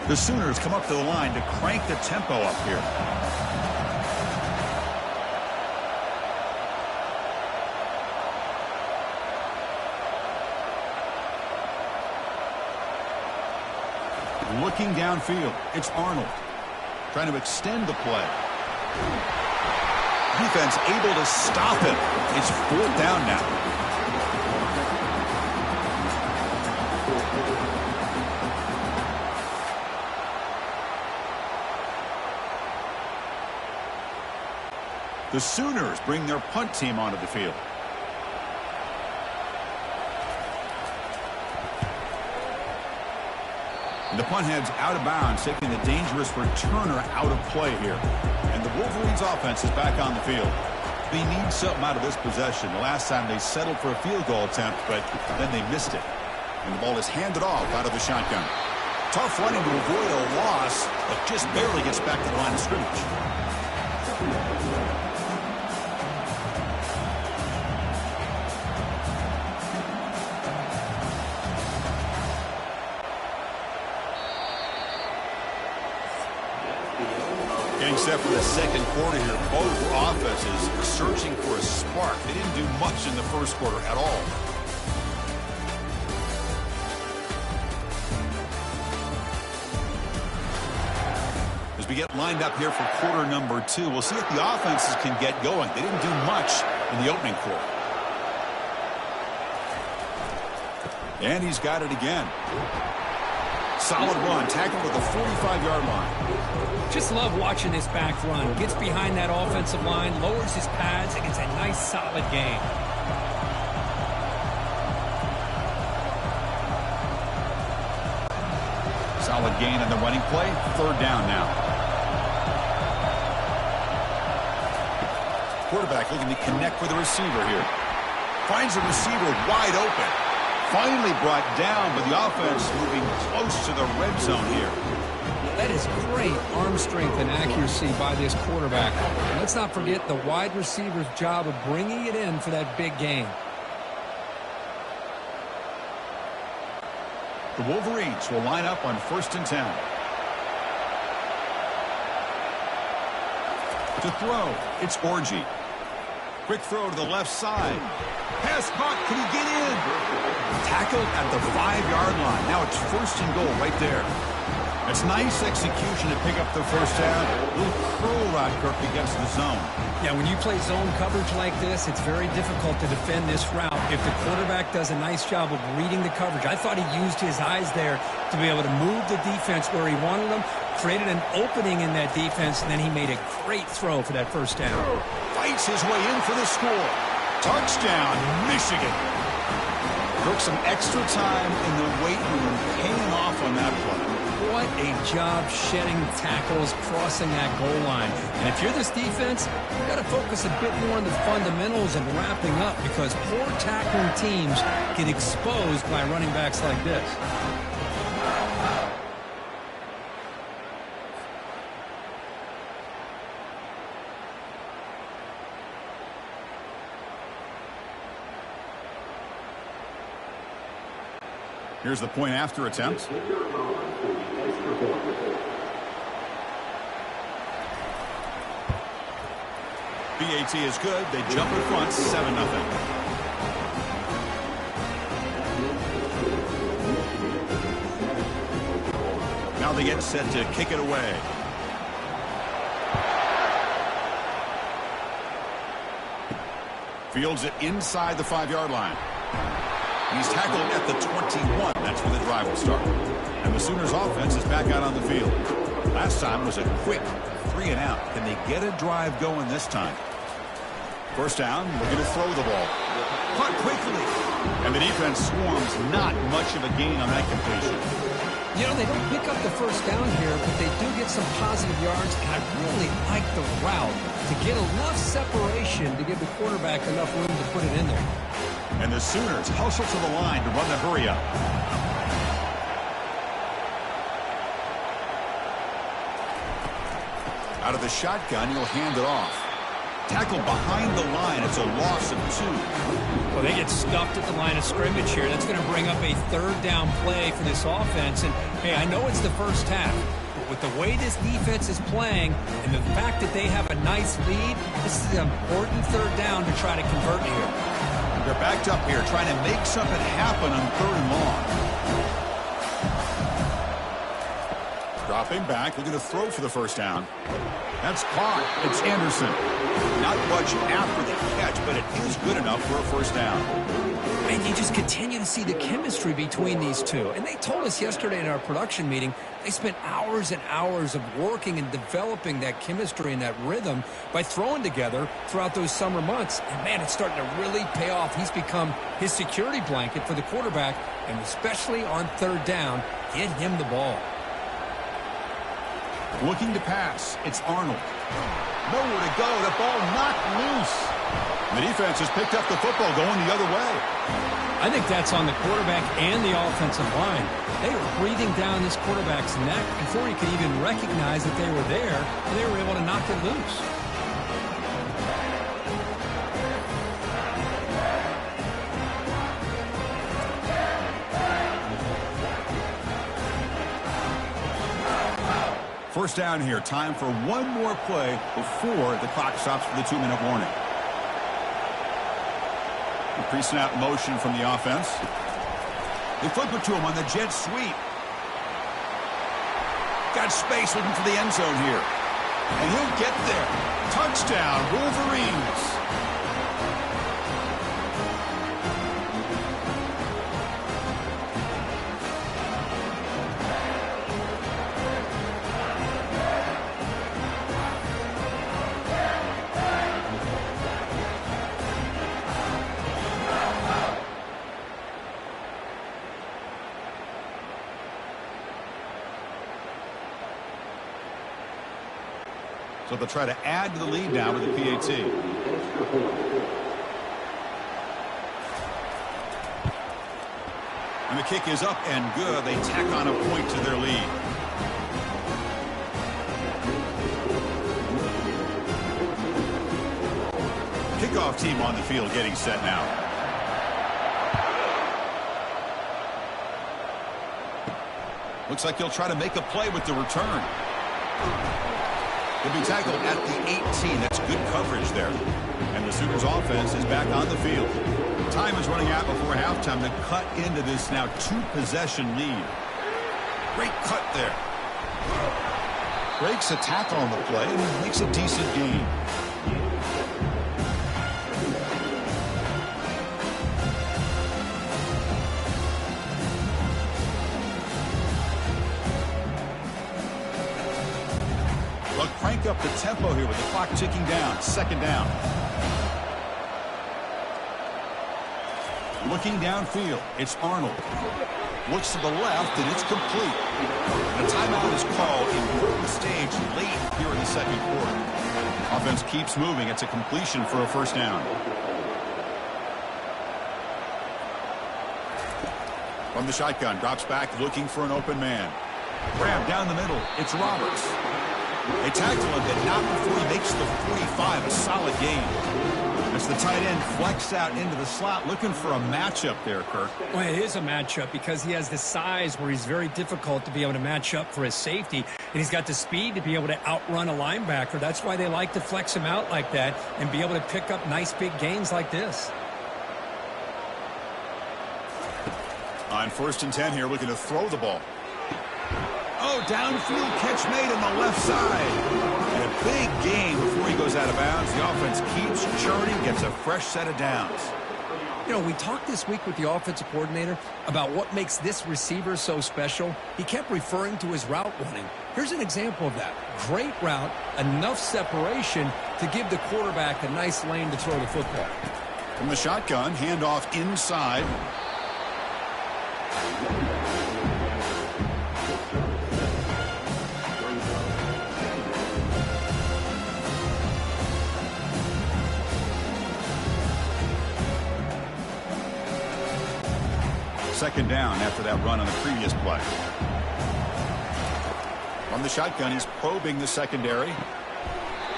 The Sooners come up to the line to crank the tempo up here. Looking downfield, it's Arnold trying to extend the play. Defense able to stop him. It's 4th down now. The Sooners bring their punt team onto the field. The punt heads out of bounds, taking the dangerous returner out of play here. And the Wolverines offense is back on the field. They need something out of this possession. The last time they settled for a field goal attempt, but then they missed it. And the ball is handed off out of the shotgun. Tough running to avoid a loss, but just barely gets back to the line of scrimmage. Except for the second quarter here, both offenses searching for a spark. They didn't do much in the first quarter at all. As we get lined up here for quarter number 2, we'll see if the offenses can get going. They didn't do much in the opening quarter. And he's got it again. Solid run, tackled at the 45-yard line. Just love watching this back run. Gets behind that offensive line, lowers his pads, and it's a nice, solid gain. Solid gain on the running play. 3rd down now. Quarterback looking to connect with the receiver here. Finds the receiver wide open. Finally brought down, but the offense moving close to the red zone here. That is great arm strength and accuracy by this quarterback. And let's not forget the wide receiver's job of bringing it in for that big gain. The Wolverines will line up on 1st and 10. To throw, it's Orji. Quick throw to the left side. Pass caught. Can he get in? Tackled at the 5-yard line. Now it's 1st and goal right there. It's nice execution to pick up the first down. A little curl route, Kirk, against the zone. Yeah, when you play zone coverage like this, it's very difficult to defend this route if the quarterback does a nice job of reading the coverage. I thought he used his eyes there to be able to move the defense where he wanted them, created an opening in that defense, and then he made a great throw for that first down. Fights his way in for the score. Touchdown, Michigan. Took some extra time in the weight room paying off on that play. What a job shedding tackles, crossing that goal line. And if you're this defense, you've got to focus a bit more on the fundamentals and wrapping up, because poor tackling teams get exposed by running backs like this. Here's the point after attempt. BAT is good. They jump in front, 7-0. Now they get set to kick it away. Fields it inside the 5-yard line. He's tackled at the 21. That's where the drive will start. And the Sooners offense is back out on the field. Last time was a quick 3-and-out. Can they get a drive going this time? First down, we're going to throw the ball. Caught quickly. And the defense swarms. Not much of a gain on that completion. You know, they don't pick up the first down here, but they do get some positive yards, and I really like the route to get enough separation to give the quarterback enough room to put it in there. And the Sooners hustle to the line to run the hurry-up. Out of the shotgun, he'll hand it off. Tackled behind the line. It's a loss of 2. Well, they get stuffed at the line of scrimmage here. That's going to bring up a third down play for this offense. And, hey, I know it's the first half, but with the way this defense is playing and the fact that they have a nice lead, this is an important third down to try to convert here. They're backed up here trying to make something happen on 3rd and long. Dropping back, looking to throw for the first down. That's caught. It's Anderson. Not much after the catch, but it is good enough for a first down. And you just continue to see the chemistry between these two. And they told us yesterday in our production meeting, they spent hours and hours of working and developing that chemistry and that rhythm by throwing together throughout those summer months. And, man, it's starting to really pay off. He's become his security blanket for the quarterback, and especially on 3rd down, get him the ball. Looking to pass. It's Arnold. Nowhere to go. The ball knocked loose. The defense has picked up the football going the other way. I think that's on the quarterback and the offensive line. They were breathing down this quarterback's neck before he could even recognize that they were there, and they were able to knock it loose. First down here. Time for one more play before the clock stops for the 2-minute warning. The pre-snap motion from the offense. They flip it to him on the jet sweep. Got space looking for the end zone here. And he'll get there. Touchdown, Wolverines. So they'll try to add to the lead now with the PAT. And the kick is up and good. They tack on a point to their lead. Kickoff team on the field getting set now. Looks like he'll try to make a play with the return. He'll be tackled at the 18. That's good coverage there. And the Sooners offense is back on the field. Time is running out before halftime to cut into this now 2-possession lead. Great cut there. Breaks a tackle on the play and makes a decent gain. Crank up the tempo here with the clock ticking down. 2nd down. Looking downfield, it's Arnold. Looks to the left, and it's complete. A timeout is called in the stage late here in the 2nd quarter. Offense keeps moving. It's a completion for a first down. From the shotgun, drops back looking for an open man. Grab down the middle. It's Roberts. They tackle him, but not before he makes the 45. A solid gain. As the tight end flex out into the slot, looking for a matchup there, Kirk. Well, it is a matchup because he has the size where he's very difficult to be able to match up for his safety. and he's got the speed to be able to outrun a linebacker. That's why they like to flex him out like that and be able to pick up nice big gains like this. On 1st and 10 here, looking to throw the ball. Oh, downfield catch made on the left side. And a big gain before he goes out of bounds. The offense keeps churning, gets a fresh set of downs. You know, we talked this week with the offensive coordinator about what makes this receiver so special. He kept referring to his route running. Here's an example of that. Great route, enough separation to give the quarterback a nice lane to throw the football. From the shotgun, handoff inside. Second down after that run on the previous play. From the shotgun, he's probing the secondary.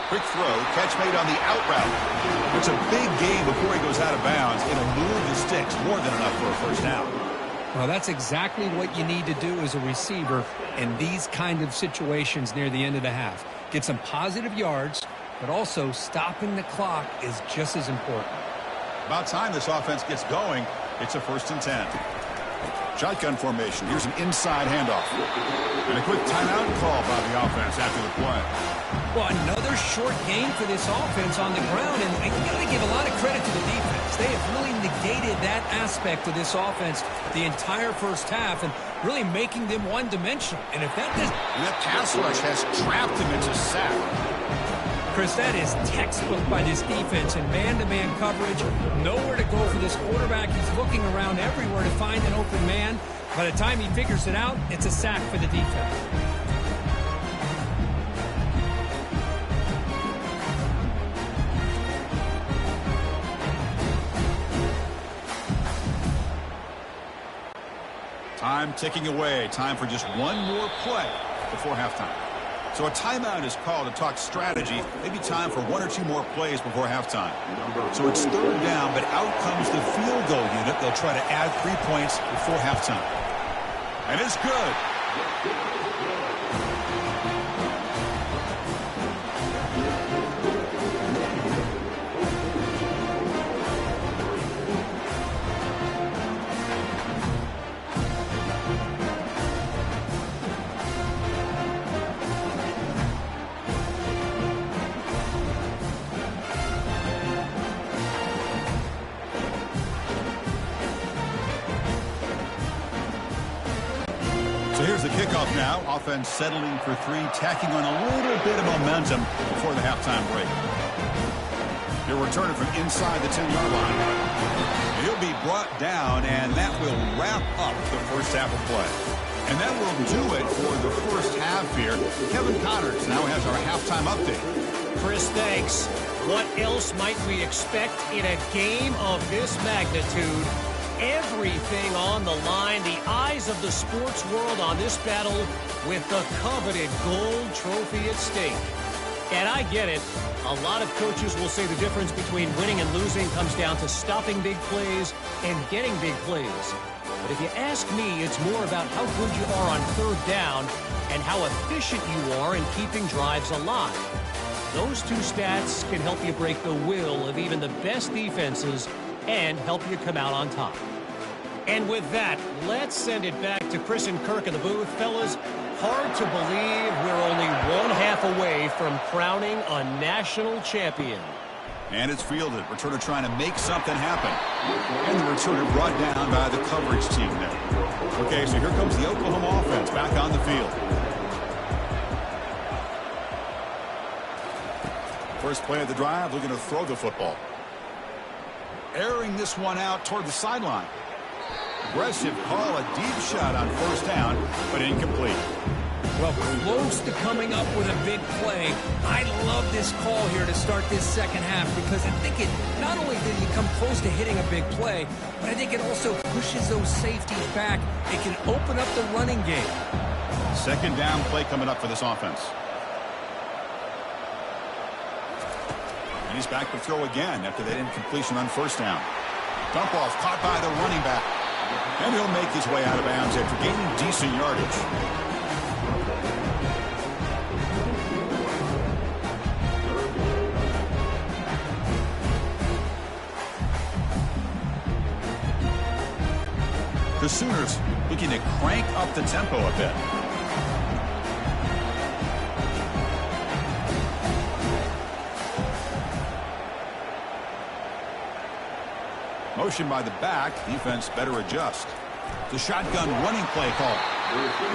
Quick throw, catch made on the out route. It's a big gain before he goes out of bounds. It'll move the sticks, more than enough for a first down. Well, that's exactly what you need to do as a receiver in these kind of situations near the end of the half. Get some positive yards, but also stopping the clock is just as important. About time this offense gets going. It's a 1st and 10. Shotgun formation. Here's an inside handoff. And a quick timeout call by the offense after the play. Well, another short gain for this offense on the ground, and you got to give a lot of credit to the defense. They have really negated that aspect of this offense the entire first half and really making them one-dimensional. And if that does... And that pass rush has trapped him into sack. Chris, that is textbook by this defense in man-to-man coverage. Nowhere to go for this quarterback. He's looking around everywhere to find an open man. By the time he figures it out, it's a sack for the defense. Time ticking away. Time for just one more play before halftime. So a timeout is called to talk strategy. Maybe time for 1 or 2 more plays before halftime. So it's 3rd down, but out comes the field goal unit. They'll try to add 3 points before halftime. And it's good. So here's the kickoff now. Offense settling for 3, tacking on a little bit of momentum before the halftime break. He'll return it from inside the 10-yard line. He'll be brought down, and that will wrap up the first half of play. And that will do it for the first half here. Kevin Connors now has our halftime update. Chris, thanks. What else might we expect in a game of this magnitude? Everything on the line, the eyes of the sports world on this battle with the coveted gold trophy at stake. And I get it. A lot of coaches will say the difference between winning and losing comes down to stopping big plays and getting big plays. But if you ask me, it's more about how good you are on 3rd down and how efficient you are in keeping drives alive. Those 2 stats can help you break the will of even the best defenses and help you come out on top. And with that, let's send it back to Chris and Kirk in the booth. Fellas, hard to believe we're only 1/2 away from crowning a national champion. And it's fielded. Returner trying to make something happen. And the returner brought down by the coverage team there. Okay, so here comes the Oklahoma offense back on the field. First play of the drive, looking to throw the football. Airing this one out toward the sideline. Aggressive call, a deep shot on 1st down, but incomplete. Well, close to coming up with a big play. I love this call here to start this second half because I think it not only did he come close to hitting a big play, but I think it also pushes those safeties back. It can open up the running game. Second down play coming up for this offense. And he's back to throw again after that incompletion on 1st down. Dump off caught by the running back. And he'll make his way out of bounds after gaining decent yardage. Sooners looking to crank up the tempo a bit. Motion by the back. Defense better adjust. The shotgun running play call.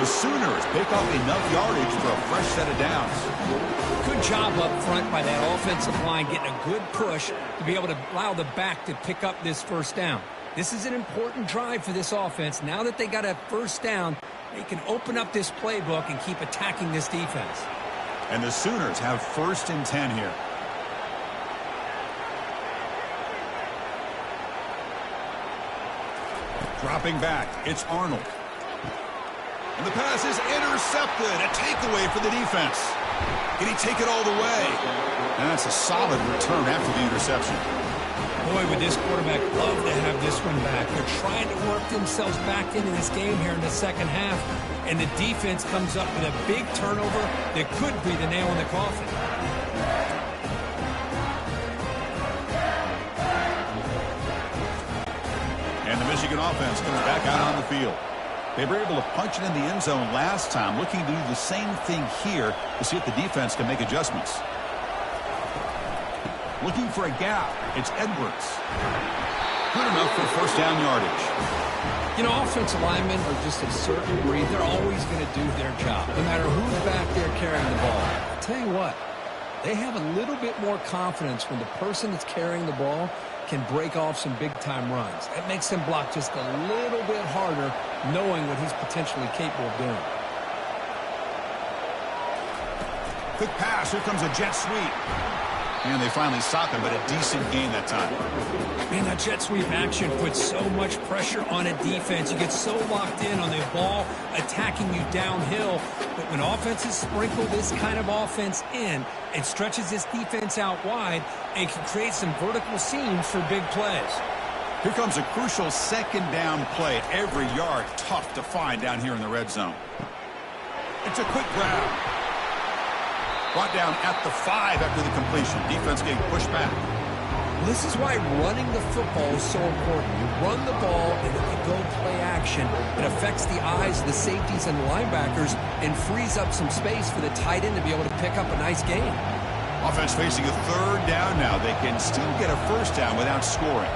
The Sooners pick up enough yardage for a fresh set of downs. Good job up front by that offensive line getting a good push to be able to allow the back to pick up this first down. This is an important drive for this offense. Now that they got a first down, they can open up this playbook and keep attacking this defense. And the Sooners have 1st and 10 here. Dropping back, it's Arnold. And the pass is intercepted. A takeaway for the defense. Can he take it all the way? And that's a solid return after the interception. Boy, would this quarterback love to have this one back. They're trying to work themselves back into this game here in the second half. And the defense comes up with a big turnover that could be the nail in the coffin. And the Michigan offense comes back out on the field. They were able to punch it in the end zone last time, looking to do the same thing here to see if the defense can make adjustments. Looking for a gap. It's Edwards. Good enough for first down yardage. You know, offensive linemen are just a certain breed. They're always going to do their job, no matter who's back there carrying the ball. I'll tell you what, they have a little bit more confidence when the person that's carrying the ball can break off some big-time runs. That makes them block just a little bit harder, knowing what he's potentially capable of doing. Quick pass. Here comes a jet sweep. And they finally stop him, but a decent gain that time. Man, that jet sweep action puts so much pressure on a defense. You get so locked in on the ball attacking you downhill. But when offenses sprinkle this kind of offense in, it stretches this defense out wide and can create some vertical seams for big plays. Here comes a crucial second down play. Every yard tough to find down here in the red zone. It's a quick grab. Brought down at the 5 after the completion. Defense getting pushed back. This is why running the football is so important. You run the ball, and if you go play action, it affects the eyes of the safeties and the linebackers and frees up some space for the tight end to be able to pick up a nice gain. Offense facing a 3rd down now. They can still get a first down without scoring.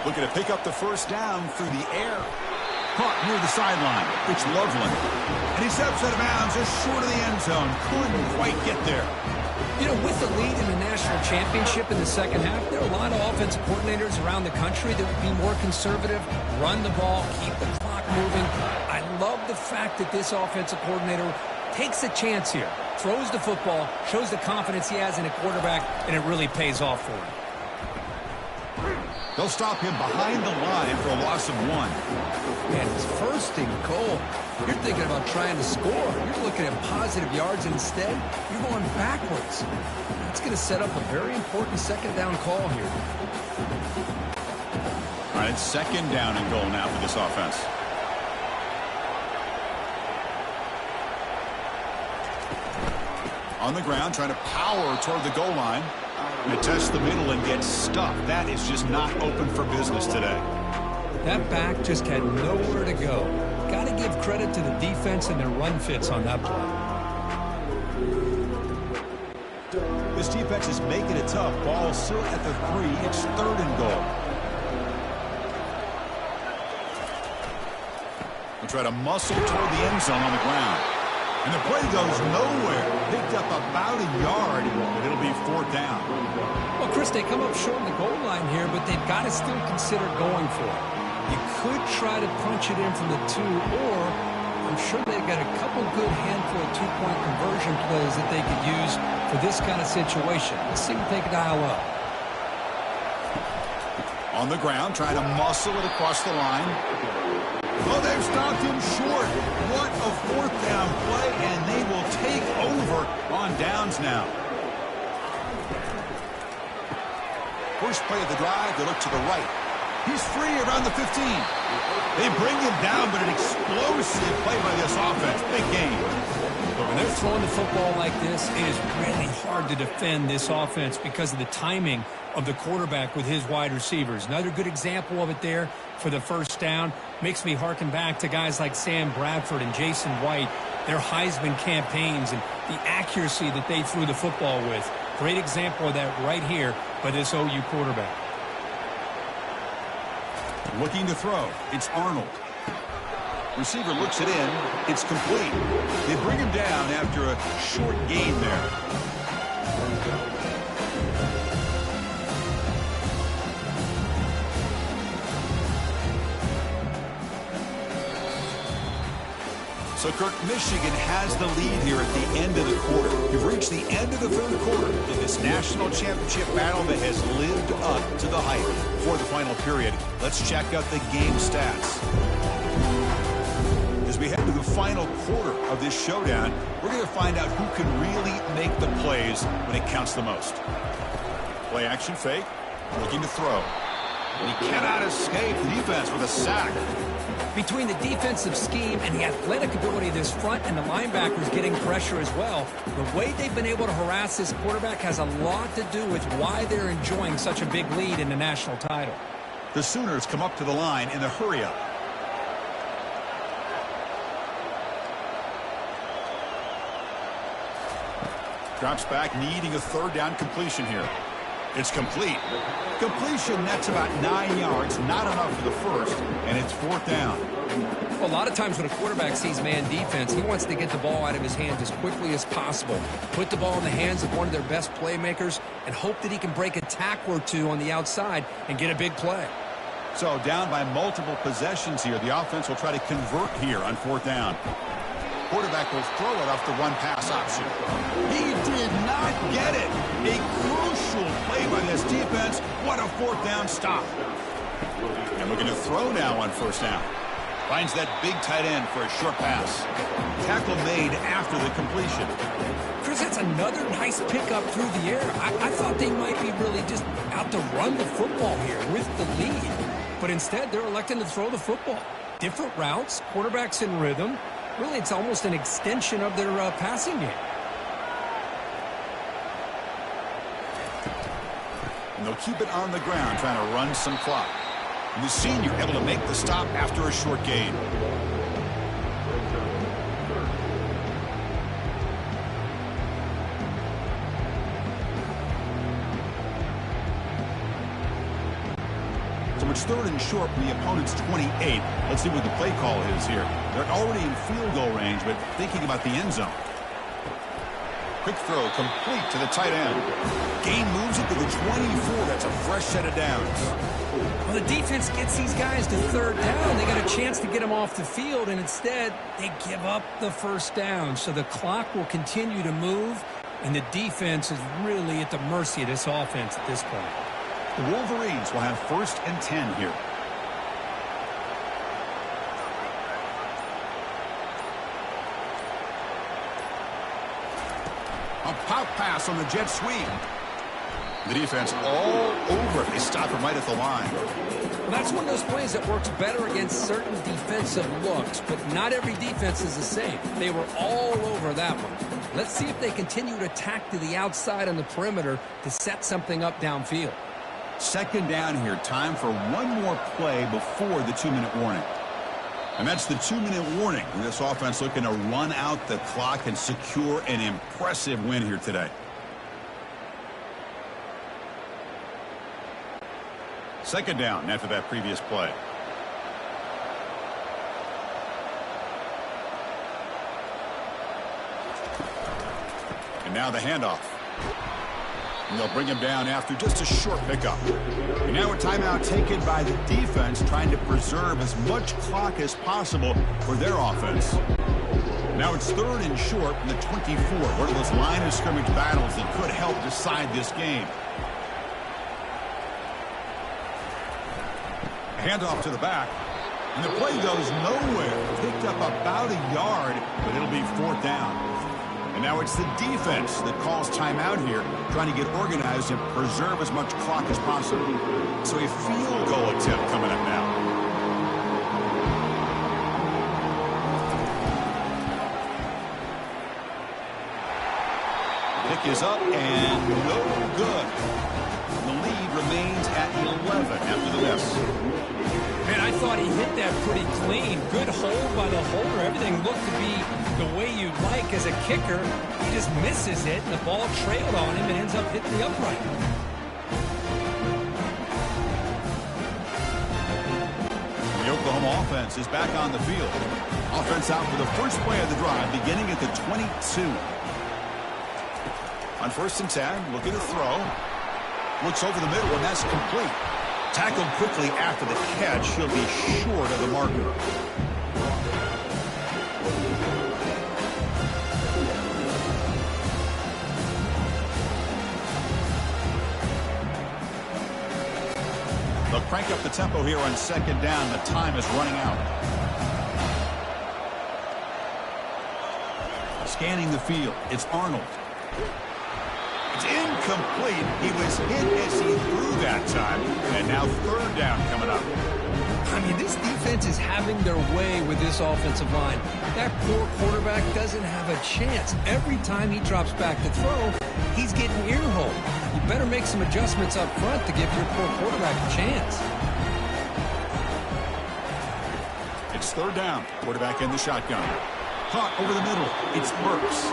Looking to pick up the first down through the air. Caught near the sideline. It's Loveland. And he steps out of bounds just short of the end zone. Couldn't quite get there. You know, with the lead in the national championship in the second half, there are a lot of offensive coordinators around the country that would be more conservative, run the ball, keep the clock moving. I love the fact that this offensive coordinator takes a chance here, throws the football, shows the confidence he has in a quarterback, and it really pays off for him. They'll stop him behind the line for a loss of 1. Man, it's 1st and goal. You're thinking about trying to score. You're looking at positive yards, and instead, you're going backwards. That's going to set up a very important second down call here. All right, it's 2nd down and goal now for this offense. On the ground, trying to power toward the goal line. And test the middle and get stuffed. That is just not open for business today. That back just had nowhere to go. Got to give credit to the defense and their run fits on that play. This defense is making it tough. Ball still at the 3. It's 3rd and goal. We'll try to muscle toward the end zone on the ground. And the play goes nowhere. Picked up about a yard, but it'll be 4th down. Well, Chris, they come up short of the goal line here, but they've got to still consider going for it. You could try to punch it in from the 2, or I'm sure they've got a couple good handful of 2-point conversion plays that they could use for this kind of situation. Let's see what they can dial up. On the ground, trying to muscle it across the line. Oh, they've stopped him short. What a 4th down play, and they will take over on downs now. First play of the drive, they look to the right. He's free around the 15. They bring him down, but an explosive play by this offense. Big game. When they're throwing the football like this, it is really hard to defend this offense because of the timing of the quarterback with his wide receivers. Another good example of it there for the first down. Makes me harken back to guys like Sam Bradford and Jason White, their Heisman campaigns and the accuracy that they threw the football with. Great example of that right here by this OU quarterback. Looking to throw. It's Arnold. Receiver looks it in. It's complete. They bring him down after a short gain there. So, Kirk, Michigan has the lead here at the end of the quarter. We've reached the end of the third quarter in this national championship battle that has lived up to the hype. For the final period, let's check out the game stats. As we head to the final quarter of this showdown, we're going to find out who can really make the plays when it counts the most. Play action fake, looking to throw. And he cannot escape the defense with a sack. Between the defensive scheme and the athletic ability of this front and the linebackers getting pressure as well, the way they've been able to harass this quarterback has a lot to do with why they're enjoying such a big lead in the national title. The Sooners come up to the line in the hurry-up. Drops back, needing a third down completion here. It's complete. Completion, that's about 9 yards, not enough for the first, and it's fourth down. Well, a lot of times when a quarterback sees man defense, he wants to get the ball out of his hands as quickly as possible, put the ball in the hands of one of their best playmakers, and hope that he can break a tackle or two on the outside and get a big play. So down by multiple possessions here, the offense will try to convert here on fourth down. Quarterback will throw it off the run-pass option. He did not get it. A crucial play by this defense. What a fourth down stop. And looking to throw now on first down. Finds that big tight end for a short pass. Tackle made after the completion. Chris, that's another nice pickup through the air. I thought they might be really just out to run the football here with the lead. But instead, they're electing to throw the football. Different routes, quarterbacks in rhythm. Really, it's almost an extension of their passing game. And they'll keep it on the ground, trying to run some clock. And the senior able to make the stop after a short gain. So it's third and short from the opponent's 28. Let's see what the play call is here. They're already in field goal range, but thinking about the end zone. Quick throw complete to the tight end. Gain moves it to the 24. That's a fresh set of downs. Well, the defense gets these guys to third down. They got a chance to get them off the field, and instead they give up the first down. So the clock will continue to move, and the defense is really at the mercy of this offense at this point. The Wolverines will have first and 10 here. A pop pass on the jet sweep. The defense all over it. They stop him right at the line. Well, that's one of those plays that works better against certain defensive looks, but not every defense is the same. They were all over that one. Let's see if they continue to attack to the outside on the perimeter to set something up downfield. Second down here. Time for one more play before the 2-minute warning. And that's the 2-minute warning. And this offense looking to run out the clock and secure an impressive win here today. Second down after that previous play. And now the handoff. And they'll bring him down after just a short pickup. And now a timeout taken by the defense, trying to preserve as much clock as possible for their offense. Now it's third and short from the 24. One of those line of scrimmage battles that could help decide this game. Handoff to the back. And the play goes nowhere. Picked up about a yard, but it'll be fourth down. And now it's the defense that calls timeout here, trying to get organized and preserve as much clock as possible. So a field goal attempt coming up now. Pick is up and no good. The lead remains at 11 after the miss. Man, I thought he hit that pretty clean. Good hold by the holder. Everything looked to be the way you'd like as a kicker. He just misses it, and the ball trailed on him and ends up hitting the upright. The Oklahoma offense is back on the field. Offense out for the first play of the drive, beginning at the 22. On 1st and 10, looking to throw. Looks over the middle, and that's complete. Tackled quickly after the catch. He'll be short of the marker. They'll crank up the tempo here on 2nd down. The time is running out. Scanning the field. It's Arnold. It's incomplete. He was hit as he threw that time. And now 3rd down coming up. I mean, this defense is having their way with this offensive line. That poor quarterback doesn't have a chance. Every time he drops back to throw, he's getting ear-holed. You better make some adjustments up front to give your poor quarterback a chance. It's 3rd down. Quarterback in the shotgun. Caught over the middle. It's Burks.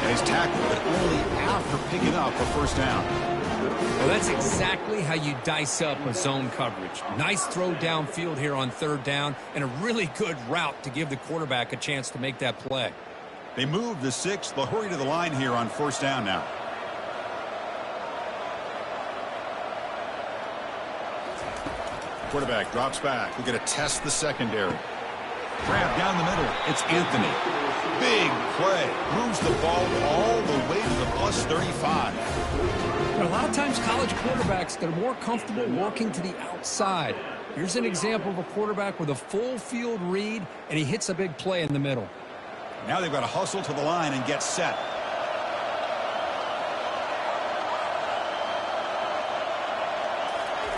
And he's tackled, but only after picking up a 1st down. Well, that's exactly how you dice up a zone coverage. Nice throw downfield here on 3rd down, and a really good route to give the quarterback a chance to make that play. They move the 6th. They'll hurry to the line here on 1st down now. Quarterback drops back. We're going to test the secondary. Grab down the middle. It's Anthony. Big play. Moves the ball all the way to the plus 35. But a lot of times college quarterbacks, they're more comfortable working to the outside. Here's an example of a quarterback with a full field read, and he hits a big play in the middle. Now they've got to hustle to the line and get set.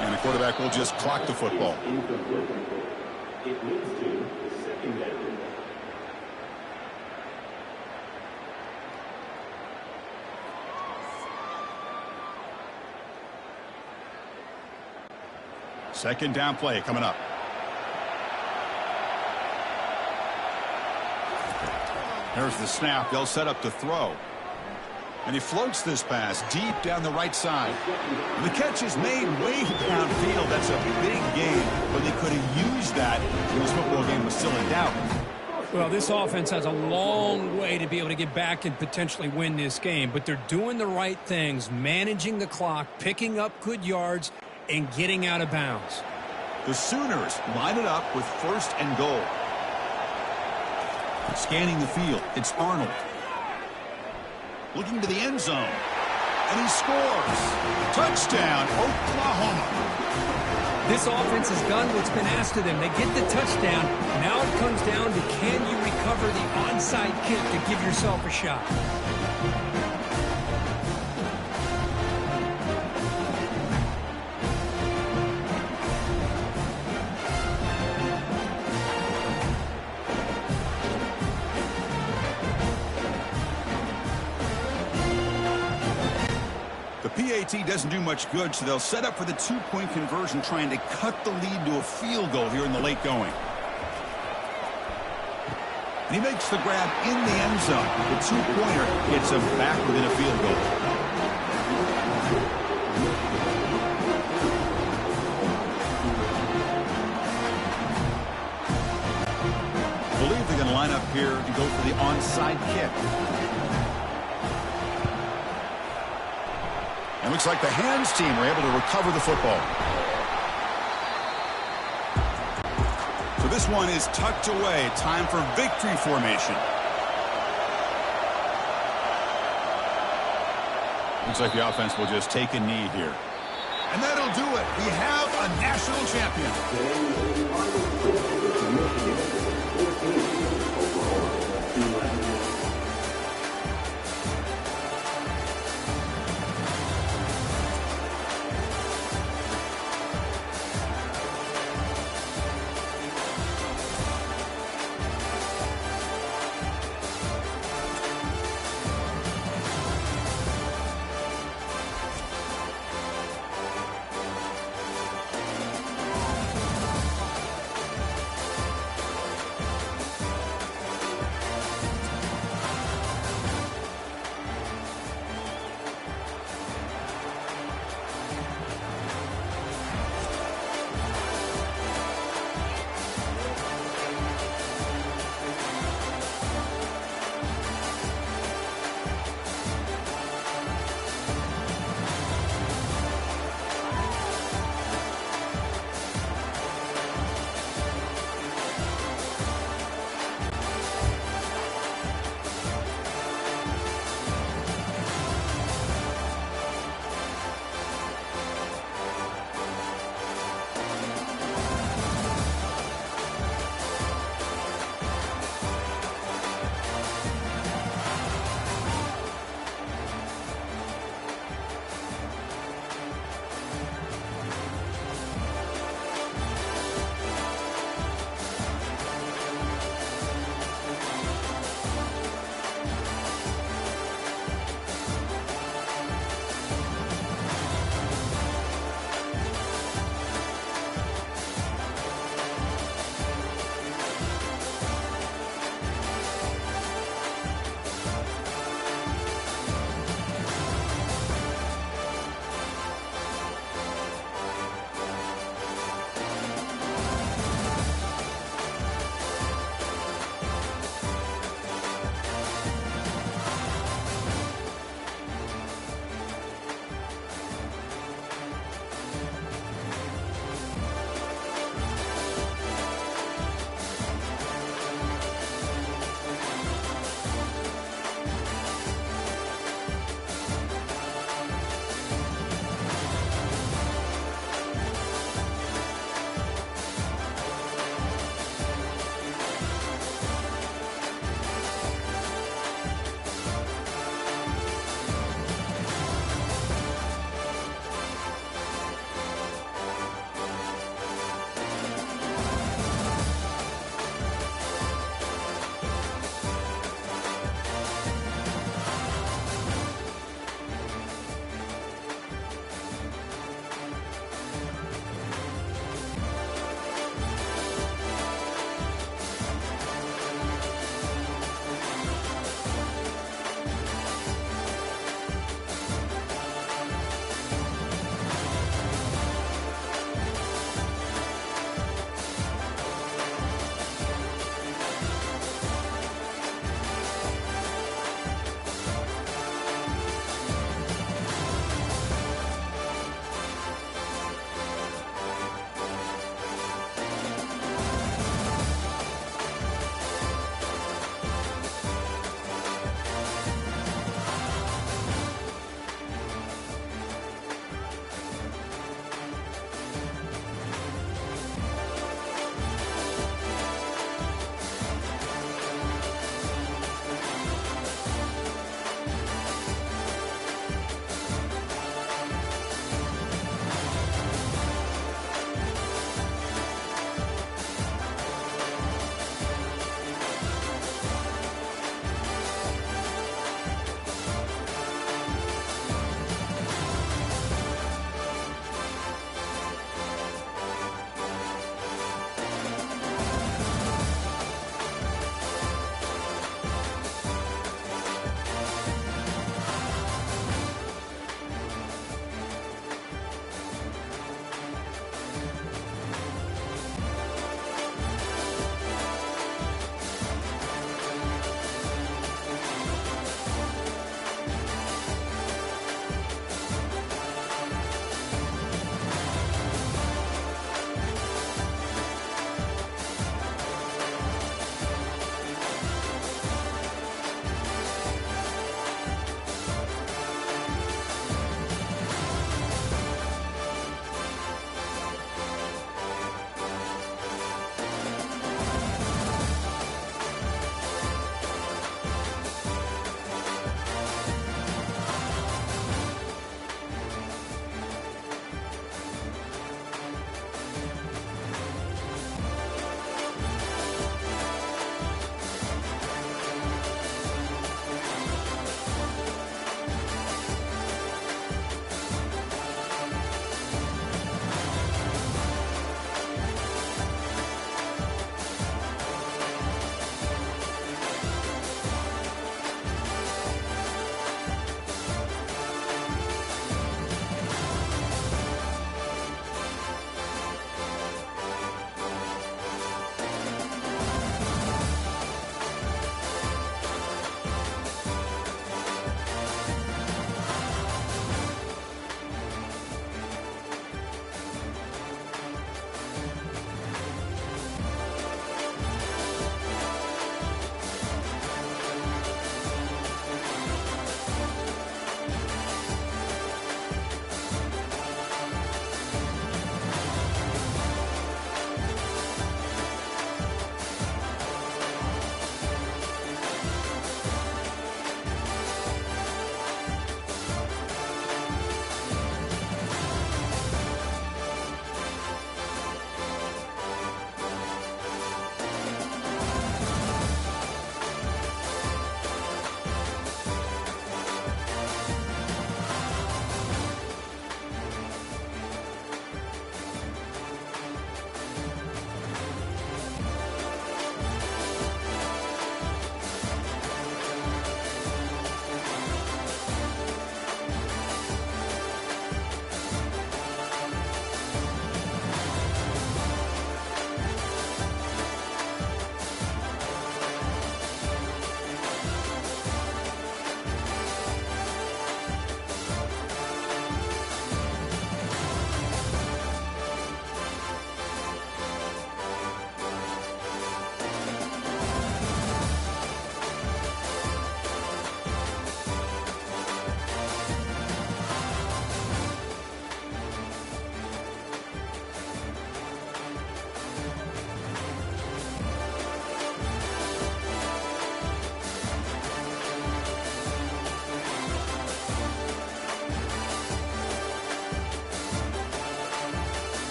And the quarterback will just clock the football. It moves to 2nd down. Second down play coming up. There's the snap. They'll set up to throw. And he floats this pass deep down the right side. And the catch is made way downfield. That's a big gain, but they could have used that when this football game was still in doubt. Well, this offense has a long way to be able to get back and potentially win this game, but they're doing the right things, managing the clock, picking up good yards, and getting out of bounds. The Sooners line it up with 1st and goal. Scanning the field, it's Arnold. Looking to the end zone. And he scores. Touchdown, Oklahoma. This offense has done what's been asked of them. They get the touchdown. Now it comes down to, can you recover the onside kick to give yourself a shot? PAT doesn't do much good, so they'll set up for the 2-point conversion, trying to cut the lead to a field goal here in the late going. And he makes the grab in the end zone. The 2-pointer gets him back within a field goal. I believe they're going to line up here and go for the onside kick. And looks like the hands team were able to recover the football. So this one is tucked away. Time for victory formation. Looks like the offense will just take a knee here. And that'll do it. We have a national champion.